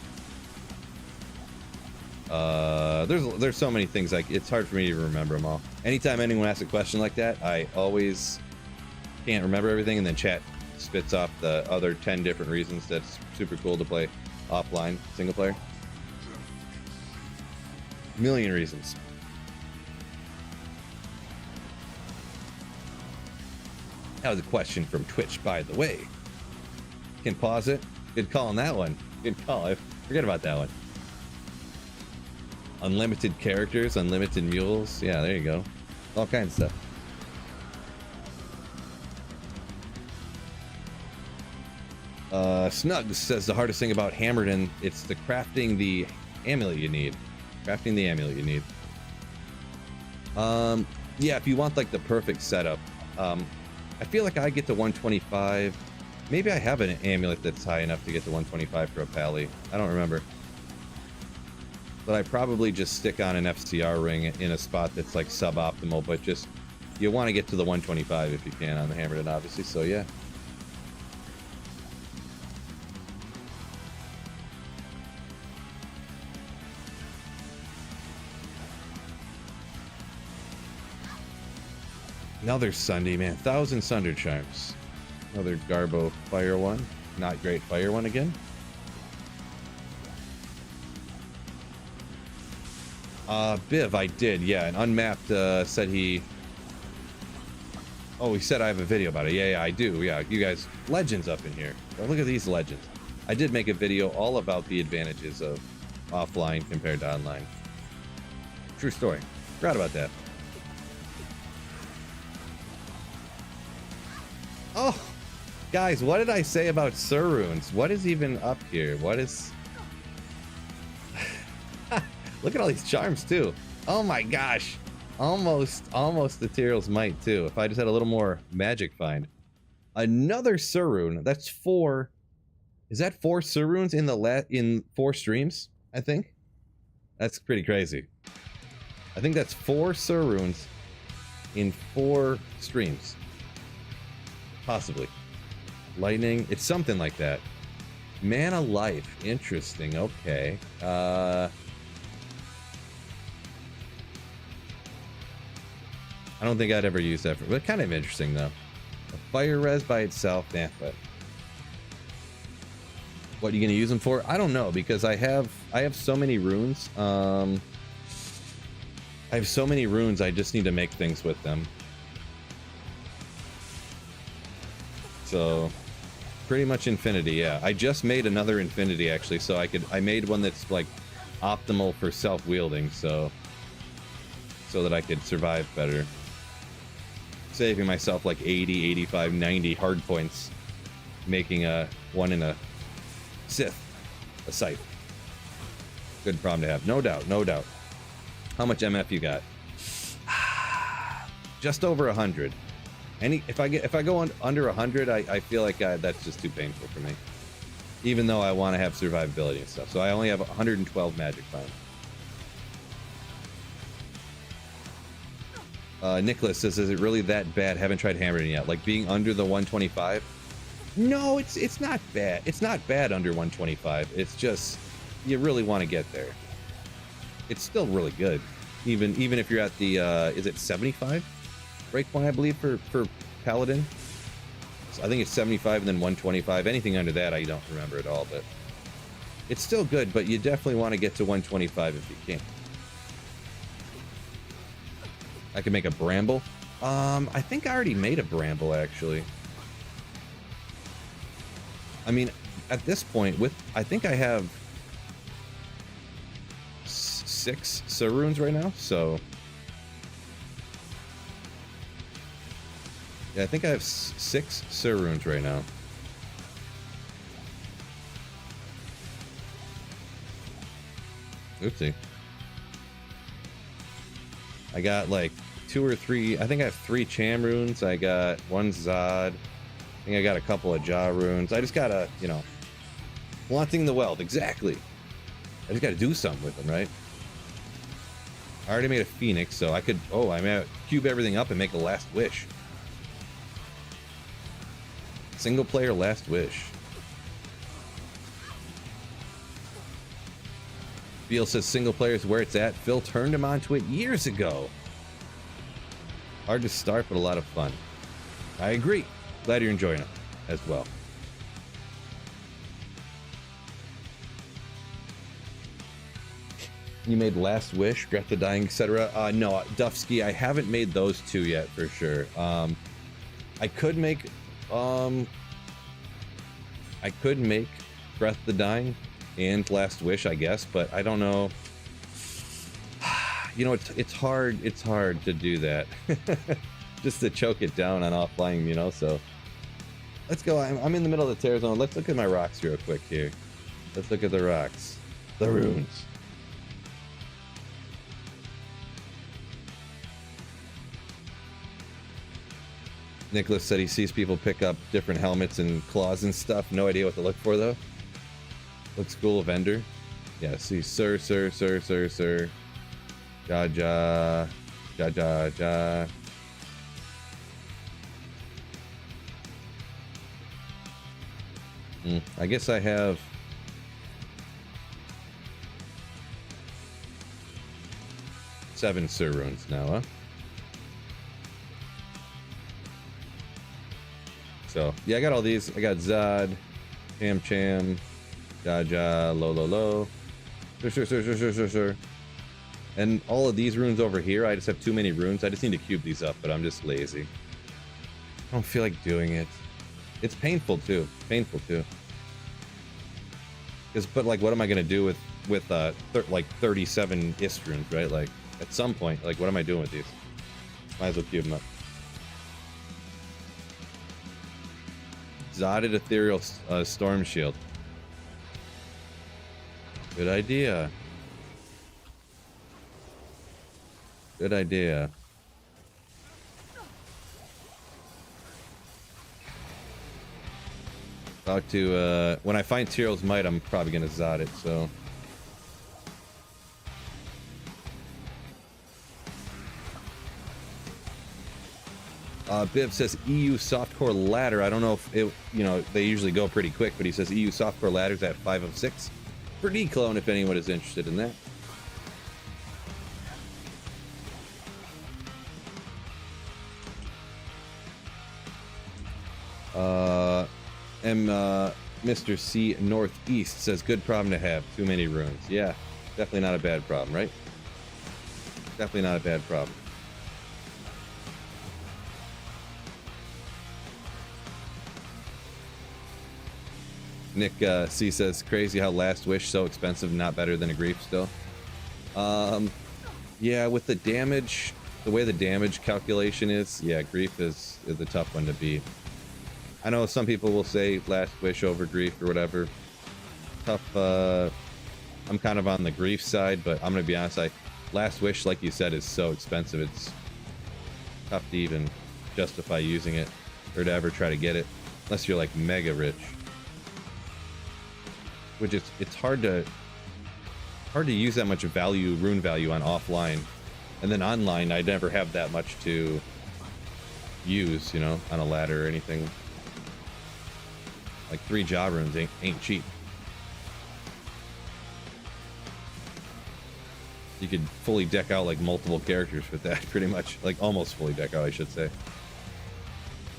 There's so many things, like it's hard for me to remember them all. Anytime anyone asks a question like that, I always can't remember everything, and then chat spits off the other 10 different reasons that's super cool to play offline single player. Million reasons. That was a question from Twitch, by the way. Can pause it. Good call on that one. Good call. I forget about that one. Unlimited characters, unlimited mules. Yeah, there you go. All kinds of stuff. Snugs says the hardest thing about Hammerden, it's the crafting the amulet you need. Crafting the amulet you need. Yeah, if you want like the perfect setup, I feel like I get to 125. Maybe I have an amulet that's high enough to get to 125 for a pally. I don't remember. But I probably just stick on an FCR ring in a spot that's like suboptimal, but just you want to get to the 125 if you can on the Hammerden, obviously. So yeah. Another Sunday, man. 1,000 Sunder Charms. Another Garbo Fire one. Not great Fire one again. Biv, I did, yeah. And Unmapped said he... Oh, he said I have a video about it. Yeah, I do. Yeah, you guys, legends up in here. Oh, look at these legends. I did make a video all about the advantages of offline compared to online. True story. Forgot about that. Oh, guys, what did I say about Surunes? What is even up here? What is... Look at all these charms, too. Oh my gosh. Almost the Tyrell's Might, too. If I just had a little more magic find. Another Surune. That's 4. Is that 4 Surunes in 4 streams, I think? That's pretty crazy. I think that's 4 Surunes in 4 streams. Possibly. Lightning. It's something like that. Mana Life. Interesting. Okay. I don't think I'd ever use that for, but kind of interesting though. A fire res by itself, but what are you gonna use them for? I don't know, because I have so many runes. I have so many runes. I just need to make things with them. So pretty much infinity. Yeah, I just made another infinity actually, so I made one that's like optimal for self-wielding, so that I could survive better. Saving myself like 80, 85, 90 hard points, making one in a Sith, a scythe. Good problem to have, no doubt, no doubt. How much MF you got? Just over 100. If I go under 100, I feel like that's just too painful for me. Even though I want to have survivability and stuff, so I only have 112 magic find. Nicholas says, is it really that bad? Haven't tried Hammerden yet. Like being under the 125? No, it's not bad. It's not bad under 125. It's just you really want to get there. It's still really good. Even if you're at the is it 75 breakpoint, I believe, for Paladin? So I think it's 75 and then 125. Anything under that I don't remember at all, but it's still good, but you definitely want to get to 125 if you can. I can make a bramble. I think I already made a bramble, actually. I mean, at this point, I think I have 6 Surunes right now, so... Yeah, I think I have 6 Surunes right now. Oopsie. I got like 2 or 3. I think I have 3 Cham runes. I got 1 Zod. I think I got a couple of Jaw runes. I just gotta, wanting the wealth. Exactly. I just gotta do something with them, right? I already made a Phoenix, so I could. Oh, I may cube everything up and make a Last Wish. Single player Last Wish. Phil says single player is where it's at. Phil turned him onto it years ago. Hard to start, but a lot of fun. I agree. Glad you're enjoying it as well. You made Last Wish, Greta Dying, etc. No, Dufsky, I haven't made those 2 yet for sure. I could make Breath the Dying and Last Wish, I guess, but I don't know. It's hard to do that. Just to choke it down on offline, so Let's go. I'm in the middle of the tear zone. Let's look at my rocks real quick here. Let's look at the rocks. The runes. Nicholas said he sees people pick up different helmets and claws and stuff. No idea what to look for, though. Looks cool, vendor. Yeah, see, sir. Ja. I guess I have... seven Sir runes now, huh? So, yeah, I got all these. I got Zod, Cham, Ja, Lo. Sir. And all of these runes over here, I just have too many runes. I just need to cube these up, but I'm just lazy. I don't feel like doing it. It's painful too. But like, what am I gonna do with like 37 ist runes, right? Like, at some point, like, what am I doing with these? Might as well cube them up. Zodded Ethereal Storm Shield. Good idea. About to, when I find Tyrell's Might, I'm probably gonna Zod it, so. Biv says EU softcore ladder. I don't know if it, they usually go pretty quick, but he says EU softcore ladders at 5 of 6 for declone if anyone is interested in that. Mr. C Northeast says good problem to have. Too many runes. Yeah, definitely not a bad problem, right? Definitely not a bad problem. Nick C says, crazy how Last Wish so expensive, not better than a Grief still. Yeah, with the damage, the way the damage calculation is, yeah, Grief is a tough one to beat. I know some people will say Last Wish over Grief or whatever. Tough, I'm kind of on the Grief side, but I'm gonna be honest, Last Wish, like you said, is so expensive, it's tough to even justify using it or to ever try to get it, unless you're like mega rich. Which is, it's hard to use that much value, rune value on offline, and then online I never have that much to use, on a ladder or anything. Like 3 job runes ain't cheap. You could fully deck out like multiple characters with that, pretty much, like almost fully deck out, I should say.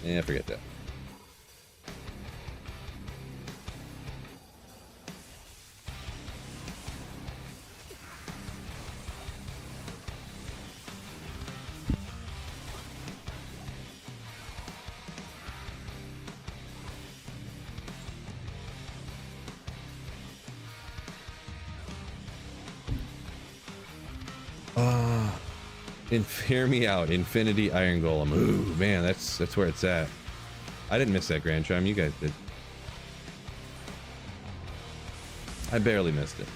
Yeah, forget that. Hear me out. Infinity Iron Golem. Ooh, man, that's where it's at. I didn't miss that Grand Charm. You guys did. I barely missed it.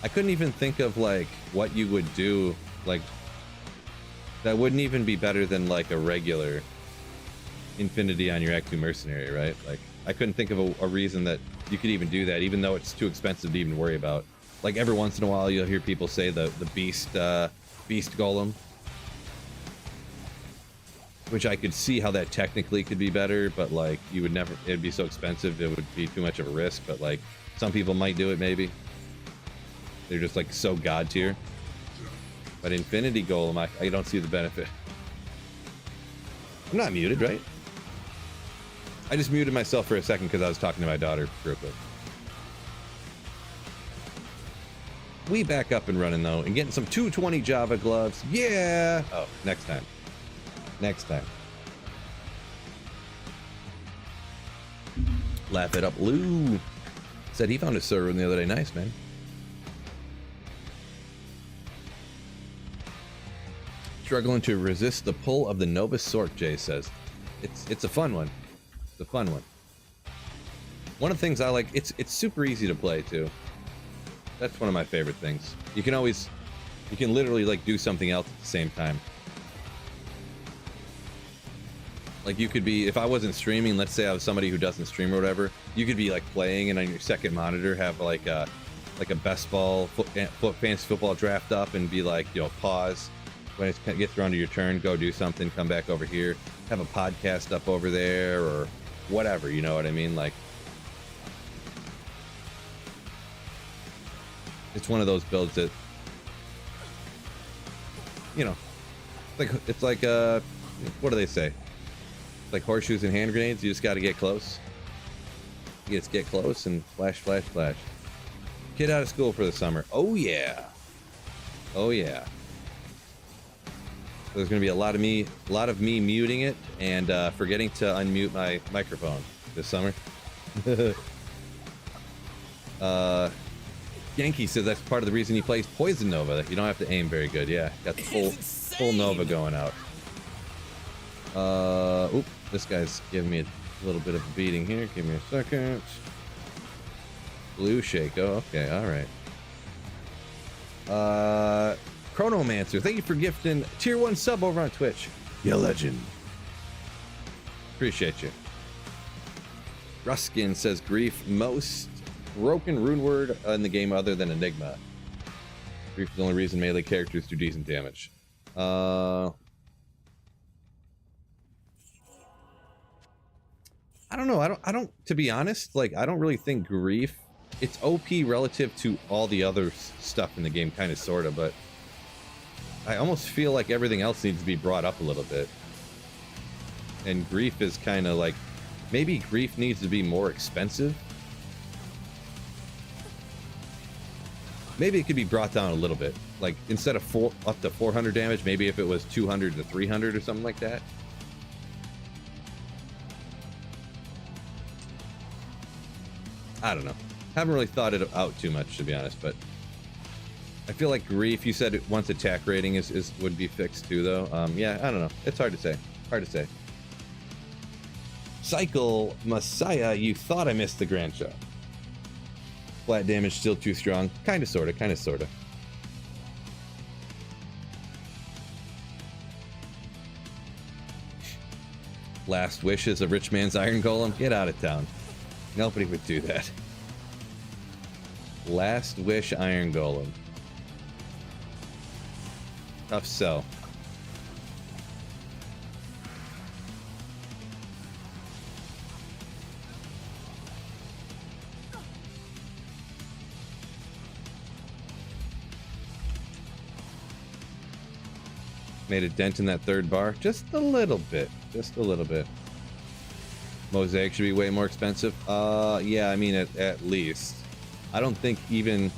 I couldn't even think of like what you would do, like that wouldn't even be better than like a regular Infinity on your Act 2 Mercenary, right? Like I couldn't think of a reason that you could even do that, even though it's too expensive to even worry about. Like every once in a while you'll hear people say the Beast Golem, which I could see how that technically could be better, but like you would never, it'd be so expensive, it would be too much of a risk. But like some people might do it, maybe they're just like so god tier. But Infinity Golem, I don't see the benefit. I'm not muted, right? I just muted myself for a second because I was talking to my daughter real quick. We back up and running though, and getting some 220 Java gloves. Yeah. Oh, next time. Next time. Laugh it up. Lou said he found a server the other day. Nice, man. Struggling to resist the pull of the Novus Sork, Jay says. It's a fun one. It's a fun one. One of the things I like, it's super easy to play too. That's one of my favorite things. You can literally like do something else at the same time. Like you could be, if I wasn't streaming, let's say I was somebody who doesn't stream or whatever, you could be like playing and on your second monitor have like a best ball fantasy football draft up and be like, you know, pause when it gets around to your turn, go do something, come back over here, have a podcast up over there or whatever, you know what I mean? Like, it's one of those builds that, you know, it's like what do they say? Like horseshoes and hand grenades. You just got to get close. You just get close and flash, flash, flash. Kid out of school for the summer. Oh yeah. Oh yeah. There's gonna be a lot of me muting it and forgetting to unmute my microphone this summer. Yankee says that's part of the reason he plays Poison Nova. That you don't have to aim very good. Yeah, got the full Nova going out. Oop, this guy's giving me a little bit of a beating here. Give me a second. Blue shake. Oh, okay, all right. Chronomancer, thank you for gifting tier 1 sub over on Twitch. You legend. Appreciate you. Ruskin says Grief, most broken rune word in the game other than Enigma. Grief is the only reason melee characters do decent damage. I don't know. I don't. To be honest, like I don't really think Grief. It's OP relative to all the other stuff in the game, kind of, sorta. But I almost feel like everything else needs to be brought up a little bit. And Grief is kind of like, maybe Grief needs to be more expensive. Maybe it could be brought down a little bit. Like instead of up to 400 damage, maybe if it was 200 to 300 or something like that. I don't know. Haven't really thought it out too much, to be honest, but I feel like Grief, you said once attack rating would be fixed too, though. Yeah, I don't know. It's hard to say. Hard to say. Cycle Messiah, you thought I missed the grand show. Flat damage still too strong. Kinda, sorta. Last wish is a rich man's iron golem. Get out of town. Nobody would do that. Last wish iron golem. Tough sell. Made a dent in that third bar. Just a little bit. Just a little bit. Mosaic should be way more expensive. Yeah, I mean, at least. I don't think even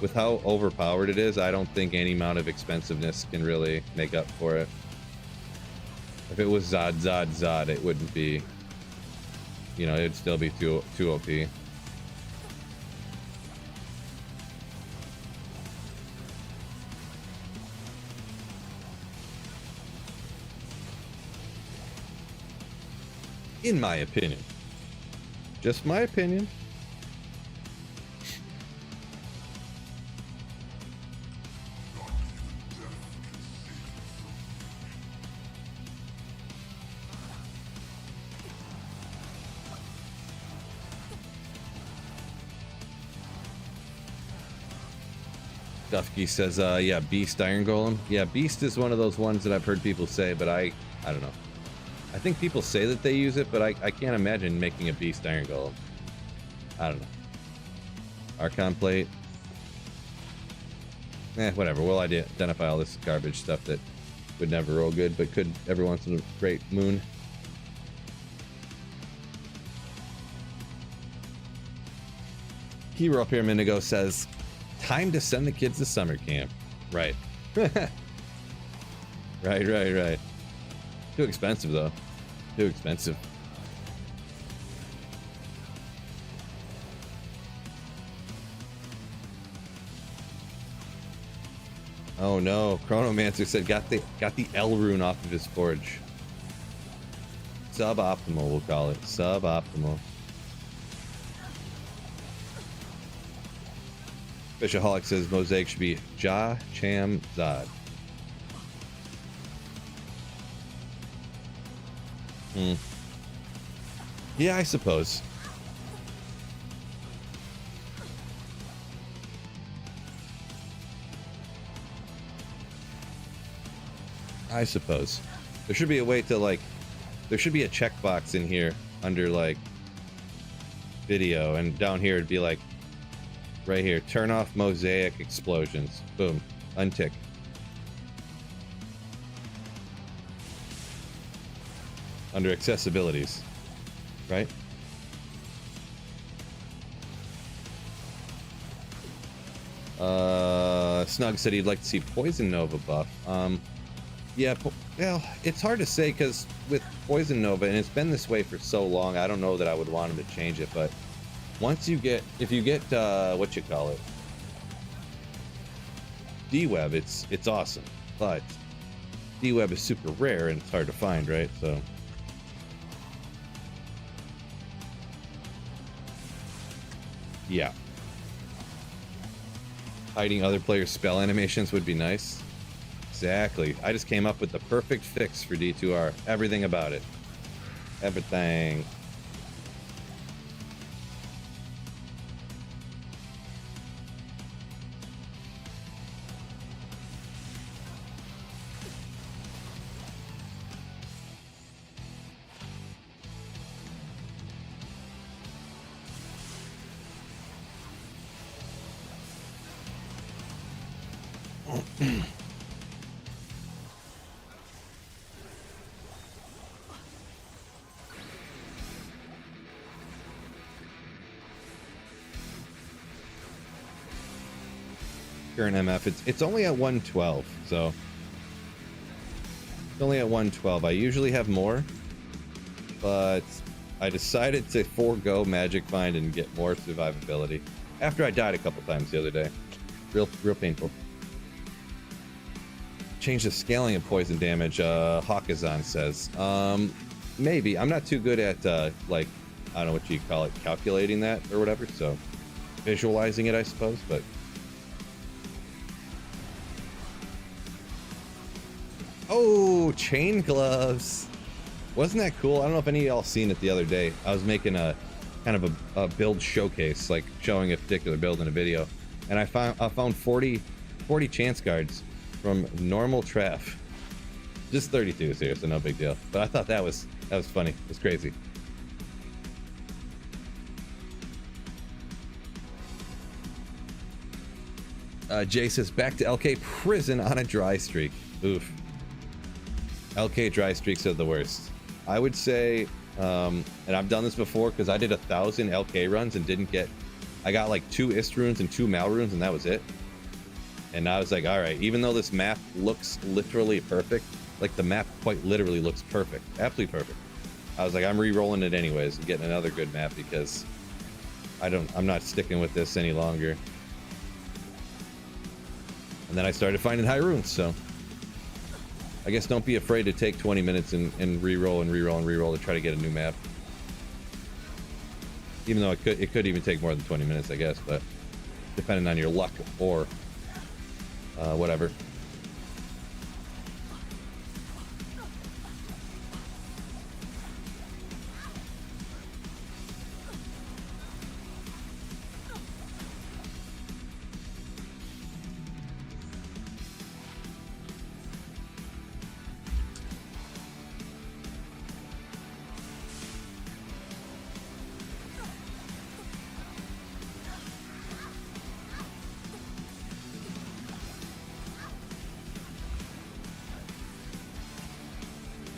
with how overpowered it is, I don't think any amount of expensiveness can really make up for it. If it was Zod, it wouldn't be, you know, it'd still be too OP. In my opinion. Just my opinion. Dufky says, yeah, Beast Iron Golem. Yeah, Beast is one of those ones that I've heard people say, but I don't know. I think people say that they use it, but I can't imagine making a Beast Iron Golem. I don't know. Archon Plate. Whatever. We'll identify all this garbage stuff that would never roll good, but could every once in a great moon. Hero up here a minute ago says, time to send the kids to summer camp. Right. Right. Too expensive, though. Too expensive. Oh no, Chronomancer said got the L rune off of his forge. Suboptimal, we'll call it. Suboptimal. Fishaholic says Mosaic should be Ja Cham Zod. Yeah, I suppose. I suppose. There should be a way to, like, there should be a checkbox in here under, like, video, and down here it'd be like, right here, turn off mosaic explosions. Boom. Untick. Under accessibilities. Right? Snug said he'd like to see Poison Nova buff. Yeah, well, it's hard to say because with Poison Nova, and it's been this way for so long, I don't know that I would want him to change it, but once you get, if you get, what you call it, D-Web, it's awesome, but D-Web is super rare and it's hard to find, right? So yeah, hiding other players' spell animations would be nice. Exactly. I just came up with the perfect fix for D2R. Everything about it. Everything. Current MF, it's only at 112, so it's only at 112. I usually have more, but I decided to forego Magic Find and get more survivability after I died a couple times the other day. Real painful. Change the scaling of poison damage, Hawkazon says. Maybe. I'm not too good at, like, I don't know what you call it, calculating that or whatever, so visualizing it, I suppose, but oh, chain gloves. Wasn't that cool? I don't know if any of y'all seen it the other day. I was making a kind of a build showcase, like showing a particular build in a video, and I found 40 chance cards from normal Treff. Just 32 here, so no big deal. But I thought that was funny. It was crazy. Jay says back to LK prison on a dry streak. Oof. LK dry streaks are the worst. I would say, and I've done this before because I did 1,000 LK runs and didn't get, I got like 2 Ist runes and 2 Mal runes and that was it. And I was like, all right, even though this map looks literally perfect, like the map quite literally looks perfect, absolutely perfect. I was like, I'm re-rolling it anyways and getting another good map because I'm not sticking with this any longer. And then I started finding high runes, so I guess don't be afraid to take 20 minutes and re-roll and re-roll and re-roll to try to get a new map. Even though it could even take more than 20 minutes, I guess, but depending on your luck or whatever.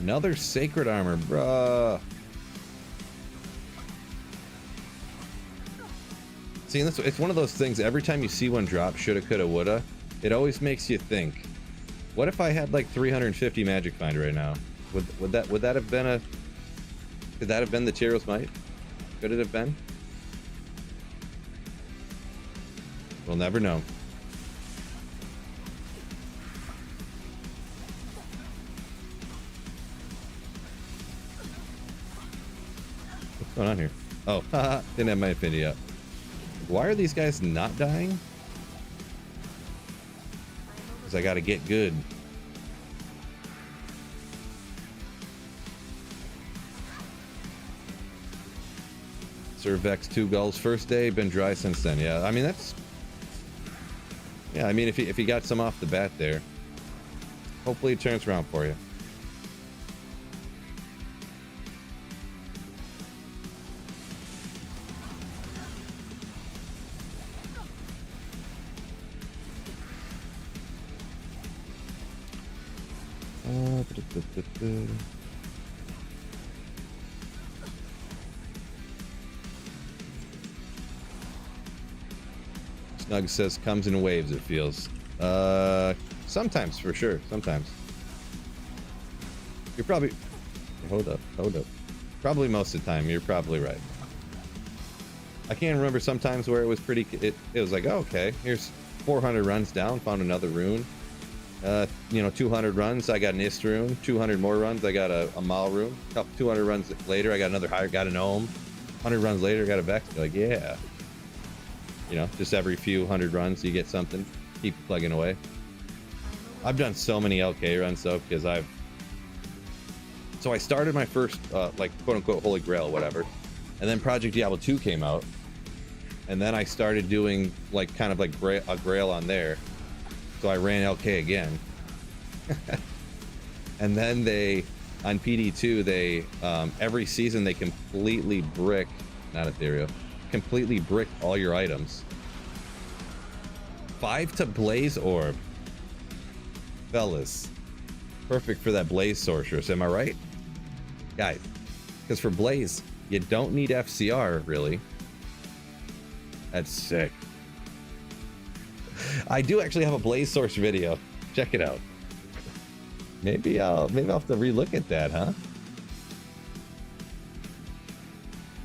Another sacred armor, bruh. See, it's one of those things, every time you see one drop, shoulda, coulda, woulda, it always makes you think, what if I had like 350 Magic Find right now? Would that have been could that have been the Tyro's Might? Could it have been? We'll never know. What's going on here? Oh, haha, didn't have my infinity up. Why are these guys not dying? Because I gotta get good. Sir Vex 2 gulls first day, been dry since then. Yeah, I mean that's... Yeah, I mean if you got some off the bat there, hopefully it turns around for you. Snug says comes in waves, it feels. Sometimes, for sure. Sometimes. You're probably... Hold up. Probably most of the time, you're probably right. I can't remember sometimes where it was pretty... It was like, oh, okay, here's 400 runs down, found another rune. 200 runs, I got an Ist rune. 200 more runs, I got a Mal rune. 200 runs later, I got another higher, got an Ohm. 100 runs later, I got a Vex. Like, yeah. You know, just every few hundred runs, you get something. Keep plugging away. I've done so many LK runs, though, because So I started my first, like, quote-unquote, Holy Grail, whatever. And then Project Diablo 2 came out. And then I started doing, like, kind of like a Grail on there. So I ran LK again. And then on PD2, they, every season, they completely brick, not Ethereal, completely brick all your items. 5 to Blaze Orb. Fellas. Perfect for that Blaze Sorceress, am I right? Guys, because for Blaze, you don't need FCR, really. That's sick. I do actually have a Blaze Source video. Check it out. Maybe I'll have to relook at that, huh?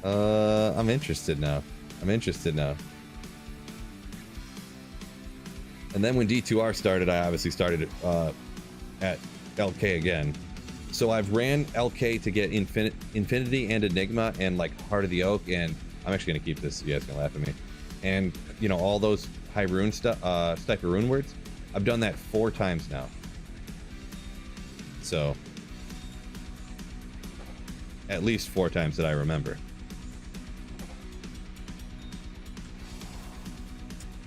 I'm interested now. And then when D2R started, I obviously started at LK again. So I've ran LK to get Infinity and Enigma and like Heart of the Oak, and I'm actually gonna keep this. You guys can laugh at me. And you know all those high rune stuff, type of rune words. I've done that 4 times now. So at least 4 times that I remember.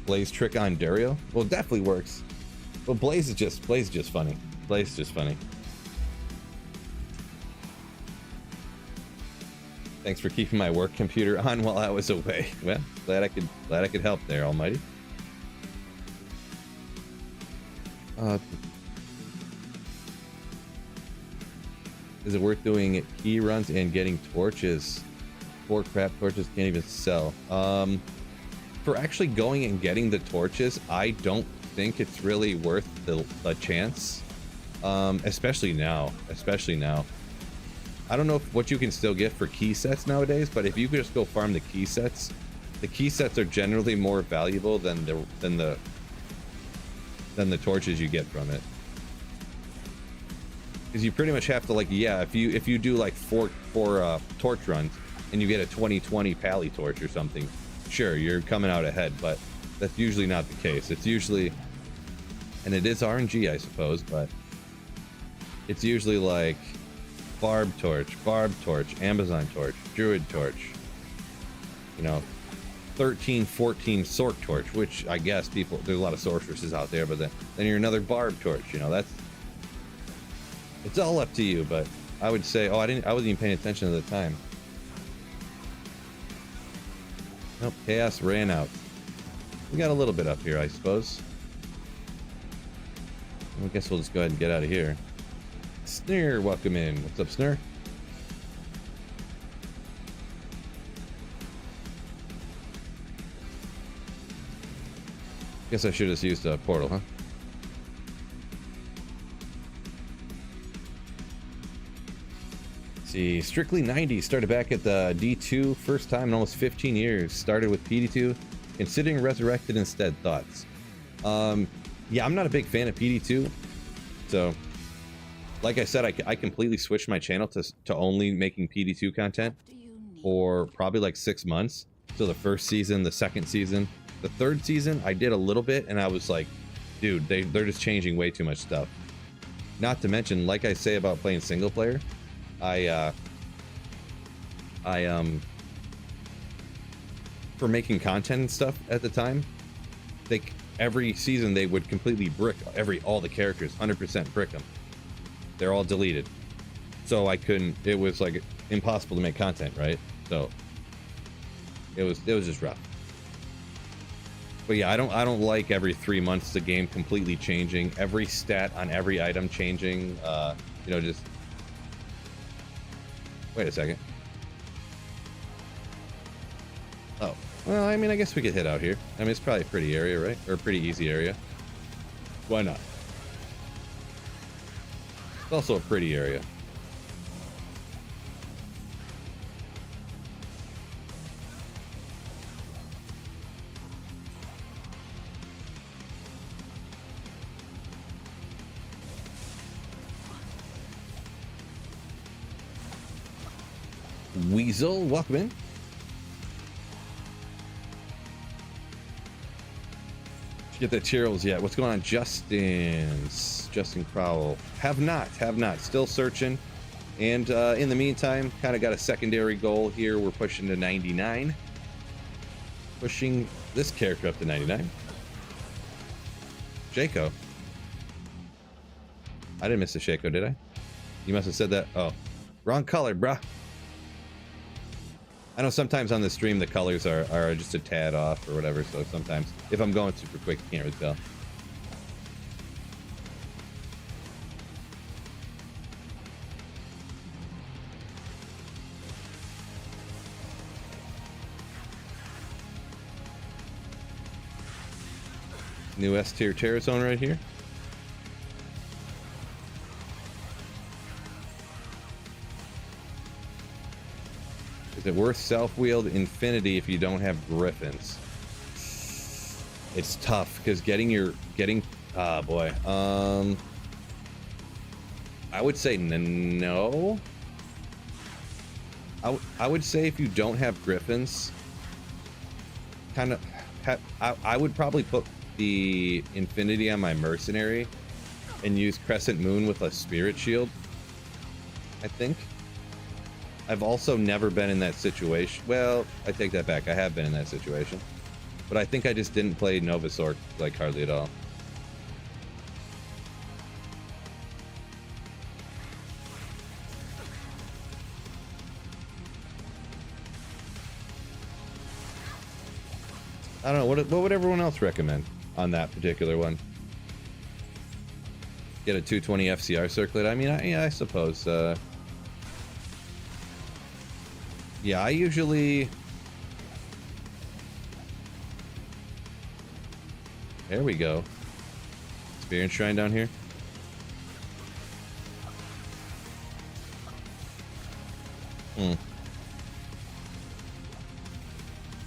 Blaze trick on Dario? Well, it definitely works. Well, Blaze is just funny. Blaze is just funny. Thanks for keeping my work computer on while I was away. Well, glad I could help there, Almighty. Is it worth doing key runs and getting torches? 4 crap torches can't even sell. For actually going and getting the torches, I don't think it's really worth the chance. Especially now. I don't know what you can still get for key sets nowadays, but if you could just go farm the key sets are generally more valuable than the torches you get from it. Because you pretty much have to, like, yeah, if you do like four torch runs and you get a 20/20 pally torch or something, sure, you're coming out ahead, but that's usually not the case. It's usually, and it is RNG, I suppose, but it's usually like barb torch, Amazon torch, druid torch, you know, 13, 14 sork torch, which I guess there's a lot of sorceresses out there, but then you're another barb torch, you know, it's all up to you, but I would say, I wasn't even paying attention at the time. Nope, chaos ran out. We got a little bit up here, I suppose. I guess we'll just go ahead and get out of here. Snare, welcome in. What's up, Snare? Guess I should have used a portal, huh? See, Strictly 90 started back at the D2, first time in almost 15 years. Started with PD2, considering Resurrected instead. Thoughts? Yeah, I'm not a big fan of PD2, so like I said, I completely switched my channel to only making PD2 content. for probably like 6 months. So the first season, the second season, the third season, I did a little bit, and I was like, dude, they're just changing way too much stuff. Not to mention, like I say about playing single player, for making content and stuff at the time, every season they would completely brick all the characters, 100% brick them. They're all deleted. So I couldn't, it was like impossible to make content, right? So it was just rough. But yeah, I don't like every 3 months the game completely changing, every stat on every item changing, you know, just wait a second. Oh, well, I mean, I guess we could hit out here. I mean, it's probably a pretty area, right? Or a pretty easy area. Why not? It's also a pretty area. Weasel, welcome in. Did you get the materials yet? What's going on, Justin Crowell? Have not. Still searching. And in the meantime, kind of got a secondary goal here. We're pushing to 99. Pushing this character up to 99. Shaco. I didn't miss a Shaco, did I? You must have said that. Oh, wrong color, bruh. I know sometimes on the stream the colors are just a tad off or whatever, so sometimes if I'm going super quick, you can't really tell. New S tier terror zone right here. Is it worth self-wheeled infinity if you don't have griffins? It's tough because boy. I would say no. I would say if you don't have griffins, I would probably put the infinity on my mercenary and use Crescent Moon with a spirit shield, I think. I've also never been in that situation. Well, I take that back. I have been in that situation. But I think I just didn't play Novasaur like hardly at all. I don't know. What would everyone else recommend on that particular one? Get a 220 FCR circlet? I mean, I suppose... yeah, I usually... There we go. Experience shrine down here.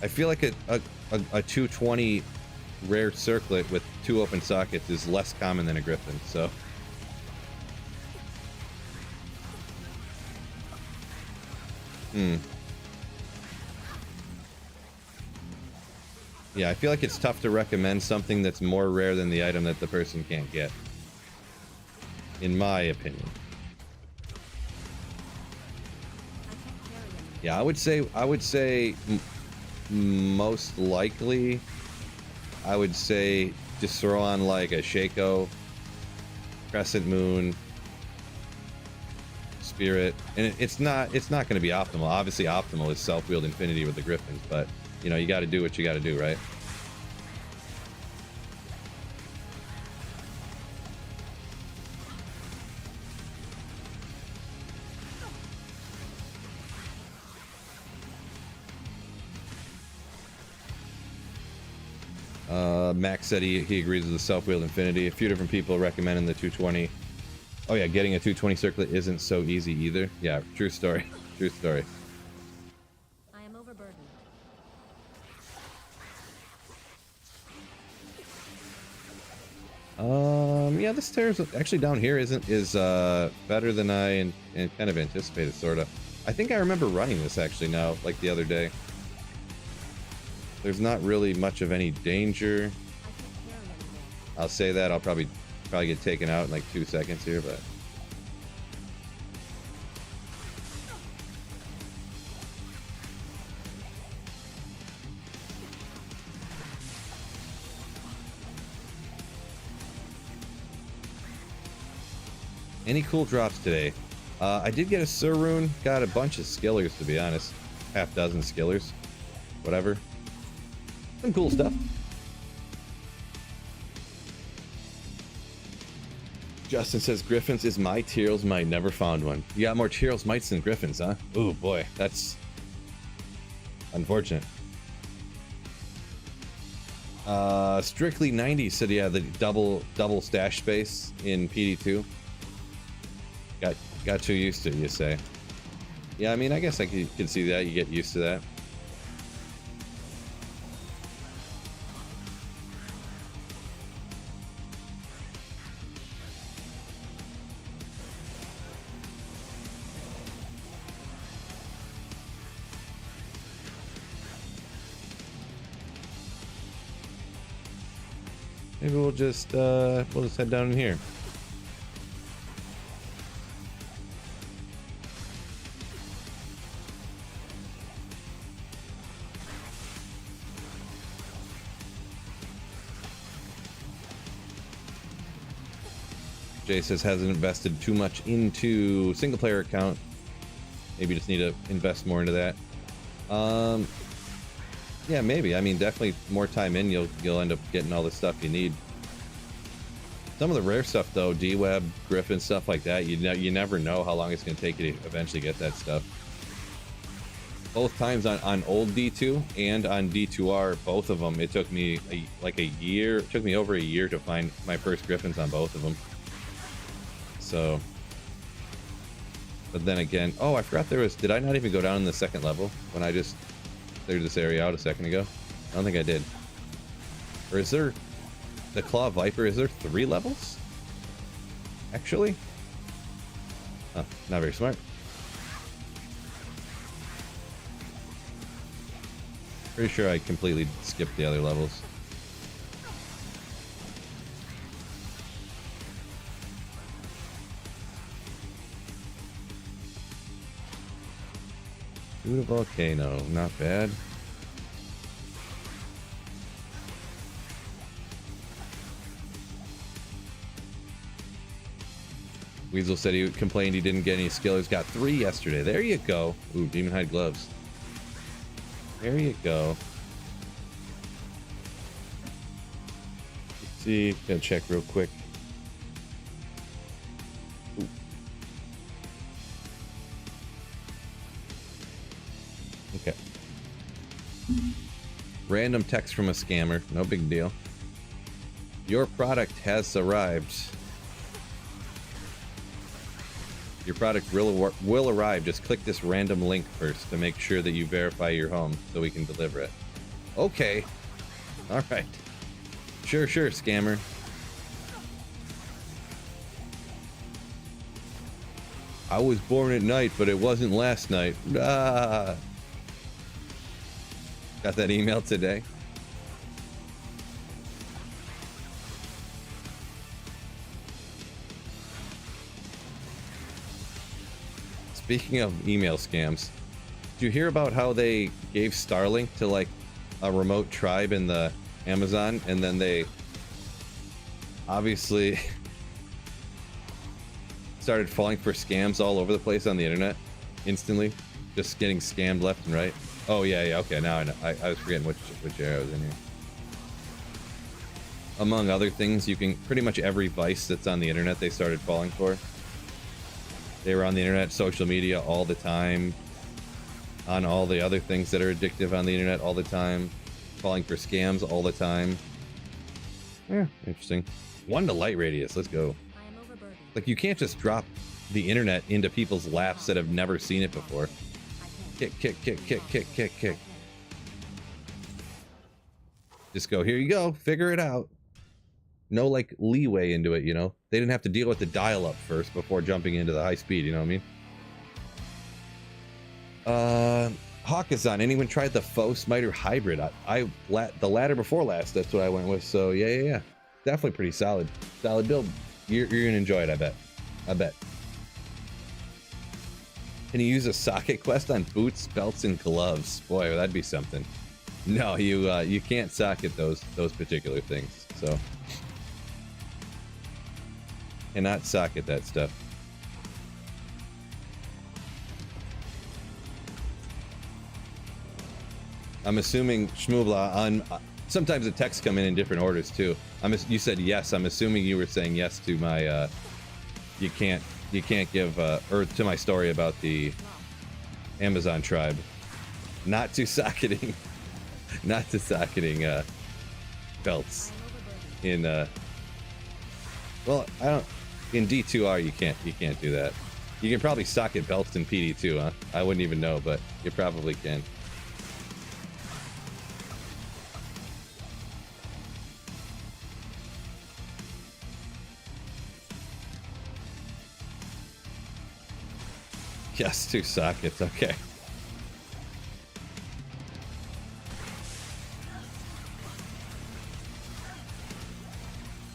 I feel like a 220 rare circlet with 2 open sockets is less common than a griffin, so... Yeah, I feel like it's tough to recommend something that's more rare than the item that the person can't get. In my opinion. Yeah, I would say most likely, I would say just throw on like a Shaco, Crescent Moon, Spirit, and it's not going to be optimal. Obviously, optimal is self-wheeled infinity with the Griffins, but you know, you got to do what you got to do, right? Max said he agrees with the self-wheeled infinity. A few different people recommending the 220. Oh yeah, getting a 220 circlet isn't so easy either. Yeah, true story. True story. I am overburdened. Yeah, this stairs actually down here is better than I and kind of anticipated, sorta. I think I remember running this actually now, like the other day. There's not really much of any danger. I can't carry anymore. I'll say that. I'll probably get taken out in like 2 seconds here, but... Any cool drops today? I did get a Sir Rune, got a bunch of skillers to be honest. Half dozen skillers. Whatever. Some cool stuff. Justin says Griffins is my Tyrell's Might, never found one. You got more Tyrell's Mights than Griffins, huh? Ooh boy, that's unfortunate. Strictly 90 said yeah, the double stash space in PD2. Got too used to it, you say. Yeah, I mean, I guess I could see that. You get used to that. Maybe we'll just head down in here. Jay says hasn't invested too much into single player account. Maybe just need to invest more into that. Yeah, maybe. I mean, definitely more time in, you'll end up getting all the stuff you need. Some of the rare stuff though, D-Web, Griffin, stuff like that, you never know how long it's going to take you to eventually get that stuff. Both times on old D2 and on D2R, both of them, it took me like a year. It took me over a year to find my first Griffins on both of them. So, but then again, oh, I forgot there was, did I not even go down in the second level when I just cleared this area out a second ago? I don't think I did. Or is there, the Claw Viper, is there 3 levels? Actually? Oh, not very smart. Pretty sure I completely skipped the other levels. Shoot a volcano, not bad. Weasel said he complained he didn't get any skillers. Got 3 yesterday. There you go. Ooh, Demon Hide gloves. There you go. Let's see. Gotta check real quick. Ooh. Okay. Random text from a scammer. No big deal. Your product has arrived. Your product will arrive. Just click this random link first to make sure that you verify your home so we can deliver it. Okay. All right. Sure, scammer. I was born at night, but it wasn't last night. Ah. Got that email today. Speaking of email scams, did you hear about how they gave Starlink to like a remote tribe in the Amazon, and then they obviously started falling for scams all over the place on the internet instantly, just getting scammed left and right? Oh yeah, okay, now I know. I was forgetting which area I was in here. Among other things, you can pretty much every vice that's on the internet they started falling for. They were on the internet, social media all the time, on all the other things that are addictive on the internet all the time, falling for scams all the time. Yeah, interesting. 1 to light radius, let's go. I am overburdened. Like, you can't just drop the internet into people's laps that have never seen it before. I can't. Kick. Just go, here you go, figure it out. No, like, leeway into it, you know? They didn't have to deal with the dial-up first before jumping into the high speed, you know what I mean? Hawkazon, anyone tried the Foe Smiter Hybrid? The ladder before last, that's what I went with. So yeah. Definitely pretty solid build. You're gonna enjoy it, I bet. Can you use a socket quest on boots, belts, and gloves? Boy, that'd be something. No, you can't socket those particular things. So cannot socket that stuff. I'm assuming Shmoobla on. Sometimes the texts come in different orders too. You said yes. I'm assuming you were saying yes to my. You can't give or to my story about the Amazon tribe. Not to socketing belts in well, I don't. In D2R you can't do that. You can probably socket belts in PD2, huh? I wouldn't even know, but you probably can. Yes, 2 sockets, okay.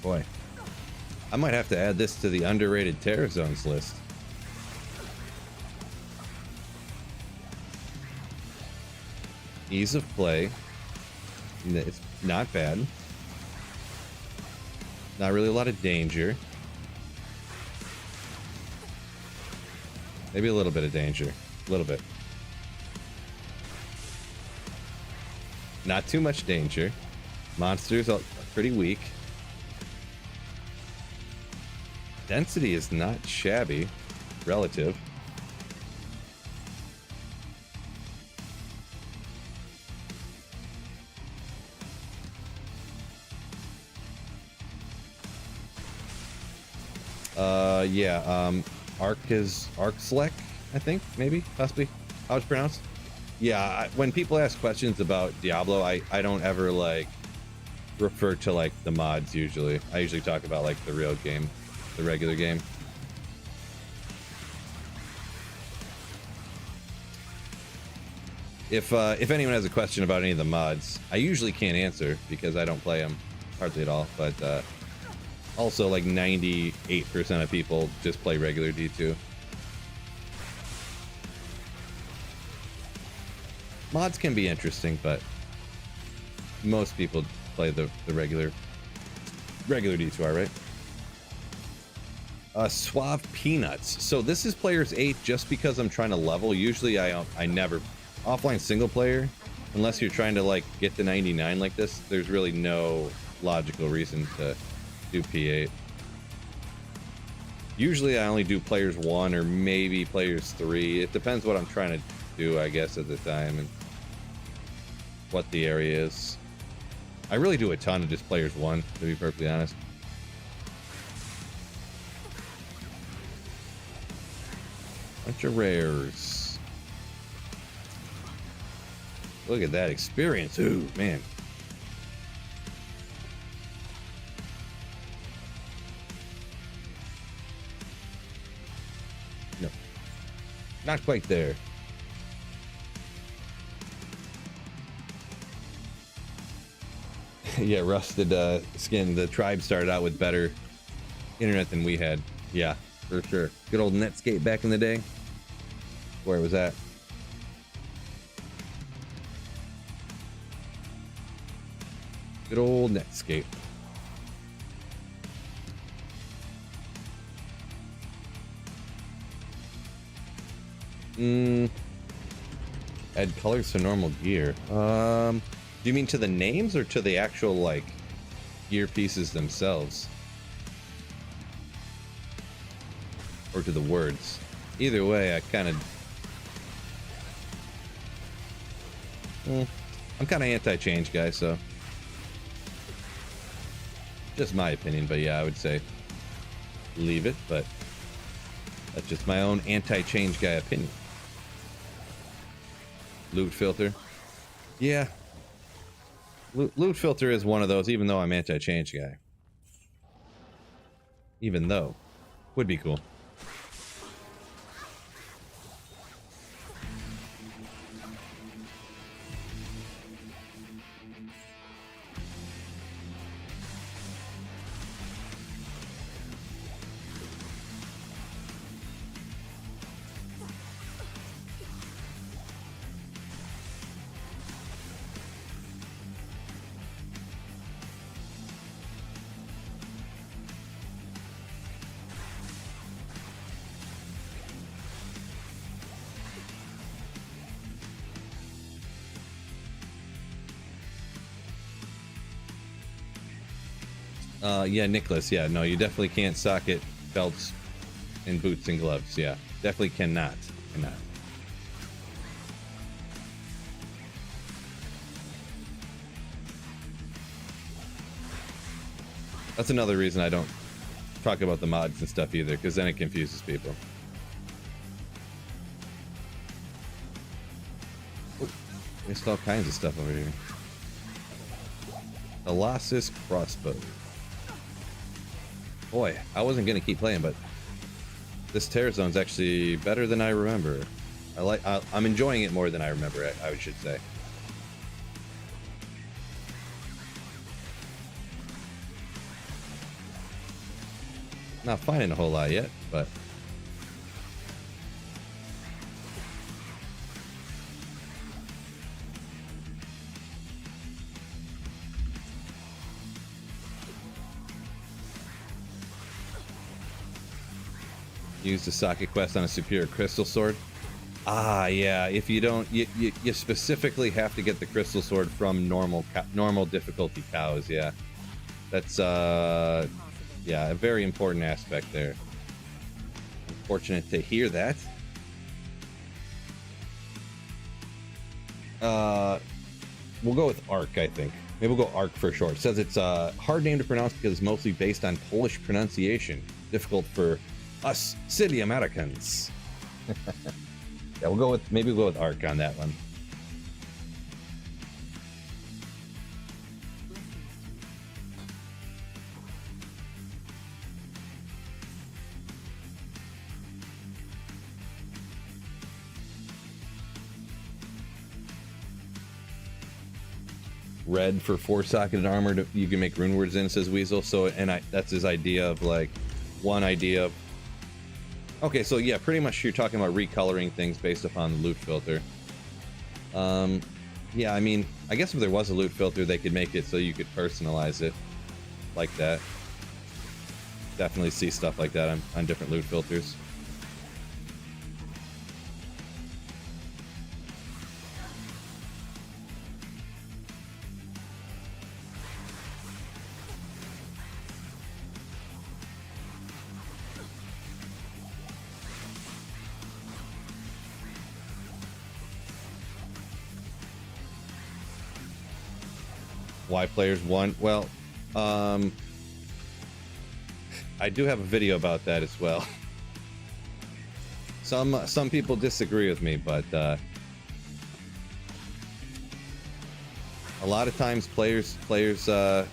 Boy, I might have to add this to the underrated terror zones list. Ease of play. It's not bad. Not really a lot of danger. Maybe a little bit of danger. A little bit. Not too much danger. Monsters are pretty weak. Density is not shabby. Relative. Arcslek, I think, maybe, possibly, how it's pronounced. Yeah, when people ask questions about Diablo, I don't ever, like, refer to, like, the mods, usually. I usually talk about, like, the real game, the regular game. If anyone has a question about any of the mods, I usually can't answer, because I don't play them hardly at all, but, also, like 98% of people just play regular D2. Mods can be interesting, but most people play the regular D2R, right? Suave Peanuts. So this is players 8 just because I'm trying to level. Usually I never offline single player unless you're trying to like get to 99 like this. There's really no logical reason to do P8. Usually I only do players 1 or maybe players 3. It depends what I'm trying to do, I guess, at the time and what the area is. I really do a ton of just players 1, to be perfectly honest. Bunch of rares. Look at that experience. Ooh, man. No. Not quite there. Yeah, rusted skin. The tribe started out with better internet than we had. Yeah, for sure. Good old Netscape back in the day. Where was that? Good old Netscape. Add colors to normal gear. Do you mean to the names or to the actual, like, gear pieces themselves? Or to the words? Either way, I kind of... I'm kind of anti-change guy, so... Just my opinion, but yeah, I would say leave it, but that's just my own anti-change guy opinion. Loot filter. Yeah. Loot filter is one of those, even though I'm anti-change guy. Even though. Would be cool. Yeah, Nicholas. Yeah, no, you definitely can't socket belts and boots and gloves. Yeah, definitely cannot. Cannot. That's another reason I don't talk about the mods and stuff either, because then it confuses people. Oh, missed all kinds of stuff over here. Colossus crossbow. Boy, I wasn't gonna keep playing, but this tear zone's actually better than I remember. I'm enjoying it more than I remember. I should say. Not finding a whole lot yet, but use the socket quest on a superior crystal sword. Ah, yeah. If you don't, you specifically have to get the crystal sword from normal difficulty cows. Yeah, that's yeah, a very important aspect there. Unfortunate to hear that. We'll go with Ark, I think. Maybe we'll go Ark for short. It says it's a hard name to pronounce because it's mostly based on Polish pronunciation. Difficult for us city Americans. Yeah, maybe we'll go with Ark on that one. Red for 4-socketed armor you can make rune words in, says Weasel. So, that's his idea of like one idea of. Okay, so yeah, pretty much you're talking about recoloring things based upon the loot filter. Yeah, I mean, I guess if there was a loot filter, they could make it so you could personalize it like that. Definitely see stuff like that on different loot filters. Why players won? Well, I do have a video about that as well. Some people disagree with me, but a lot of times players 8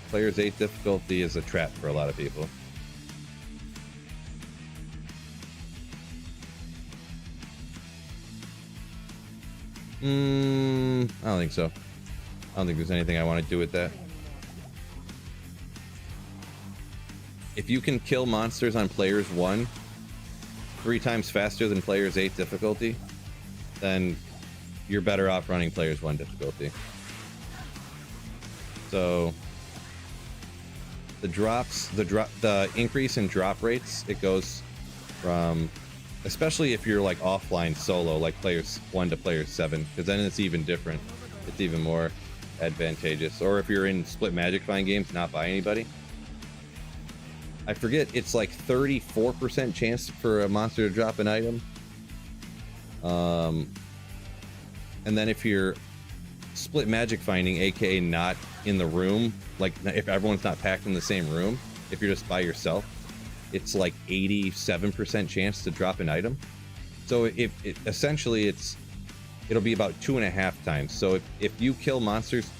difficulty is a trap for a lot of people. I don't think so. I don't think there's anything I want to do with that. If you can kill monsters on players 1 3 times faster than players 8 difficulty, then you're better off running players 1 difficulty. So the increase in drop rates, it goes from, especially if you're like offline solo, like players 1 to players 7, because then it's even different. It's even more advantageous. Or if you're in split magic find games not by anybody, I forget, it's like 34% chance for a monster to drop an item, and then if you're split magic finding, aka not in the room, like if everyone's not packed in the same room, if you're just by yourself, it's like 87% chance to drop an item. So essentially it'll be about 2.5 times. So if you kill monsters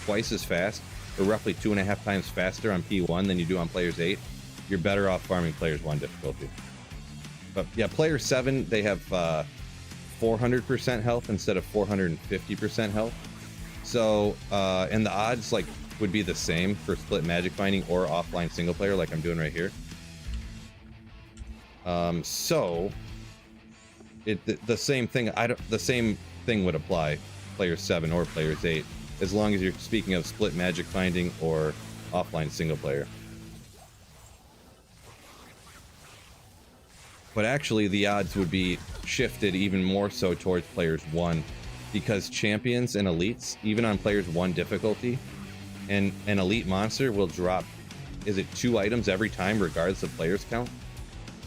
twice as fast, or roughly 2.5 times faster on P1 than you do on players 8, you're better off farming players 1 difficulty. But yeah, players 7, they have 400% health instead of 450% health. So and the odds like would be the same for split magic finding or offline single player, like I'm doing right here. So the same thing. The same thing would apply, players 7 or players 8, as long as you're speaking of split magic finding or offline single player. But actually, the odds would be shifted even more so towards players 1, because champions and elites, even on players 1 difficulty, and an elite monster will drop is it 2 items every time, regardless of players count,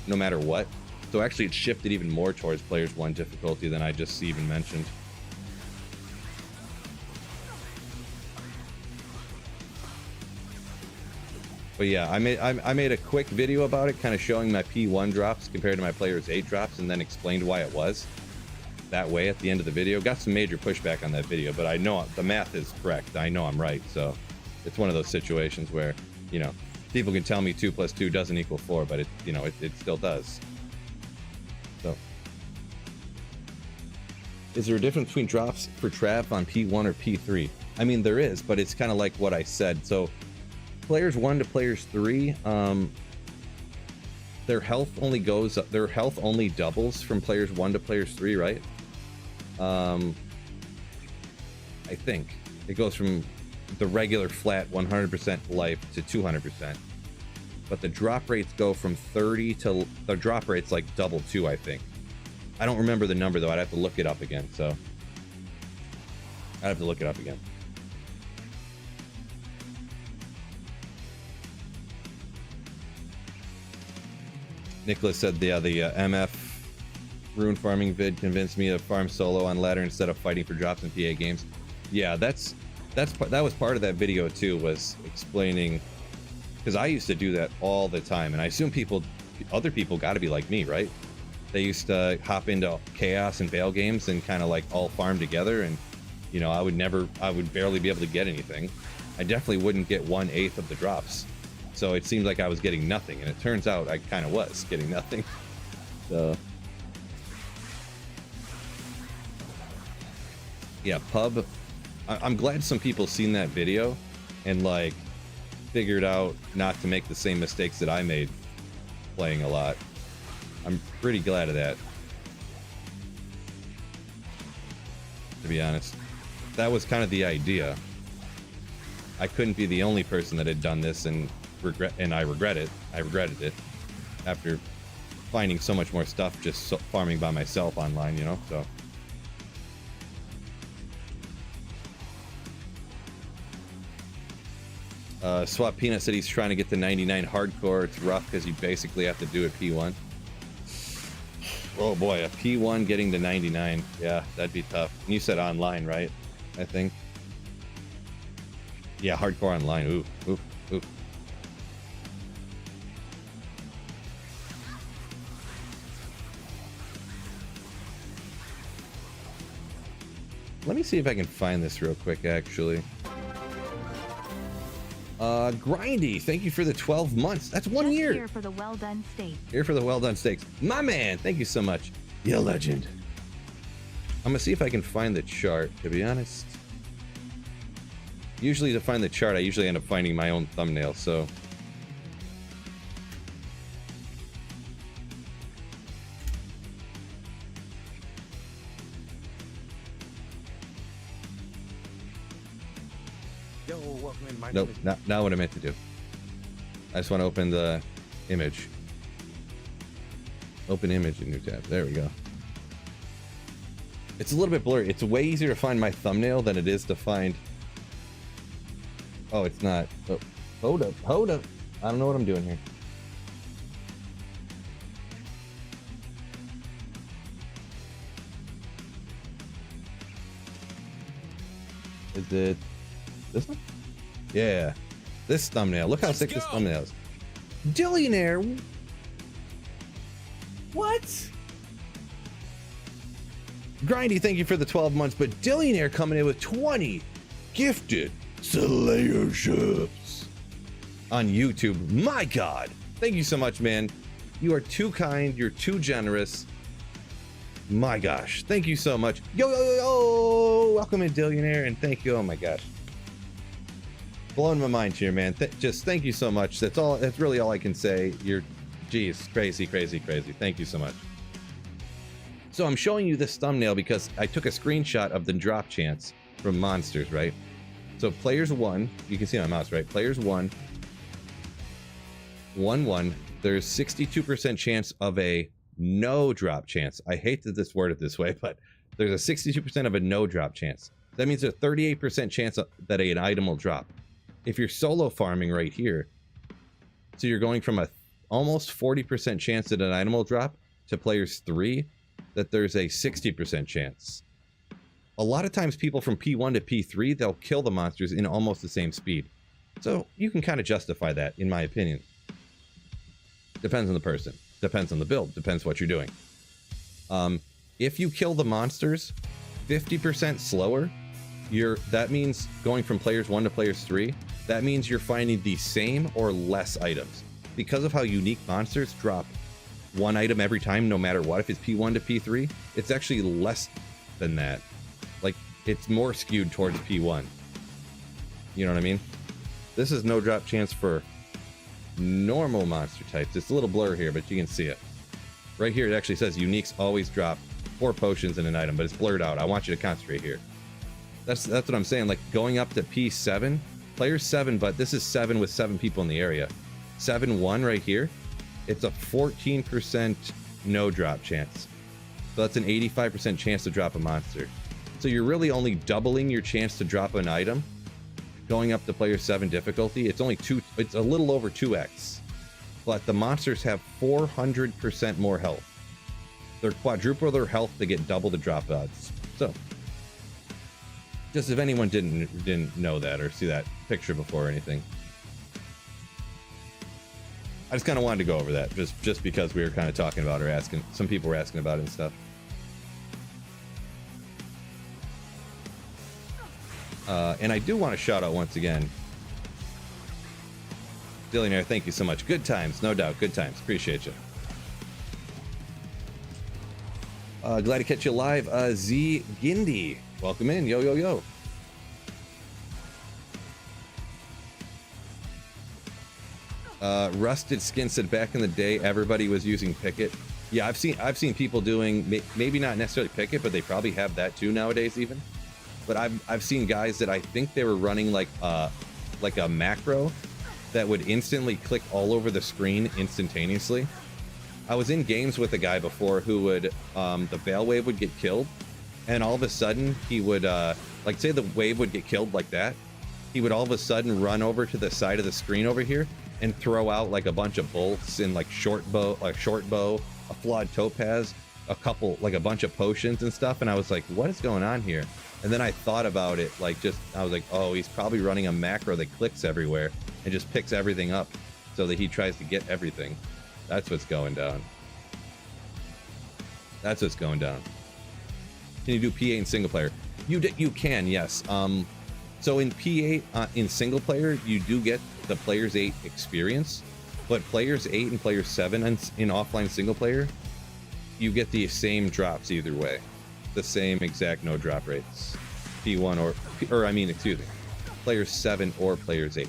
no matter what. So actually, it shifted even more towards players 1 difficulty than I just even mentioned. But yeah, I made a quick video about it, kind of showing my P1 drops compared to my players 8 drops, and then explained why it was that way at the end of the video. Got some major pushback on that video, but I know the math is correct. I know I'm right, so it's one of those situations where, you know, people can tell me 2 + 2 doesn't equal 4, but it, you know, it still does. So, is there a difference between drops for Trav on P1 or P3? I mean, there is, but it's kind of like what I said. So, players 1 to players 3, their health only goes up, their health only doubles from players 1 to players 3, right? I think it goes from the regular flat 100% life to 200%, but the drop rates go from 30 to, the drop rates like double 2, I think. I don't remember the number though. I'd have to look it up again. So I'd have to look it up again. Nicholas said the MF rune farming vid convinced me to farm solo on ladder instead of fighting for drops in PA games. Yeah, that was part of that video too, was explaining, because I used to do that all the time, and I assume other people got to be like me, right? They used to hop into chaos and Veil games and kind of like all farm together, and you know, I would barely be able to get anything. I definitely wouldn't get 1/8 of the drops. So it seemed like I was getting nothing, and it turns out I kind of was getting nothing. So yeah, pub. I'm glad some people seen that video and like figured out not to make the same mistakes that I made playing a lot. I'm pretty glad of that, to be honest. That was kind of the idea. I couldn't be the only person that had done this, and I regretted it after finding so much more stuff just farming by myself online, you know. So Swap Peanut said he's trying to get to 99 hardcore. It's rough because you basically have to do it P1. Oh boy, a P1 getting to 99. Yeah, that'd be tough. And you said online, right? I think. Yeah, hardcore online. Ooh, ooh, ooh. Let me see if I can find this real quick, actually. Grindy, thank you for the 12 months. That's 1 Just year. Here for the well done steak. Here for the well done steaks. My man, thank you so much. You legend. I'm gonna see if I can find the chart, to be honest. Usually to find the chart, I usually end up finding my own thumbnail, so. Yo, welcome in. Nope, not what I meant to do. I just want to open the image. Open image in new tab. There we go. It's a little bit blurry. It's way easier to find my thumbnail than it is to find. Oh, it's not. Oh, hold up. Hold up. I don't know what I'm doing here. Is it this one? Yeah. This thumbnail. Look how sick this thumbnail is. Dillionaire. What? Grindy, thank you for the 12 months, but Dillionaire coming in with 20 gifted Slayerships on YouTube. My God. Thank you so much, man. You are too kind. You're too generous. My gosh. Thank you so much. Yo, yo, yo, yo. Welcome in, Dillionaire, and thank you. Oh, my gosh. Blowing my mind here, man. Just thank you so much. That's all. That's really all I can say. You're, geez, crazy, crazy, crazy. Thank you so much. So I'm showing you this thumbnail because I took a screenshot of the drop chance from monsters, right? So players 1, you can see my mouse, right? Players 1, 1-1. There's 62% chance of a no drop chance. I hate that this worded this way, but there's a 62% of a no drop chance. That means a 38% chance that an item will drop. If you're solo farming right here, So you're going from a almost 40% chance that an item will drop to players 3 that there's a 60% chance. A lot of times people from P1 to P3, they'll kill the monsters in almost the same speed. So you can kind of justify that, in my opinion. Depends on the person. Depends on the build. Depends what you're doing. If you kill the monsters 50% slower, that means going from players 1 to players 3, that means you're finding the same or less items. Because of how unique monsters drop one item every time, no matter what, if it's P1 to P3, it's actually less than that. Like, it's more skewed towards P1. You know what I mean? This is no drop chance for normal monster types. It's a little blur here, but you can see it. Right here, it actually says uniques always drop 4 potions in an item, but it's blurred out. I want you to concentrate here. That's what I'm saying. Like, going up to P7, player 7, but this is 7 with 7 people in the area. 7-1 right here. It's a 14% no drop chance. So that's an 85% chance to drop a monster. So you're really only doubling your chance to drop an item going up to player 7 difficulty. It's only it's a little over 2x. But the monsters have 400% more health. They're quadruple their health to get double the drop odds. So, just if anyone didn't know that or see that picture before or anything, I just kind of wanted to go over that just because we were kind of talking about or asking. Some people were asking about it and stuff. And I do want to shout out once again, Billionaire, thank you so much. Good times, no doubt. Good times. Appreciate you. Glad to catch you live. Z Gindi, welcome in. Yo, yo, yo. Rusted Skin said back in the day everybody was using Picket. Yeah, I've seen people doing maybe not necessarily Picket, but they probably have that too nowadays even. But I've seen guys that I think they were running like a macro that would instantly click all over the screen instantaneously. I was in games with a guy before who would the Veil Wave would get killed, and all of a sudden he would like say the wave would get killed like that. He would all of a sudden run over to the side of the screen over here and throw out like a bunch of bolts and like short bow, a flawed topaz, a bunch of potions and stuff. And I was like, what is going on here? And then I thought about it, I was like, oh, he's probably running a macro that clicks everywhere and just picks everything up so that he tries to get everything. That's what's going down. That's what's going down. Can you do P8 in single player? You can, yes. So in P8 in single player, you do get the players 8 experience, but players 8 and players 7 in offline single player, you get the same drops either way, the same exact no drop rates. P1 excuse me, players 7 or players 8.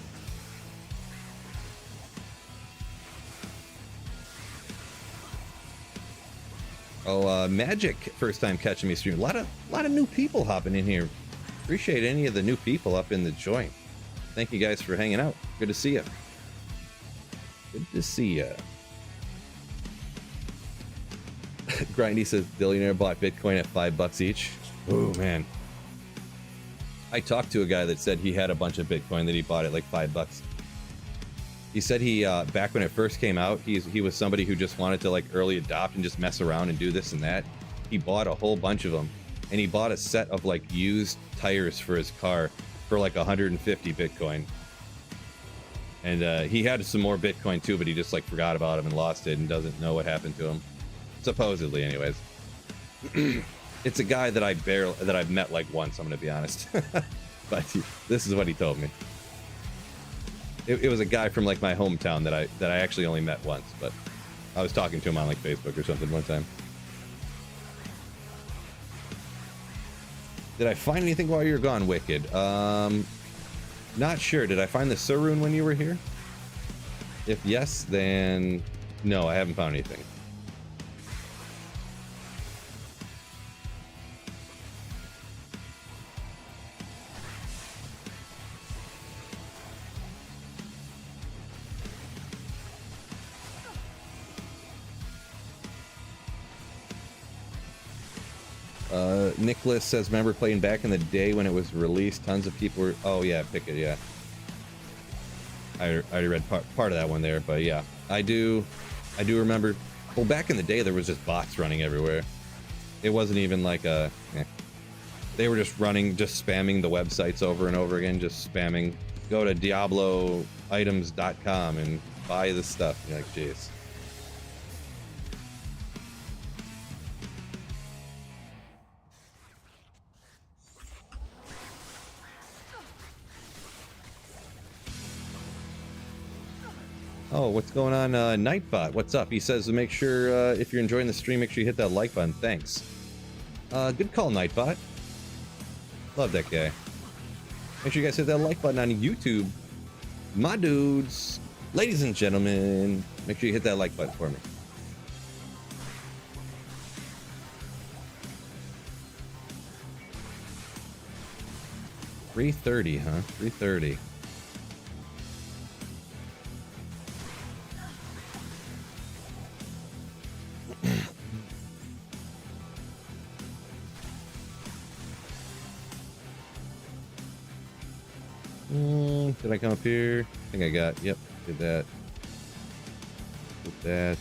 Oh, Magic, first time catching me stream. A lot of new people hopping in here. Appreciate any of the new people up in the joint. Thank you guys for hanging out. Good to see you. Good to see ya. Grindy says Billionaire bought Bitcoin at $5 each. Oh man. I talked to a guy that said he had a bunch of Bitcoin that he bought at like $5. He said he back when it first came out, he was somebody who just wanted to like early adopt and just mess around and do this and that. He bought a whole bunch of them, and he bought a set of like used tires for his car for like 150 Bitcoin. And he had some more Bitcoin too, but he just like forgot about him and lost it and doesn't know what happened to him. Supposedly, anyways. It's a guy that I've met like once, I'm gonna be honest. But this is what he told me. It was a guy from like my hometown that I actually only met once, but I was talking to him on like Facebook or something one time. Did I find anything while you were gone, Wicked? Not sure. Did I find the Surun when you were here? If yes, then no, I haven't found anything. Nicholas says, remember playing back in the day when it was released? Tons of people were... Oh, yeah, pick it, yeah. I already read part of that one there, but yeah, I do remember. Well, back in the day, there was just bots running everywhere. It wasn't even like a. They were just running, just spamming the websites over and over again, just spamming. Go to DiabloItems.com and buy this stuff. You're like, jeez. Oh, what's going on, Nightbot? What's up? He says to make sure, if you're enjoying the stream, make sure you hit that like button. Thanks. Good call, Nightbot. Love that guy. Make sure you guys hit that like button on YouTube. My dudes. Ladies and gentlemen, make sure you hit that like button for me. $330, huh? $330. Did I come up here? I think I got, yep, did that. Did that.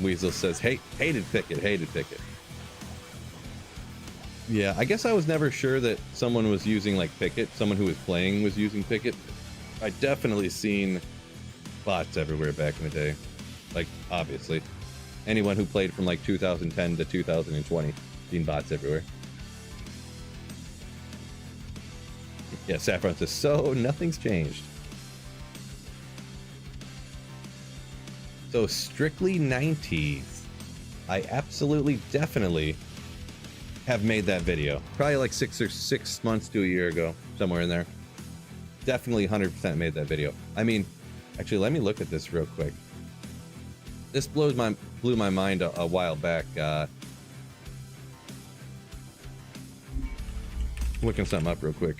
Weasel says, hey, hated Picket. Yeah, I guess I was never sure that someone was using like Picket. Someone who was playing was using Picket. I definitely seen bots everywhere back in the day. Like, obviously. Anyone who played from like 2010 to 2020, seen bots everywhere. Yeah, Saffron says, so nothing's changed. So strictly 90s. I absolutely, definitely have made that video. Probably like 6 months to a year ago, somewhere in there. Definitely 100% made that video. I mean, actually, let me look at this real quick. This blew my mind a while back. Looking something up real quick.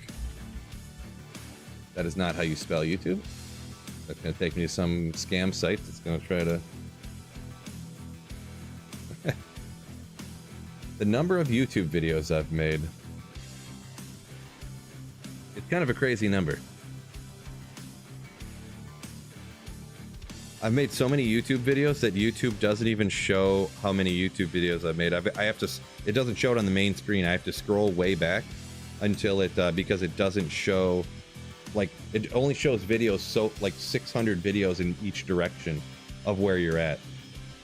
That is not how you spell YouTube. That's gonna take me to some scam site that's gonna try to. The number of YouTube videos I've made. It's kind of a crazy number. I've made so many YouTube videos that YouTube doesn't even show how many YouTube videos I've made. I have to. It doesn't show it on the main screen. I have to scroll way back until it because it doesn't show. Like, it only shows videos, so like 600 videos in each direction of where you're at.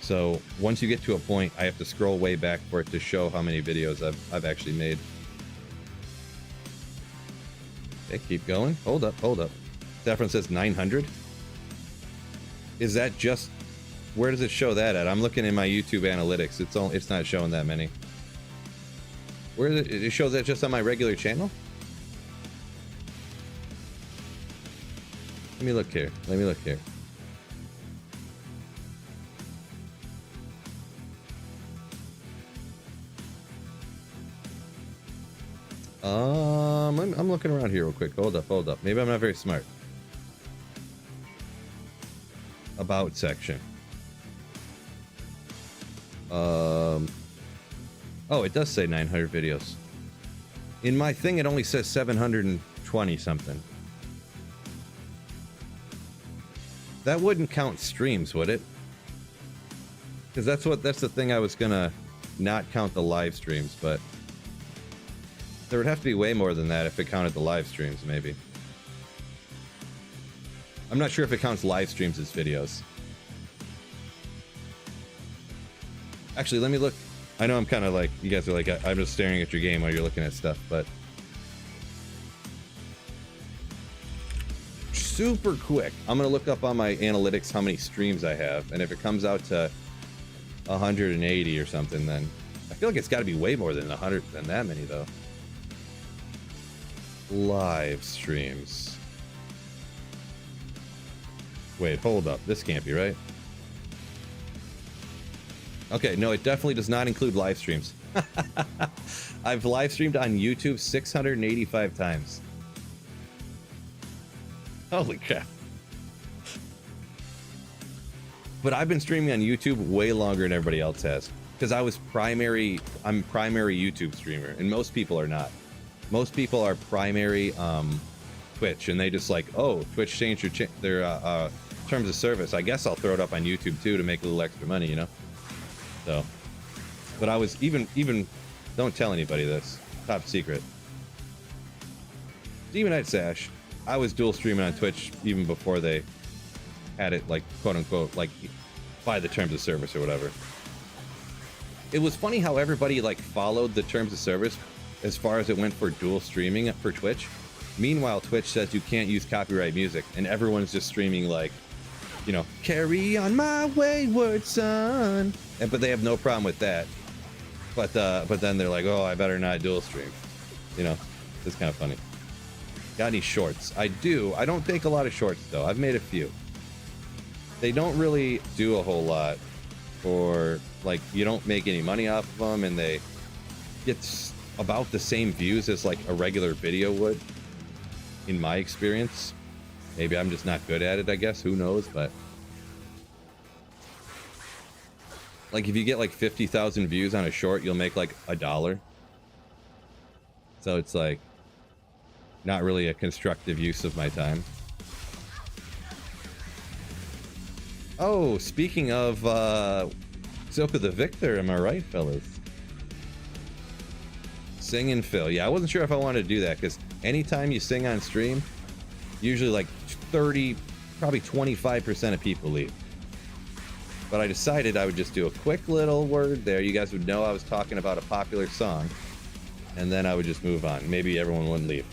So once you get to a point, I have to scroll way back for it to show how many videos I've actually made. Okay, keep going. Hold up. Saffron says 900. Is that just, where does it show that at? I'm looking in my YouTube analytics. It's not showing that many. Where is it? It shows that just on my regular channel? Let me look here. I'm looking around here real quick. Hold up. Maybe I'm not very smart. About section. Oh, it does say 900 videos. In my thing, it only says 720 something. That wouldn't count streams, would it? Because that's the thing I was gonna not count the live streams, but there would have to be way more than that if it counted the live streams, maybe. I'm not sure if it counts live streams as videos. Actually, let me look. I know I'm kind of like, you guys are like, I'm just staring at your game while you're looking at stuff, but super quick, I'm gonna look up on my analytics how many streams I have, and if it comes out to 180 or something, then I feel like it's got to be way more than 100 than that many though. Live streams. Wait, hold up. This can't be right. Okay, no, it definitely does not include live streams. I've live streamed on YouTube 685 times. Holy crap. But I've been streaming on YouTube way longer than everybody else has. because I'm primary YouTube streamer, and most people are not. Most people are primary Twitch, and they just like, oh, Twitch changed their terms of service. I guess I'll throw it up on YouTube too to make a little extra money, you know. So, but I was even don't tell anybody this, top secret. Demon Knight Sash, I was dual streaming on Twitch even before they had it, like, quote unquote, like, by the terms of service or whatever. It was funny how everybody like followed the terms of service as far as it went for dual streaming for Twitch. Meanwhile, Twitch says you can't use copyright music, and everyone's just streaming like, you know, carry on my wayward son, but they have no problem with that. But then they're like, oh, I better not dual stream. You know, it's kind of funny. Got any shorts? I do. I don't take a lot of shorts though. I've made a few. They don't really do a whole lot, or like you don't make any money off of them, and they get about the same views as like a regular video would, in my experience. Maybe I'm just not good at it, I guess. Who knows? But like if you get like 50,000 views on a short, you'll make like $1. So it's like not really a constructive use of my time. Oh, speaking of Silk of the Victor, am I right, fellas? Sing and fill. Yeah, I wasn't sure if I wanted to do that, because anytime you sing on stream, usually like 30, probably 25% of people leave. But I decided I would just do a quick little word there. You guys would know I was talking about a popular song, and then I would just move on. Maybe everyone wouldn't leave.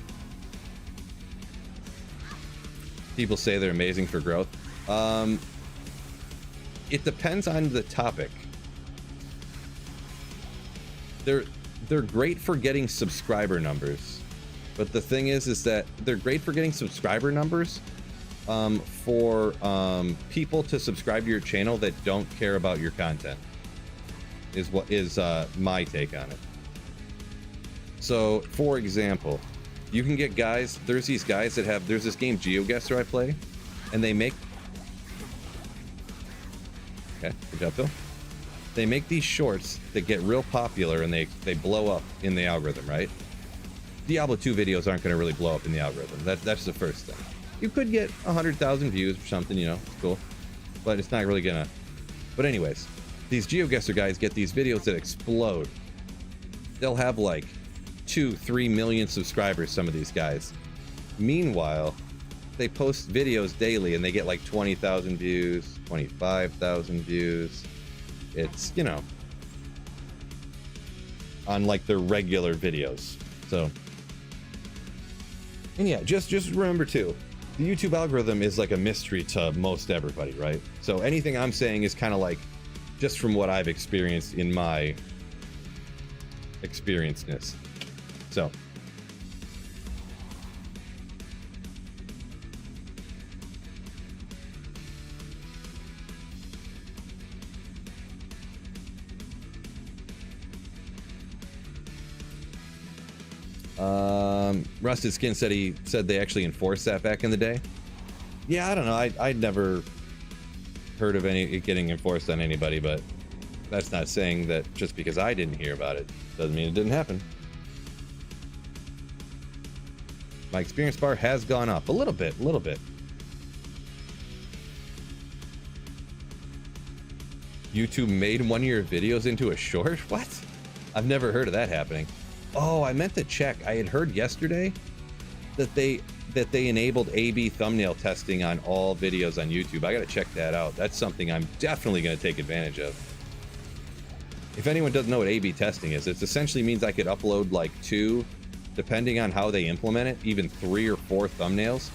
People say they're amazing for growth. It depends on the topic. They're great for getting subscriber numbers, but the thing is that they're great for getting subscriber numbers for people to subscribe to your channel that don't care about your content. Is what is my take on it. So, for example, you can get guys. There's these guys that have. There's this game GeoGuessr I play, and they make. Okay, good job, Phil. They make these shorts that get real popular, and they blow up in the algorithm, right? Diablo 2 videos aren't going to really blow up in the algorithm. That's the first thing. You could get 100,000 views or something, you know, it's cool, but it's not really gonna. But anyways, these GeoGuessr guys get these videos that explode. They'll have like 2-3 million subscribers, some of these guys. Meanwhile, they post videos daily and they get like 20,000 views, 25,000 views. It's, you know, on like their regular videos. So, and yeah, just remember too, the YouTube algorithm is like a mystery to most everybody, right? So anything I'm saying is kind of like just from what I've experienced in my experienceness. So, Rusted Skin said they actually enforced that back in the day. Yeah, I don't know. I'd never heard of it getting enforced on anybody, but that's not saying that just because I didn't hear about it doesn't mean it didn't happen. My experience bar has gone up a little bit. YouTube made one of your videos into a short? What? I've never heard of that happening. Oh, I meant to check. I had heard yesterday that they enabled A/B thumbnail testing on all videos on YouTube. I gotta check that out. That's something I'm definitely gonna take advantage of. If anyone doesn't know what A/B testing is, it essentially means I could upload like 2, depending on how they implement it, even 3 or 4 thumbnails,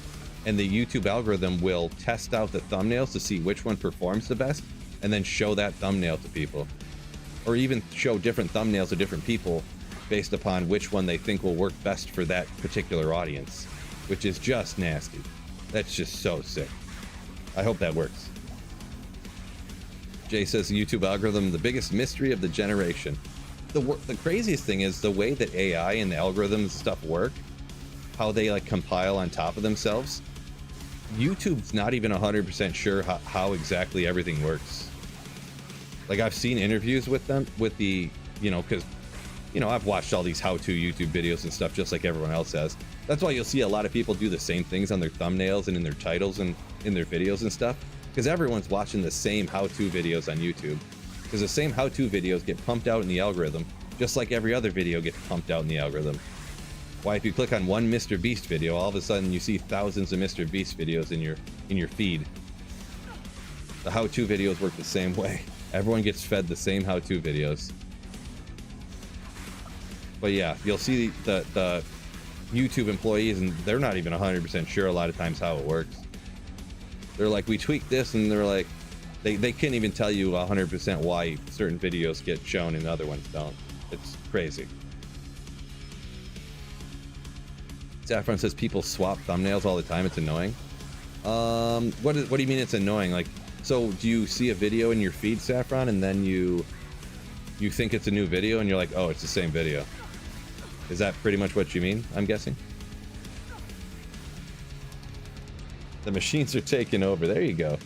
and the YouTube algorithm will test out the thumbnails to see which one performs the best, and then show that thumbnail to people, or even show different thumbnails to different people based upon which one they think will work best for that particular audience, which is just nasty. That's just so sick. I hope that works. Jay says the YouTube algorithm, the biggest mystery of the generation. The craziest thing is the way that AI and the algorithms and stuff work, how they like compile on top of themselves. YouTube's not even 100% sure how exactly everything works. Like I've seen interviews with them with the, you know, because, you know, I've watched all these how-to YouTube videos and stuff just like everyone else has. That's why you'll see a lot of people do the same things on their thumbnails and in their titles and in their videos and stuff, because everyone's watching the same how-to videos on YouTube, because the same how-to videos get pumped out in the algorithm just like every other video gets pumped out in the algorithm. Why, if you click on one Mr. Beast video, all of a sudden you see thousands of Mr. Beast videos in your feed. The how-to videos work the same way. Everyone gets fed the same how-to videos. But yeah, you'll see the YouTube employees, and they're not even 100% sure a lot of times how it works. They're like, we tweaked this, and they're like, they can't even tell you 100% why certain videos get shown and other ones don't. It's crazy. Saffron says people swap thumbnails all the time. It's annoying. What do you mean it's annoying? Like, so do you see a video in your feed, Saffron, and then you think it's a new video and you're like, oh, it's the same video? Is that pretty much what you mean, I'm guessing? The machines are taking over. There you go.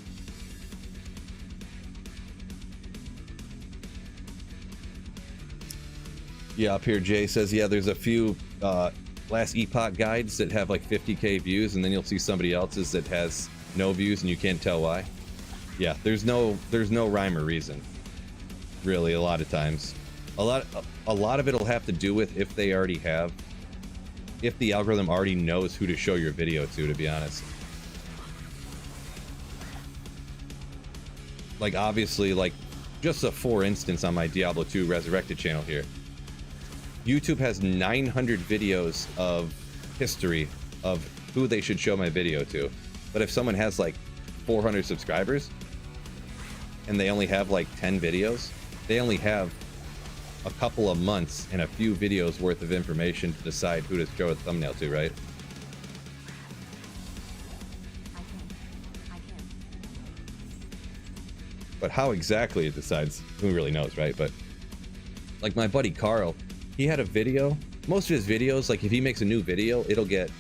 Yeah, up here, Jay says, yeah, there's a few last epoch guides that have like 50k views, and then you'll see somebody else's that has no views and you can't tell why. Yeah, there's no rhyme or reason, really. A lot of times, a lot of it'll have to do with if the algorithm already knows who to show your video to be honest. Like, obviously, like, just a for instance on my Diablo 2 Resurrected channel here, YouTube has 900 videos of history of who they should show my video to. But if someone has like 400 subscribers and they only have like 10 videos, they only have a couple of months and a few videos worth of information to decide who to show a thumbnail to, right? But how exactly it decides, who really knows, right? But like my buddy Carl, he had a video. Most of his videos, like if he makes a new video, it'll get,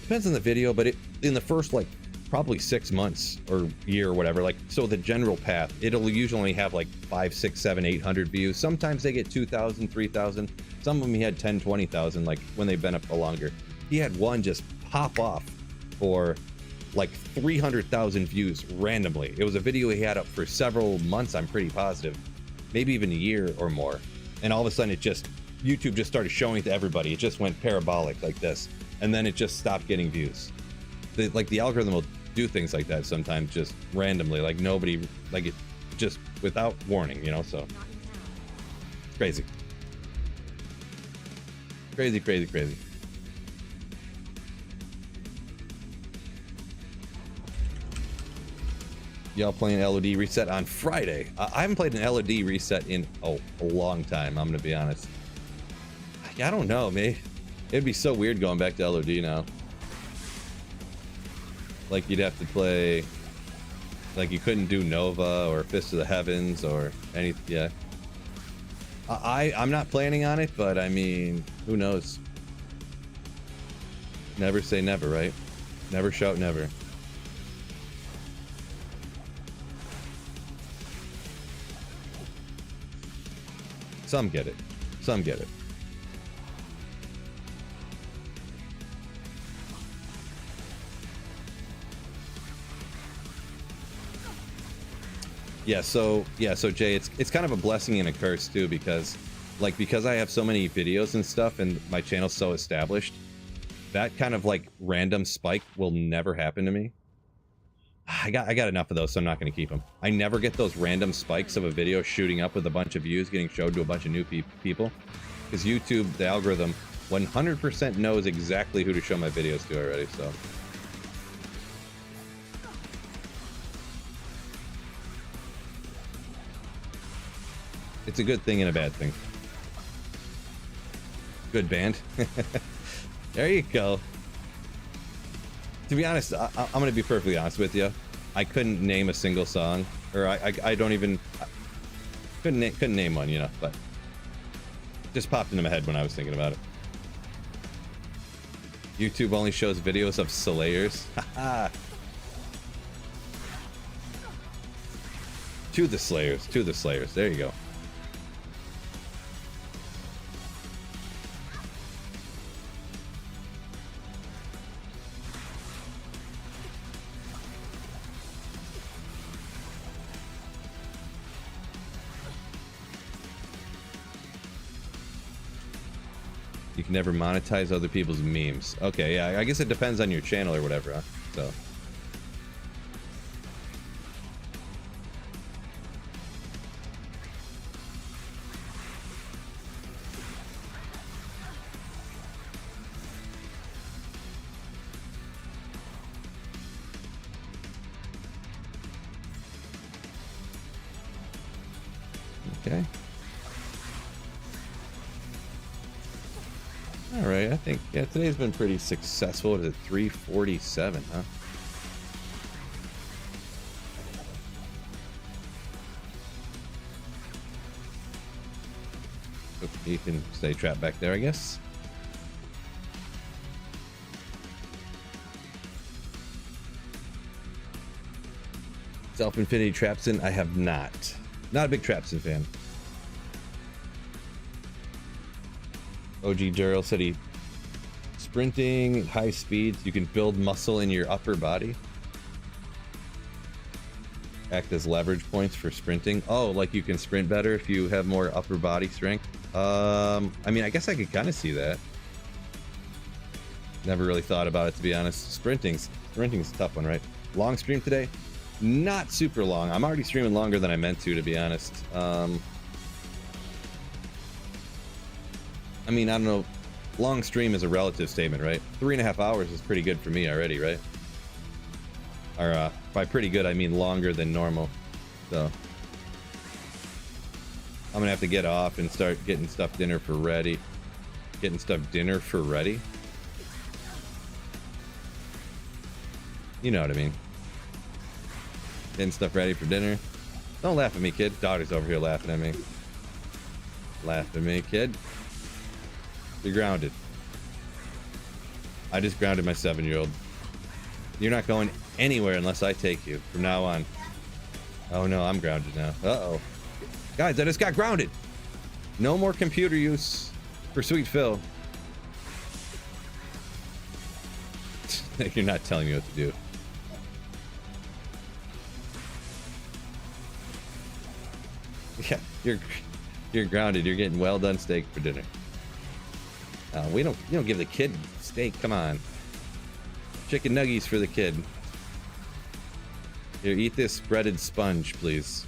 depends on the video, but in the first like probably 6 months or year or whatever, like, so the general path, it'll usually only have like 5, 6, 7, 800 views. Sometimes they get 2,000, 3,000. Some of them he had 10, 20,000, like when they've been up for longer. He had one just pop off for like 300,000 views randomly. It was a video he had up for several months, I'm pretty positive, maybe even a year or more. And all of a sudden YouTube just started showing it to everybody. It just went parabolic like this. And then it just stopped getting views. The algorithm will do things like that sometimes, just randomly, like nobody, like it just without warning, you know, so it's crazy. Crazy, crazy, crazy. Y'all playing LOD reset on Friday? I haven't played an LOD reset in a long time, I'm gonna be honest. I don't know, man. It'd be so weird going back to LOD now. Like, you'd have to play, like, you couldn't do Nova or Fist of the Heavens or any, yeah. I'm not planning on it, but I mean, who knows? Never say never, right? Never shout never. Some get it. Some get it. So Jay, it's kind of a blessing and a curse too, because I have so many videos and stuff and my channel's so established, that kind of like random spike will never happen to me. I got enough of those, so I'm not going to keep them. I never get those random spikes of a video shooting up with a bunch of views getting showed to a bunch of new people, because YouTube, the algorithm, 100% knows exactly who to show my videos to already, so. It's a good thing and a bad thing. Good band. There you go. To be honest, I'm going to be perfectly honest with you. I couldn't name a single song, or I don't even, couldn't name one, you know, but just popped into my head when I was thinking about it. YouTube only shows videos of Slayers. To the Slayers. To the Slayers. There you go. You can never monetize other people's memes. Okay, yeah, I guess it depends on your channel or whatever, huh? So. Okay. All right, I think, yeah, today's been pretty successful. What is it, 347, huh? You can stay trapped back there, I guess. Self-Infinity Trapson, I have not. Not a big Trapson fan. OG Daryl said he sprinting, high speeds, you can build muscle in your upper body. Act as leverage points for sprinting. Oh, like you can sprint better if you have more upper body strength. I mean, I guess I could kind of see that. Never really thought about it, to be honest. Sprinting's a tough one, right? Long stream today? Not super long. I'm already streaming longer than I meant to be honest. I mean, I don't know. Long stream is a relative statement, right? 3.5 hours is pretty good for me already, right? Or by pretty good, I mean longer than normal. So I'm gonna have to get off and start getting stuff dinner for ready. Getting stuff dinner for ready? You know what I mean. Getting stuff ready for dinner. Don't laugh at me, kid. Daughter's over here laughing at me. Laugh at me, kid. You're grounded. I just grounded my 7-year-old. You're not going anywhere unless I take you from now on. Oh no, I'm grounded now. Uh-oh. Guys, I just got grounded. No more computer use for Sweet Phil. You're not telling me what to do. Yeah, you're grounded. You're getting well done steak for dinner. You don't give the kid steak. Come on. Chicken nuggies for the kid. Here, eat this breaded sponge, please.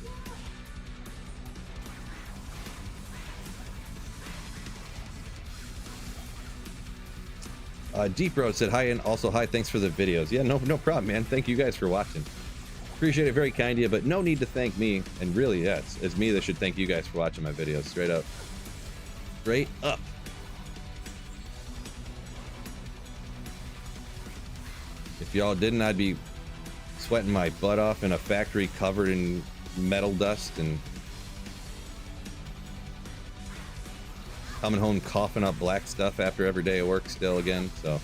Deep Road said hi, and also hi, thanks for the videos. Yeah, no problem, man. Thank you guys for watching. Appreciate it, very kind of you, but no need to thank me. And really, yeah, it's me that should thank you guys for watching my videos. Straight up. Straight up. If y'all didn't, I'd be sweating my butt off in a factory covered in metal dust and coming home coughing up black stuff after every day of work still again. So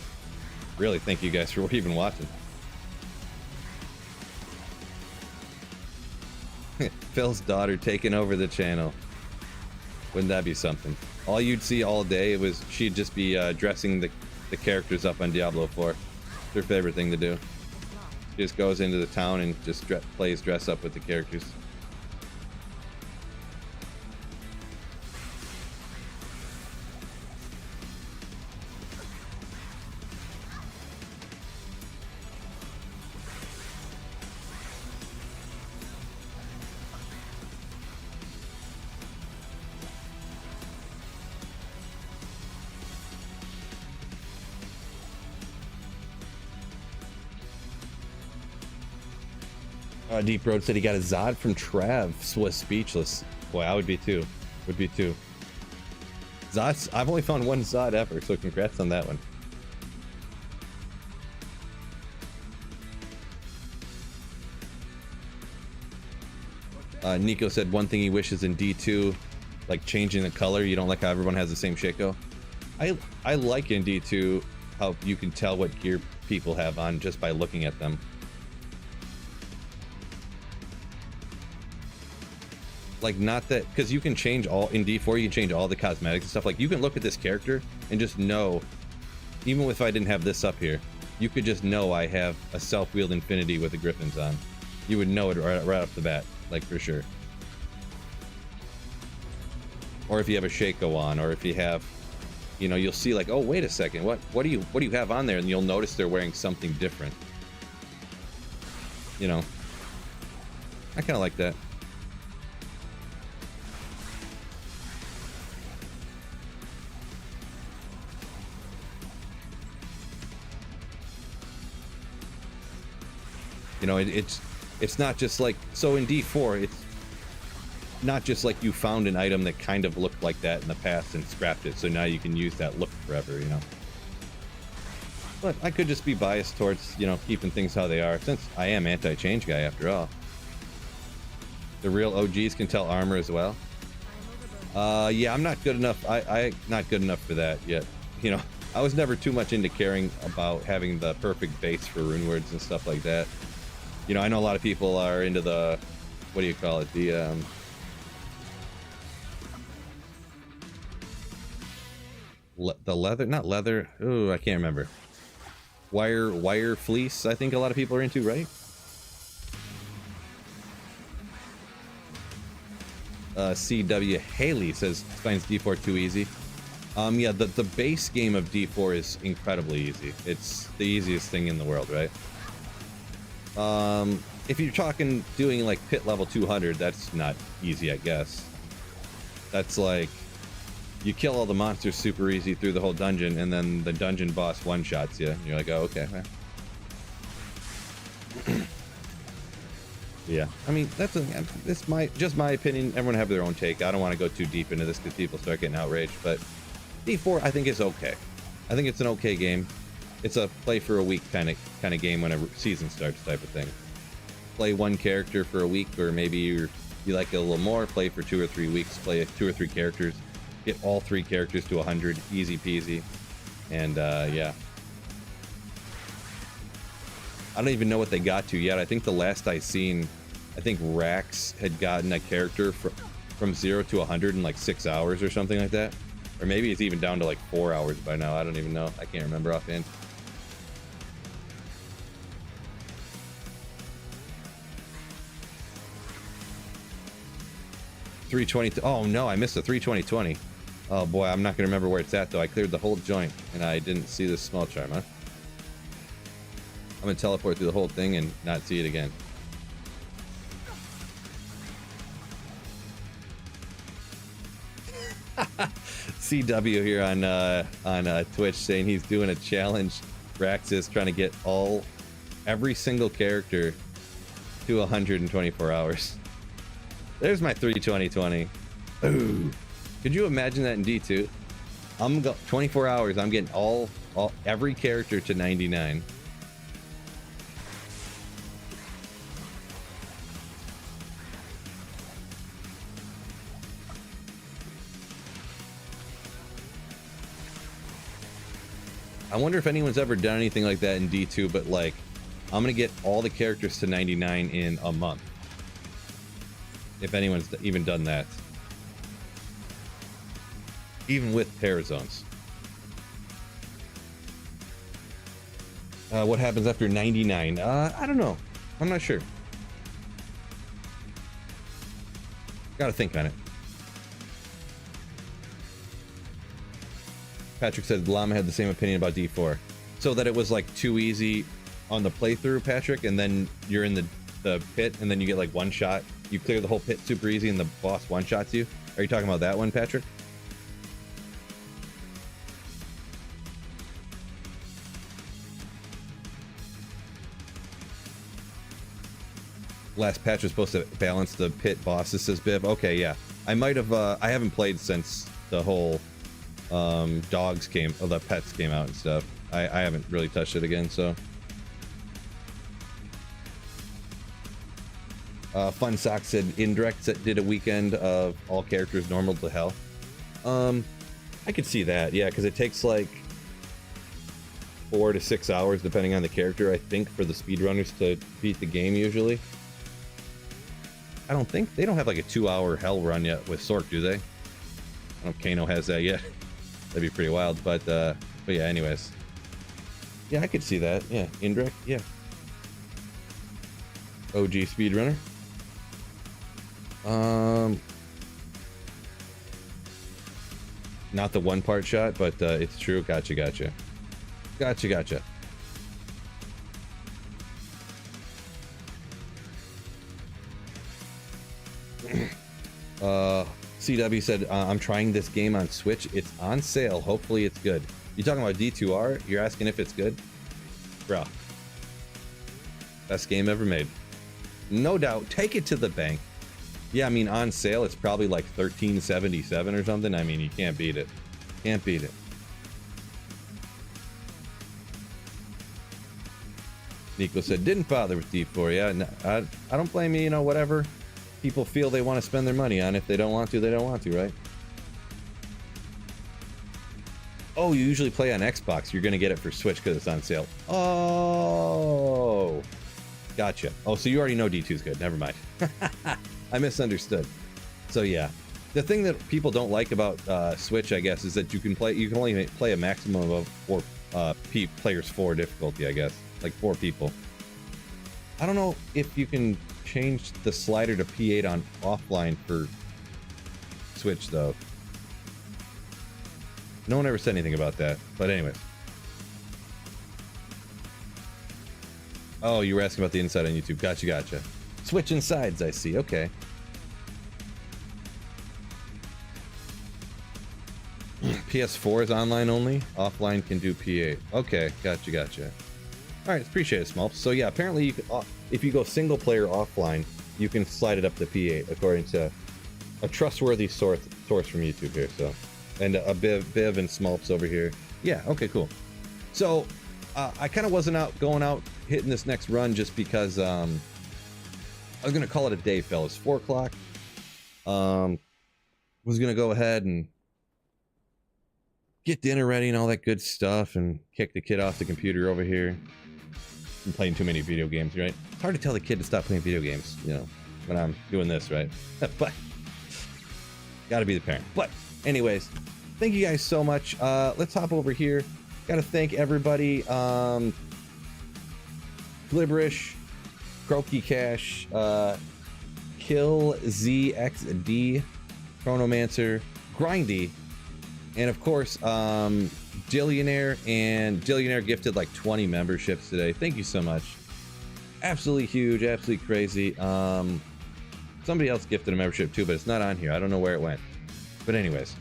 really thank you guys for even watching. Phil's daughter taking over the channel. Wouldn't that be something? All you'd see all day was she'd just be dressing the characters up on Diablo 4. It's her favorite thing to do. She just goes into the town and just plays dress up with the characters. Deep Road said he got a Zod from Trav. Was speechless. Boy, I would be too. Would be too. Zods, I've only found one Zod ever, so congrats on that one. Nico said one thing he wishes in D2, like changing the color. You don't like how everyone has the same Shaco. I like in D2 how you can tell what gear people have on just by looking at them. Like, not that, because you can change all, in D4, you can change all the cosmetics and stuff. Like, you can look at this character and just know, even if I didn't have this up here, you could just know I have a self-wield infinity with the griffins on. You would know it right off the bat, like, for sure. Or if you have a Shaco on, or if you have, you know, you'll see like, oh, wait a second, what do you have on there? And you'll notice they're wearing something different. You know, I kind of like that. You know, it's not just like, so in D4, it's not just like you found an item that kind of looked like that in the past and scrapped it, so now you can use that look forever, you know. But I could just be biased towards, you know, keeping things how they are, since I am anti-change guy after all. The real OGs can tell armor as well. Yeah, I'm not good enough. I not good enough for that yet. You know, I was never too much into caring about having the perfect base for rune words and stuff like that. You know, I know a lot of people are into the, what do you call it? The leather, not leather. Oh, I can't remember. Wire fleece. I think a lot of people are into, right? CW Haley says finds D4 too easy. Yeah, the base game of D4 is incredibly easy. It's the easiest thing in the world, right? If you're talking doing like pit level 200, that's not easy, I guess. That's like, you kill all the monsters super easy through the whole dungeon, and then the dungeon boss one-shots you. You're like, oh, okay. Yeah, I mean, that's just my opinion. Everyone have their own take. I don't want to go too deep into this because people start getting outraged, but D4 I think is okay. I think it's an okay game. It's a play for a week kind of game when a season starts type of thing. Play one character for a week, or maybe you like it a little more. Play for 2 or 3 weeks. Play 2 or 3 characters. Get all 3 characters to 100, easy peasy. And yeah, I don't even know what they got to yet. I think the last I seen, I think Rax had gotten a character from 0 to 100 in like 6 hours or something like that. Or maybe it's even down to like 4 hours by now. I don't even know. I can't remember offhand. $320. Oh no, I missed a 320-20. Oh boy, I'm not gonna remember where it's at though. I cleared the whole joint and I didn't see this small charm, huh? I'm gonna teleport through the whole thing and not see it again. CW here on Twitch saying he's doing a challenge. Rax is trying to get every single character to 124 hours. There's my 320-20. Ooh. Could you imagine that in D2? 24 hours, I'm getting every character to 99. I wonder if anyone's ever done anything like that in D2, but like, I'm gonna get all the characters to 99 in a month. If anyone's even done that. Even with pair zones. What happens after 99? I don't know. I'm not sure. Gotta think on it. Patrick said Llama had the same opinion about D4. So that it was like too easy on the playthrough, Patrick, and then you're in the pit and then you get like one shot. You clear the whole pit super easy and the boss one-shots you. Are you talking about that one, Patrick? Last patch was supposed to balance the pit bosses, says Biv. Okay, yeah. I might have, I haven't played since the whole the pets came out and stuff. I haven't really touched it again, so. Fun Sock said Indirect did a weekend of all characters normal to hell. I could see that, yeah, because it takes like 4 to 6 hours depending on the character, I think, for the speedrunners to beat the game usually. I don't think they don't have like a 2-hour hell run yet with Sork, do they? I don't know if Kano has that yet. That'd be pretty wild, but yeah, anyways. Yeah, I could see that. Yeah, Indrek, yeah. OG speedrunner. Not the one part shot, but it's true. Gotcha. CW said, I'm trying this game on Switch. It's on sale. Hopefully it's good. You talking about D2R? You're asking if it's good? Bro. Best game ever made. No doubt. Take it to the bank. Yeah, I mean, on sale, it's probably like $13.77 or something. I mean, you can't beat it. Can't beat it. Nico said, didn't bother with D4. Yeah, I don't blame you, you know, whatever people feel they want to spend their money on. If they don't want to, they don't want to, right? Oh, you usually play on Xbox. You're going to get it for Switch because it's on sale. Oh, gotcha. Oh, so you already know D2 is good. Never mind. I misunderstood. So yeah, the thing that people don't like about Switch, I guess, is that you can only play a maximum of 4 players 4 difficulty, I guess, like 4 people. I don't know if you can change the slider to P8 on offline for Switch though. No one ever said anything about that, but anyways. Oh, you were asking about the inside on YouTube. Gotcha. Switching sides, I see. Okay. PS4 is online only. Offline can do P8. Okay, gotcha. All right, appreciate it, Smulp. So yeah, apparently you can, if you go single player offline, you can slide it up to P8 according to a trustworthy source from YouTube here. So, and a Biv and Smulps over here. Yeah. Okay. Cool. So I kind of wasn't going out hitting this next run just because I was gonna call it a day, fellas. 4 o'clock. Was gonna go ahead and get dinner ready and all that good stuff and kick the kid off the computer over here. I'm playing too many video games, right? It's hard to tell the kid to stop playing video games, you know, when I'm doing this, right? But gotta be the parent. But anyways, thank you guys so much. Let's hop over here. Gotta thank everybody. Glibberish, Croaky Cash, Kill ZXD, Chronomancer, Grindy, and of course, Dillionaire. And Dillionaire gifted like 20 memberships today. Thank you so much. Absolutely huge, absolutely crazy. Somebody else gifted a membership too, but it's not on here. I don't know where it went. But anyways,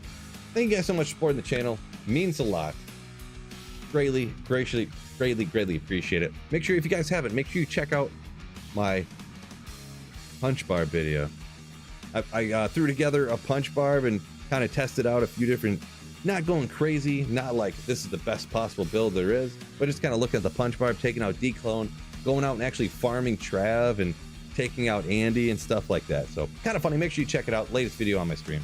thank you guys so much for supporting the channel. Means a lot. Greatly appreciate it. Make sure, if you guys haven't, make sure you check out my punch barb video. I threw together a punch barb and kind of tested out a few different, not going crazy, not like this is the best possible build there is, but just kind of looking at the punch barb, taking out D-Clone, going out and actually farming Trav and taking out Andy and stuff like that. So kind of funny. Make sure you check it out. Latest video on my stream.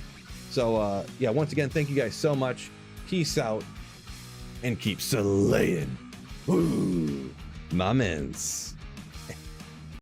So yeah, once again, thank you guys so much. Peace out and keep slaying. Ooh, my mans.